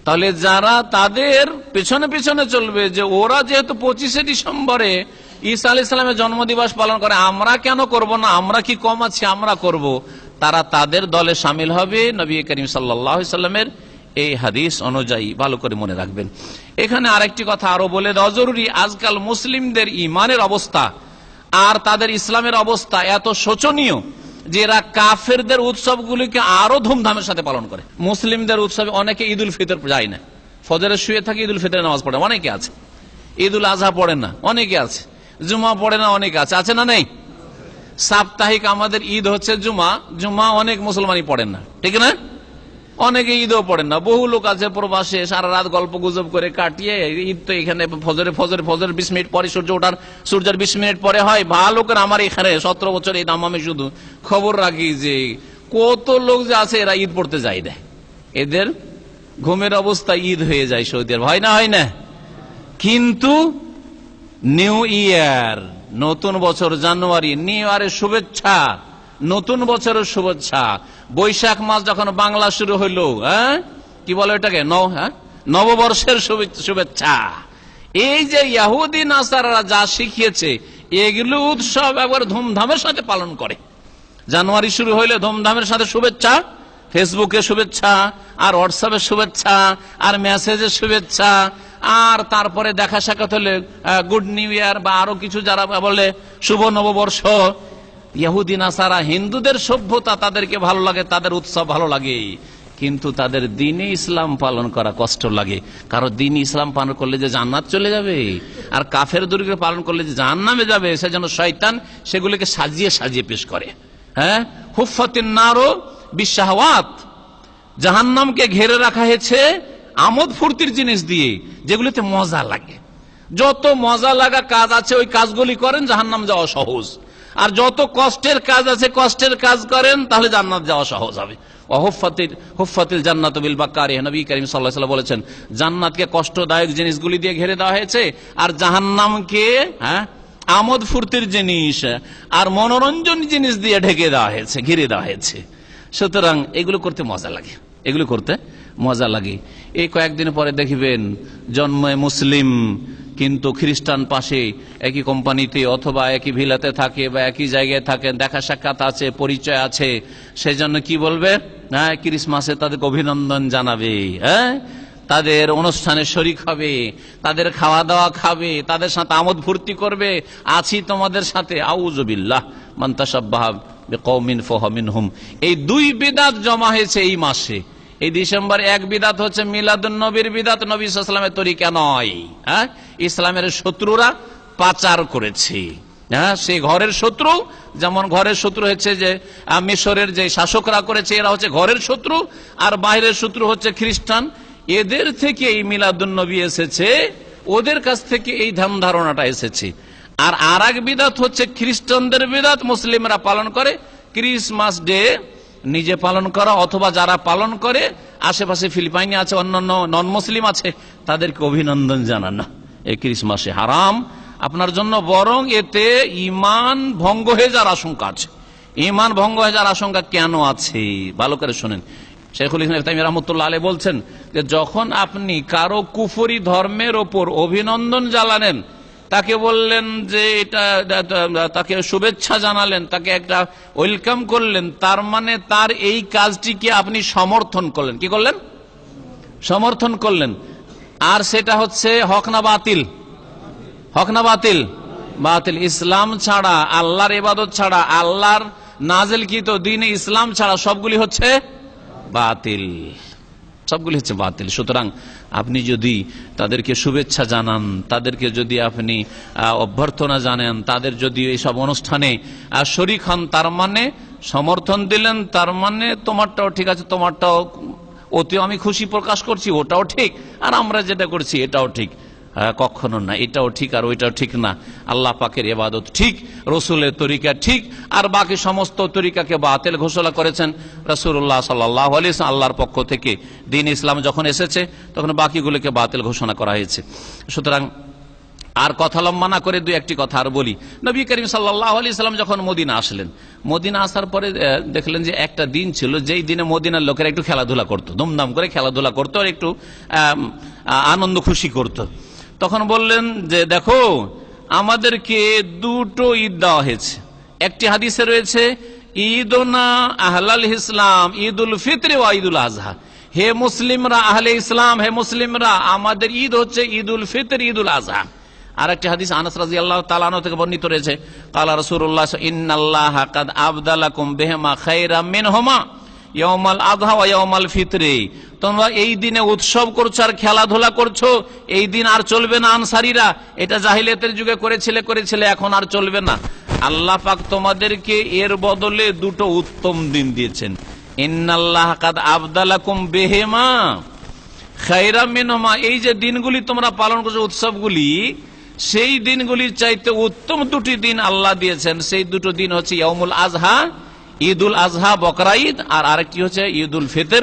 তাহলে যারা তাদের পেছনে পেছনে চলবে, যে ওরা যেহেতু 25শে ডিসেম্বরে ঈসা আলাইহিস সালামের জন্মদিবস পালন করে, আমরা কেন করব না? আমরা কি কম আছি? আমরা করব। তারা তাদের দলে শামিল হবে। নবী করিম সাল্লাল্লাহু আলাইহি সাল্লামের এই হাদিস অনুযায়ী, ভালো করে মনে রাখবেন। এখানে আরেকটি কথা আরো বলে দেওয়া জরুরি। আজকাল মুসলিমদের ইমানের অবস্থা আর তাদের ইসলামের অবস্থা এত শোচনীয় যে এরা কাফেরদের উৎসবগুলিকে আরো ধুমধামের সাথে পালন করে। মুসলিমদের উৎসবে অনেকে ঈদ উল ফিতর যায় না, ফজরে শুয়ে থাকে, ঈদ উল ফিতরের নামাজ পড়ে অনেকে আছে, ঈদ উল আজহা পড়ে না অনেকে আছে, জুমা পড়ে না অনেকে আছে, আছে না নেই? সাপ্তাহিক আমাদের ঈদ হচ্ছে জুমা, জুমা অনেক মুসলমানই পড়েন না, ঠিক না? অনেকে ঈদও পড়েন না। বহু লোক আছে প্রবাসে, সারা রাত গল্প গুজব করে কাটিয়ে, ঈদ তো এখানে ফজরের 20 মিনিট পরে সূর্য ওঠার, সূর্যের 20 মিনিট পরে হয়। ভালো করে আমার এখানে 17 বছর এই দাম আমি শুধু খবর রাখি যে কত লোক যে আছে এরা ঈদ পড়তে যায় না, এদের ঘুমের অবস্থা ঈদ হয়ে যায় সৌদি আরব, হয় না? হয় না? কিন্তু নিউ ইয়ার, নতুন বছর, জানুয়ারি, নিউ ইয়ারের শুভেচ্ছা, নতুন বছরের শুভেচ্ছা। বৈশাখ মাস যখন বাংলা শুরু হইল, কি বলে এটাকে, নববর্ষের শুভেচ্ছা। এই যে ইহুদি নাসারারা যা শিখিয়েছে, এগুলো উৎসব একবার ধুমধামের সাথে পালন করে। জানুয়ারি শুরু হইলে ধুমধামের সাথে শুভেচ্ছা, ফেসবুকে শুভেচ্ছা, আর হোয়াটসঅ্যাপে শুভেচ্ছা, আর মেসেজের শুভেচ্ছা, আর তারপরে দেখা সাক্ষাৎ হলে গুড নিউ ইয়ার, বা আরো কিছু যারা বলে শুভ নববর্ষ। ইহুদি নাসারা হিন্দুদের সভ্যতা তাদেরকে ভালো লাগে, তাদের উৎসব ভালো লাগে, কিন্তু তাদের দিনে ইসলাম পালন করা কষ্ট লাগে। কারণ দিন ইসলাম পালন করলে যে জান্নাত চলে যাবে, আর কাফের দুর্গে পালন করলে যে জাহান্নামে যাবে, সেজন্য শয়তান সেগুলিকে সাজিয়ে সাজিয়ে পেশ করে। হ্যাঁ, হুফাতিন নারো বিশাহাওয়াত, জাহান্নামকে ঘেরে রাখা হয়েছে আমোদ ফুর্তির জিনিস দিয়ে, যেগুলিতে মজা লাগে। যত মজা লাগা কাজ আছে ওই কাজগুলি করেন, জাহান্নাম যাওয়া সহজ। আর যত কষ্টের কাজ আছে কষ্টের কাজ করেন, তাহলে জান্নাত যাওয়া সহজ হবে। হুফাতিল জান্নাত বিল বাকারি, নবী করিম সাল্লাল্লাহু আলাইহি ওয়াসাল্লাম বলেছেন জান্নাতকে কষ্টদায়ক জিনিসগুলি দিয়ে ঘিরে দেওয়া হয়েছে, আর জাহান্নামকে আমোদ ফুর্তির জিনিস আর মনোরঞ্জন জিনিস দিয়ে ঢেকে দেওয়া হয়েছে, ঘিরে দেওয়া হয়েছে। সুতরাং এগুলো করতে মজা লাগে, এগুলো করতে মজা লাগে। এই কয়েকদিন পরে দেখবেন জন্মে মুসলিম কিন্তু খ্রিস্টান পাশে একই কোম্পানিতে অথবা একই ভিলাতে থাকে বা একই জায়গায় থাকেন, দেখা সাক্ষাৎ আছে, পরিচয় আছে, সেজন্য কি বলবে? হ্যাঁ, ক্রিসমাসে তাদেরকে অভিনন্দন জানাবে, হ্যাঁ, তাদের অনুষ্ঠানে শরিক হবে, তাদের খাওয়া দাওয়া খাবে, তাদের সাথে আমোদ ফুর্তি করবে, আছি তোমাদের সাথে। আউযুবিল্লাহ, মান তাশাব্বাহা বিকওমিন ফাহুয়া মিনহুম। এই দুই বিদআত জমা হয়েছে এই মাসে। এই ডিসেম্বর এক বিদাত হচ্ছে মিলাদুন নবীর বিদাত, নবী সাল্লাল্লাহু আলাইহি ওয়াসাল্লামের তরিকা নয়। হ্যাঁ, ইসলামের শত্রুরা পাচার করেছে। হ্যাঁ, সেই ঘরের শত্রু, যেমন ঘরের শত্রু হচ্ছে যে মিশরের যে শাসকরা করেছে, এরা হচ্ছে ঘরের শত্রু, আর বাইরের শত্রু হচ্ছে খ্রিস্টান। এদের থেকে এই মিলাদুন নবী এসেছে, ওদের কাছ থেকে এই ধ্যান ধারণাটা এসেছে। আর আরেক বিদাত হচ্ছে খ্রিস্টানদের বিদাত, মুসলিমরা পালন করে ক্রিসমাস ডে নিজে পালন করা, অথবা যারা পালন করে আশেপাশে ফিলিপাইনে আছে, অন্যান্য নন মুসলিম আছে, তাদেরকে অভিনন্দন জানানো। এই ক্রিসমাসে হারাম আপনার জন্য, বরং এতে ঈমান ভঙ্গ হয়ে যাওয়ার আশঙ্কা আছে। ঈমান ভঙ্গ হয়ে যাওয়ার আশঙ্কা কেন আছে ভালো করে শুনেন। শেখুল ইসলাম ইবনে তাইমিয়া রাহমাতুল্লাহ আলাইহি বলছেন যে যখন আপনি কারো কুফরি ধর্মের ওপর অভিনন্দন জানালেন, তাকে বললেন যে এটা, তাকে শুভেচ্ছা জানালেন, তাকে একটা ওয়েলকাম করলেন, তার মানে তার এই কাজটিকে আপনি সমর্থন করলেন। কি করলেন? সমর্থন করলেন। আর সেটা হচ্ছে হক না বাতিল? হক না বাতিল? বাতিল। ইসলাম ছাড়া, আল্লাহর ইবাদত ছাড়া, আল্লাহর নাজিলকৃত দ্বীন ইসলাম ছাড়া সবগুলি হচ্ছে বাতিল, সবগুলি হচ্ছে বাতিল। সুতরাং আপনি যদি তাদেরকে শুভেচ্ছা জানান, তাদেরকে যদি আপনি অভ্যর্থনা জানান, তাদের যদি এইসব অনুষ্ঠানে শরীক হন, তার মানে সমর্থন দিলেন, তার মানে তোমারটাও ঠিক আছে, তোমারটাও ওতেও আমি খুশি প্রকাশ করছি, ওটাও ঠিক, আর আমরা যেটা করছি এটাও ঠিক। কখনো না, এটাও ঠিক আর ওইটাও ঠিক না। আল্লাহ পাকের ইবাদত ঠিক, রসুলের তরিকা ঠিক, আর বাকি সমস্ত তরিকাকে বাতিল ঘোষণা করেছেন রাসূলুল্লাহ সাল্লাল্লাহু আলাইহি ওয়াসাল্লাম। আল্লাহর পক্ষ থেকে দ্বীন ইসলাম যখন এসেছে তখন বাকিগুলোকে বাতিল ঘোষণা করা হয়েছে। সুতরাং আর কথা লম্বা না করে দুই একটি কথা আর বলি। নবী করিম সাল্লাল্লাহু আলাইহি ওয়াসাল্লাম যখন মদিনা আসলেন, মদিনা আসার পরে দেখলেন যে একটা দিন ছিল যেই দিনে মদিনার লোকেরা একটু খেলাধুলা করতো, ধুমধাম করে খেলাধুলা করতো, আর একটু আনন্দ খুশি করতো। তখন বললেন যে দেখো, আমাদেরকে দুটো ঈদ দেওয়া হয়েছে। একটি হাদিসে রয়েছে ঈদুনা আহলাল ইসলাম ঈদুল ফিতর ওয়া ঈদুল আযহা। হে মুসলিমরা, আহলে ইসলাম, হে মুসলিমরা, আমাদের ঈদ হচ্ছে ঈদুল ফিতর, ঈদুল আযহা। আর একটি হাদিস আনাস রাদিয়াল্লাহু তাআলা আনহু থেকে বর্ণিত রয়েছে, ক্বালা রাসূলুল্লাহ ইন্নাল্লাহা কাদ আবদালাকুম বিহিমা খায়রাম মিনহুমা ইয়াউমাল আযহা ওয়া ইয়াউমাল ফিতরি। তোমরা এই দিনে উৎসব করছো আর খেলাধুলা করছো, এই দিন আর চলবে না। আনসারীরা এটা জাহিলিয়াতের যুগে করেছিলে, এখন আর চলবে না। আল্লাহ পাক তোমাদেরকে এর বদলে দুটো উত্তম দিন দিয়েছেন। ইন্নাল্লাহা কাদ আবদালাকুম বিহিমা খায়রাম মিনহুমা। এই যে দিনগুলি তোমরা পালন করছো, উৎসবগুলি, সেই দিনগুলির চাইতে উত্তম দুটি দিন আল্লাহ দিয়েছেন। সেই দুটো দিন হচ্ছে ইয়াউমুল আযহা, ঈদুল আযহা বকরা ঈদ, আর আরেকটি হচ্ছে ঈদুল ফিতর,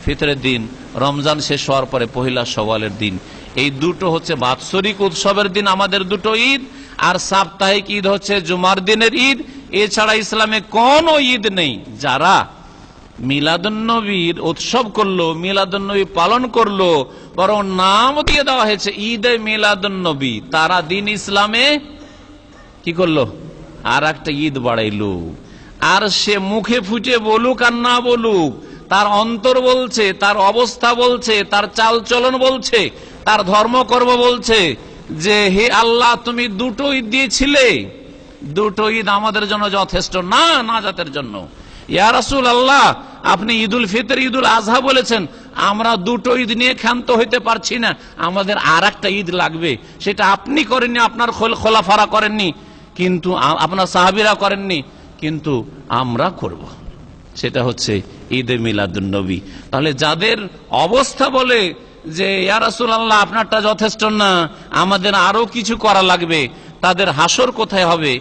ফিতরের দিন, রমজান শেষ হওয়ার পরে পহিলা শওয়ালের দিন। এই দুটো হচ্ছে বাৎসরিক উৎসবের দিন আমাদের দুটো ঈদ, আর সাপ্তাহিক ঈদ হচ্ছে জুমার দিনের ঈদ। এছাড়া ইসলামে কোনো ঈদ নেই। যারা মিলাদুন্নবীর উৎসব করলো, মিলাদুন্নবী পালন করলো, বরং নাম দিয়ে দেওয়া হয়েছে ঈদে মিলাদুন্নবী, তারা দিন ইসলামে কি করলো? আর একটা ঈদ বাড়াইলো। আর সে মুখে ফুটে বলুক আর না বলুক, তার অন্তর বলছে, তার অবস্থা বলছে, তার চালচলন বলছে, তার ধর্মকর্ম বলছে যে হে আল্লাহ, তুমি দুটো ঈদ দিয়েছিলে, দুটো ঈদ আমাদের জন্য যথেষ্ট না, না জাতের জন্য। ইয়া রাসূলুল্লাহ, আপনি ঈদুল ফিতর ঈদুল আজহা বলেছেন, আমরা দুটো ঈদ নিয়ে ক্ষান্ত হইতে পারছি না, আমাদের আর একটা ঈদ লাগবে। সেটা আপনি করেননি, আপনার খোলাফারা করেননি, কিন্তু আপনার সাহাবীরা করেননি, কিন্তু আমরা করব। সেটা হচ্ছে ঈদে মিলাদুন নবী। তাহলে যাদের অবস্থা বলে যে ইয়া রাসূলুল্লাহ আপনারটা যথেষ্ট না, আমাদের আরো কিছু করা লাগবে, তাদের হাসর কোথায় হবে?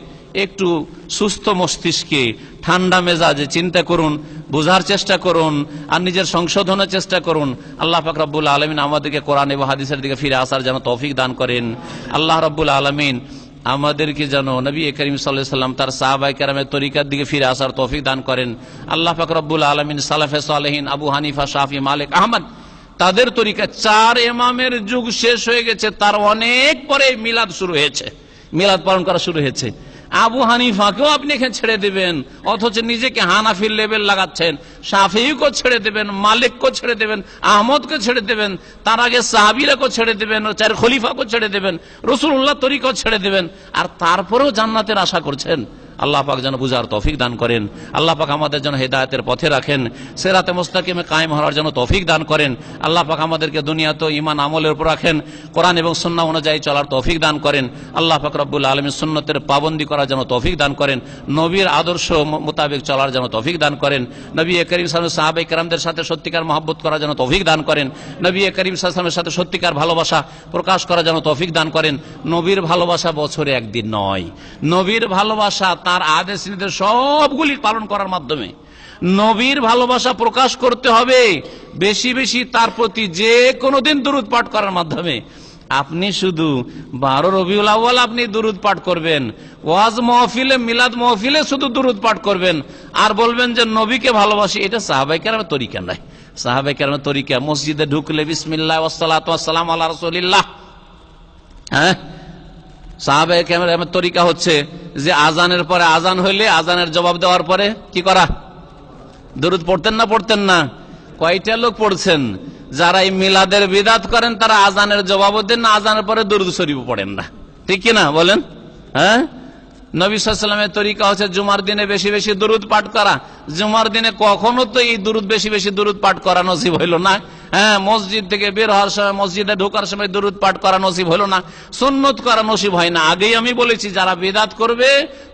একটু সুস্থ মস্তিষ্কে ঠান্ডা মেজাজে চিন্তা করুন, বোঝার চেষ্টা করুন, আর নিজের সংশোধনের চেষ্টা করুন। আল্লাহ পাক রব্বুল আলামিন আমাদেরকে কোরআন এবং হাদিসের দিকে ফিরে আসার যেন তৌফিক দান করেন। আল্লাহ রব্বুল আলামিন আমাদেরকে যেন নবী করিম সাল্লাল্লাহু আলাইহি ওয়াসাল্লাম তার সাহাবায়ে কেরামের তরিকার দিকে ফিরে আসার তৌফিক দান করেন। আল্লাহ পাক রব্বুল আলামিন সালাফে সালেহিন আবু হানিফা, শাফি, মালিক, আহমদ তাদের তরিকা, 4 ইমামের যুগ শেষ হয়ে গেছে, তার অনেক পরে মিলাদ শুরু হয়েছে, মিলাদ পালন করা শুরু হয়েছে। আবু হানিফাকেও আপনি এখানে ছেড়ে দিবেন, অথচ নিজেকে হানাফির লেভেল লাগাচ্ছেন। শাফিঈকে ছেড়ে দেবেন, মালিককে ছেড়ে দেবেন, আহমদকে ছেড়ে দেবেন, তার আগে সাহাবীরাকে ছেড়ে দেবেন, 4 খলিফাকে ছেড়ে দেবেন, রাসূলুল্লাহ তরিকাও ছেড়ে দেবেন, আর তারপরেও জান্নাতের আশা করছেন। আল্লাহ পাক যেন বুঝার তৌফিক দান করেন। আল্লাহ পাক আমাদের জন্য হেদায়েতের পথে রাখেন, সিরাতে মুস্তাকিমে কায়েম হওয়ার জন্য তৌফিক দান করেন। আল্লাহ পাক আমাদেরকে দুনিয়াতে ঈমান আমলের উপর রাখেন, কোরআন এবং সুন্নাহ অনুযায়ী চলার তৌফিক দান করেন। আল্লাহ পাক রব্বুল আলামিন সুন্নতের পাবন্দি করার জন্য তৌফিক দান করেন, নবীর আদর্শ মোতাবেক চলার জন্য তৌফিক দান করেন, নবী করিম সাল্লাল্লাহু আলাইহি ওয়াসাল্লাম সাহাবায়ে কেরামদের সাথে সত্যিকার মহব্বত করার জন্য তৌফিক দান করেন, নবী করিম সাল্লাল্লাহু আলাইহি ওয়াসাল্লামের সাথে সত্যিকার ভালোবাসা প্রকাশ করার জন্য তৌফিক দান করেন। নবীর ভালোবাসা বছরে একদিন নয়, নবীর ভালোবাসা তার আদেশ নির্দেশ সবগুলি পালন করার মাধ্যমে। নবীর ভালোবাসা প্রকাশ করতে হবে বেশি বেশি তার প্রতি যে কোনো দিন দুরূদ পাঠ করার মাধ্যমে। আপনি শুধু 12 রবিউল আউয়াল আপনি দুরূদ পাঠ করবেন, ওয়াজ মাহফিলে, মিলাদ মাহফিলে শুধু দুরূদ পাঠ করবেন, আর বলবেন যে নবীকে ভালোবাসি, এটা সাহাবায়ে কেরামের তরিকা নয়। সাহাবায়ে কেরামের তরিকা মসজিদে ঢুকলে বিসমিল্লাহ ওয়াসসালাতু ওয়াসসালামু আলা রাসূলিল্লাহ। হ্যাঁ, সাহাবায়ে কেরামের তরিকা হচ্ছে যে আজানের পরে, আজান হইলে আজানের জবাব দেওয়ার পরে কি করা? দুরূদ পড়তেন না পড়তেন না? কয়টা লোক পড়ছেন? যারা এই মিলাদের বিদআত করেন তারা আজানের জবাবও দেন না, আজানের পরে দুরূদ শরীফ পড়েন না, ঠিক কি না বলেন? হ্যাঁ, নবী সাল্লাল্লাহু আলাইহি ওয়াসাল্লামের তরিকা হচ্ছে জুমার দিনে বেশি বেশি দুরূদ পাঠ করা। জুমার দিনে কখনো তো এই দুরূদ বেশি বেশি দুরূদ পাঠ করা নসিব হইল না। হ্যাঁ, মসজিদ থেকে বের হওয়ার সময়, মসজিদে ঢোকার সময় দুরূদ পাঠ করা নসিব হইল না, সুন্নত করা নসিব হয় না। আগেই আমি বলেছি যারা বিদআত করবে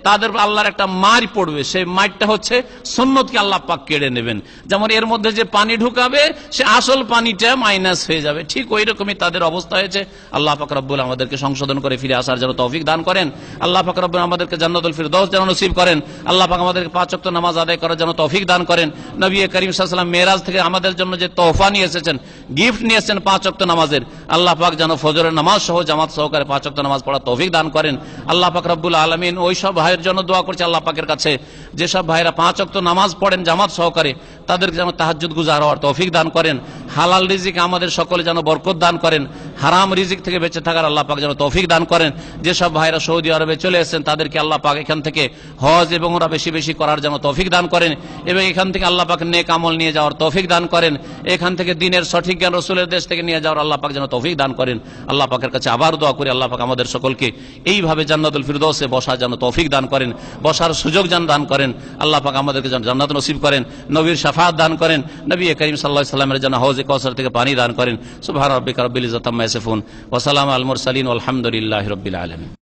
তাদের আল্লাহর একটা মার পড়বে, সেই মারটা হচ্ছে সুন্নতকে আল্লাহ পাক কেড়ে নেবেন। যেমন এর মধ্যে যে পানি ঢুকাবে সে আসল পানিটা মাইনাস হয়ে যাবে, ঠিক ওই রকমই তাদের অবস্থা হয়েছে। আল্লাহ পাক রব্বুল আমাদেরকে সংশোধন করে ফিরে আসার জন্য তৌফিক দান করেন। আল্লাহ পাক রব্বুল আমাদেরকে জান্নাতুল ফিরদাউস যেন নসিব করেন। আল্লাহ পাক আমাদেরকে 5 ওয়াক্ত নামাজ আদায় করার জন্য তৌফিক দান করেন। নবী করিম সাল্লাল্লাহু আলাইহি ওয়াসাল্লাম মেরাজ থেকে আমাদের জন্য যে তোহফা নিয়ে এসেছেন, গিফট নিয়ে এসেছেন 5 ওয়াক্ত নামাজের, আল্লাহ পাক যেন ফজরের নামাজ সহ জামাত সহকারে 5 ওয়াক্ত নামাজ পড়ার তৌফিক দান করেন। আল্লাহ পাক রব্বুল আলামিন ওই সব ভাইয়ের জন্য দোয়া করছে আল্লাহ পাকের কাছে যেসব ভাইরা 5 ওয়াক্ত নামাজ পড়েন জামাত সহকারে, তাদেরকে যেন তাহাজ্জুদ গুজার হওয়ার তৌফিক দান করেন। হালাল রিজিক আমাদের সকলে যেন বরকত দান করেন, হারাম রিজিক থেকে বেঁচে থাকার আল্লাহ পাক যেন তৌফিক দান করেন। যেসব ভাইরা সৌদি আরবে চলে এসেছেন তাদেরকে আল্লাহ পাক এখান থেকে হজ এবং ওরা বেশি বেশি করার যেন তৌফিক দান করেন, এবং এখান থেকে আল্লাহ পাক নেক আমল নিয়ে যাওয়ার তৌফিক দান করেন। এখান থেকে দিনের সঠিক জ্ঞান রাসূলের দেশ থেকে নিয়ে যাওয়ার আল্লাহ পাক যেন তৌফিক দান করেন। আল্লাহ পাকের কাছে আবার দোয়া করি আল্লাহ পাক আমাদের সকলকে এইভাবে জান্নাতুল ফিরদাউসে বসার যেন তৌফিক দান করেন, বসার সুযোগ যেন দান করেন। আল্লাহ পাক আমাদেরকে যেন জান্নাত নসিব করেন, নবীর শাফাআত দান করেন, নবী করিম সাল্লাল্লাহু আলাইহি ওয়াসাল্লামের যেন হাউজে কাউসার থেকে পানি দান করেন। সুবহান রাব্বিকা রাব্বিল ইজ্জাতি আম্মা ইয়াসিফুন ওয়া সালামুন আলাল মুরসালিন ওয়াল হামদুলিল্লাহি রাব্বিল আলামিন।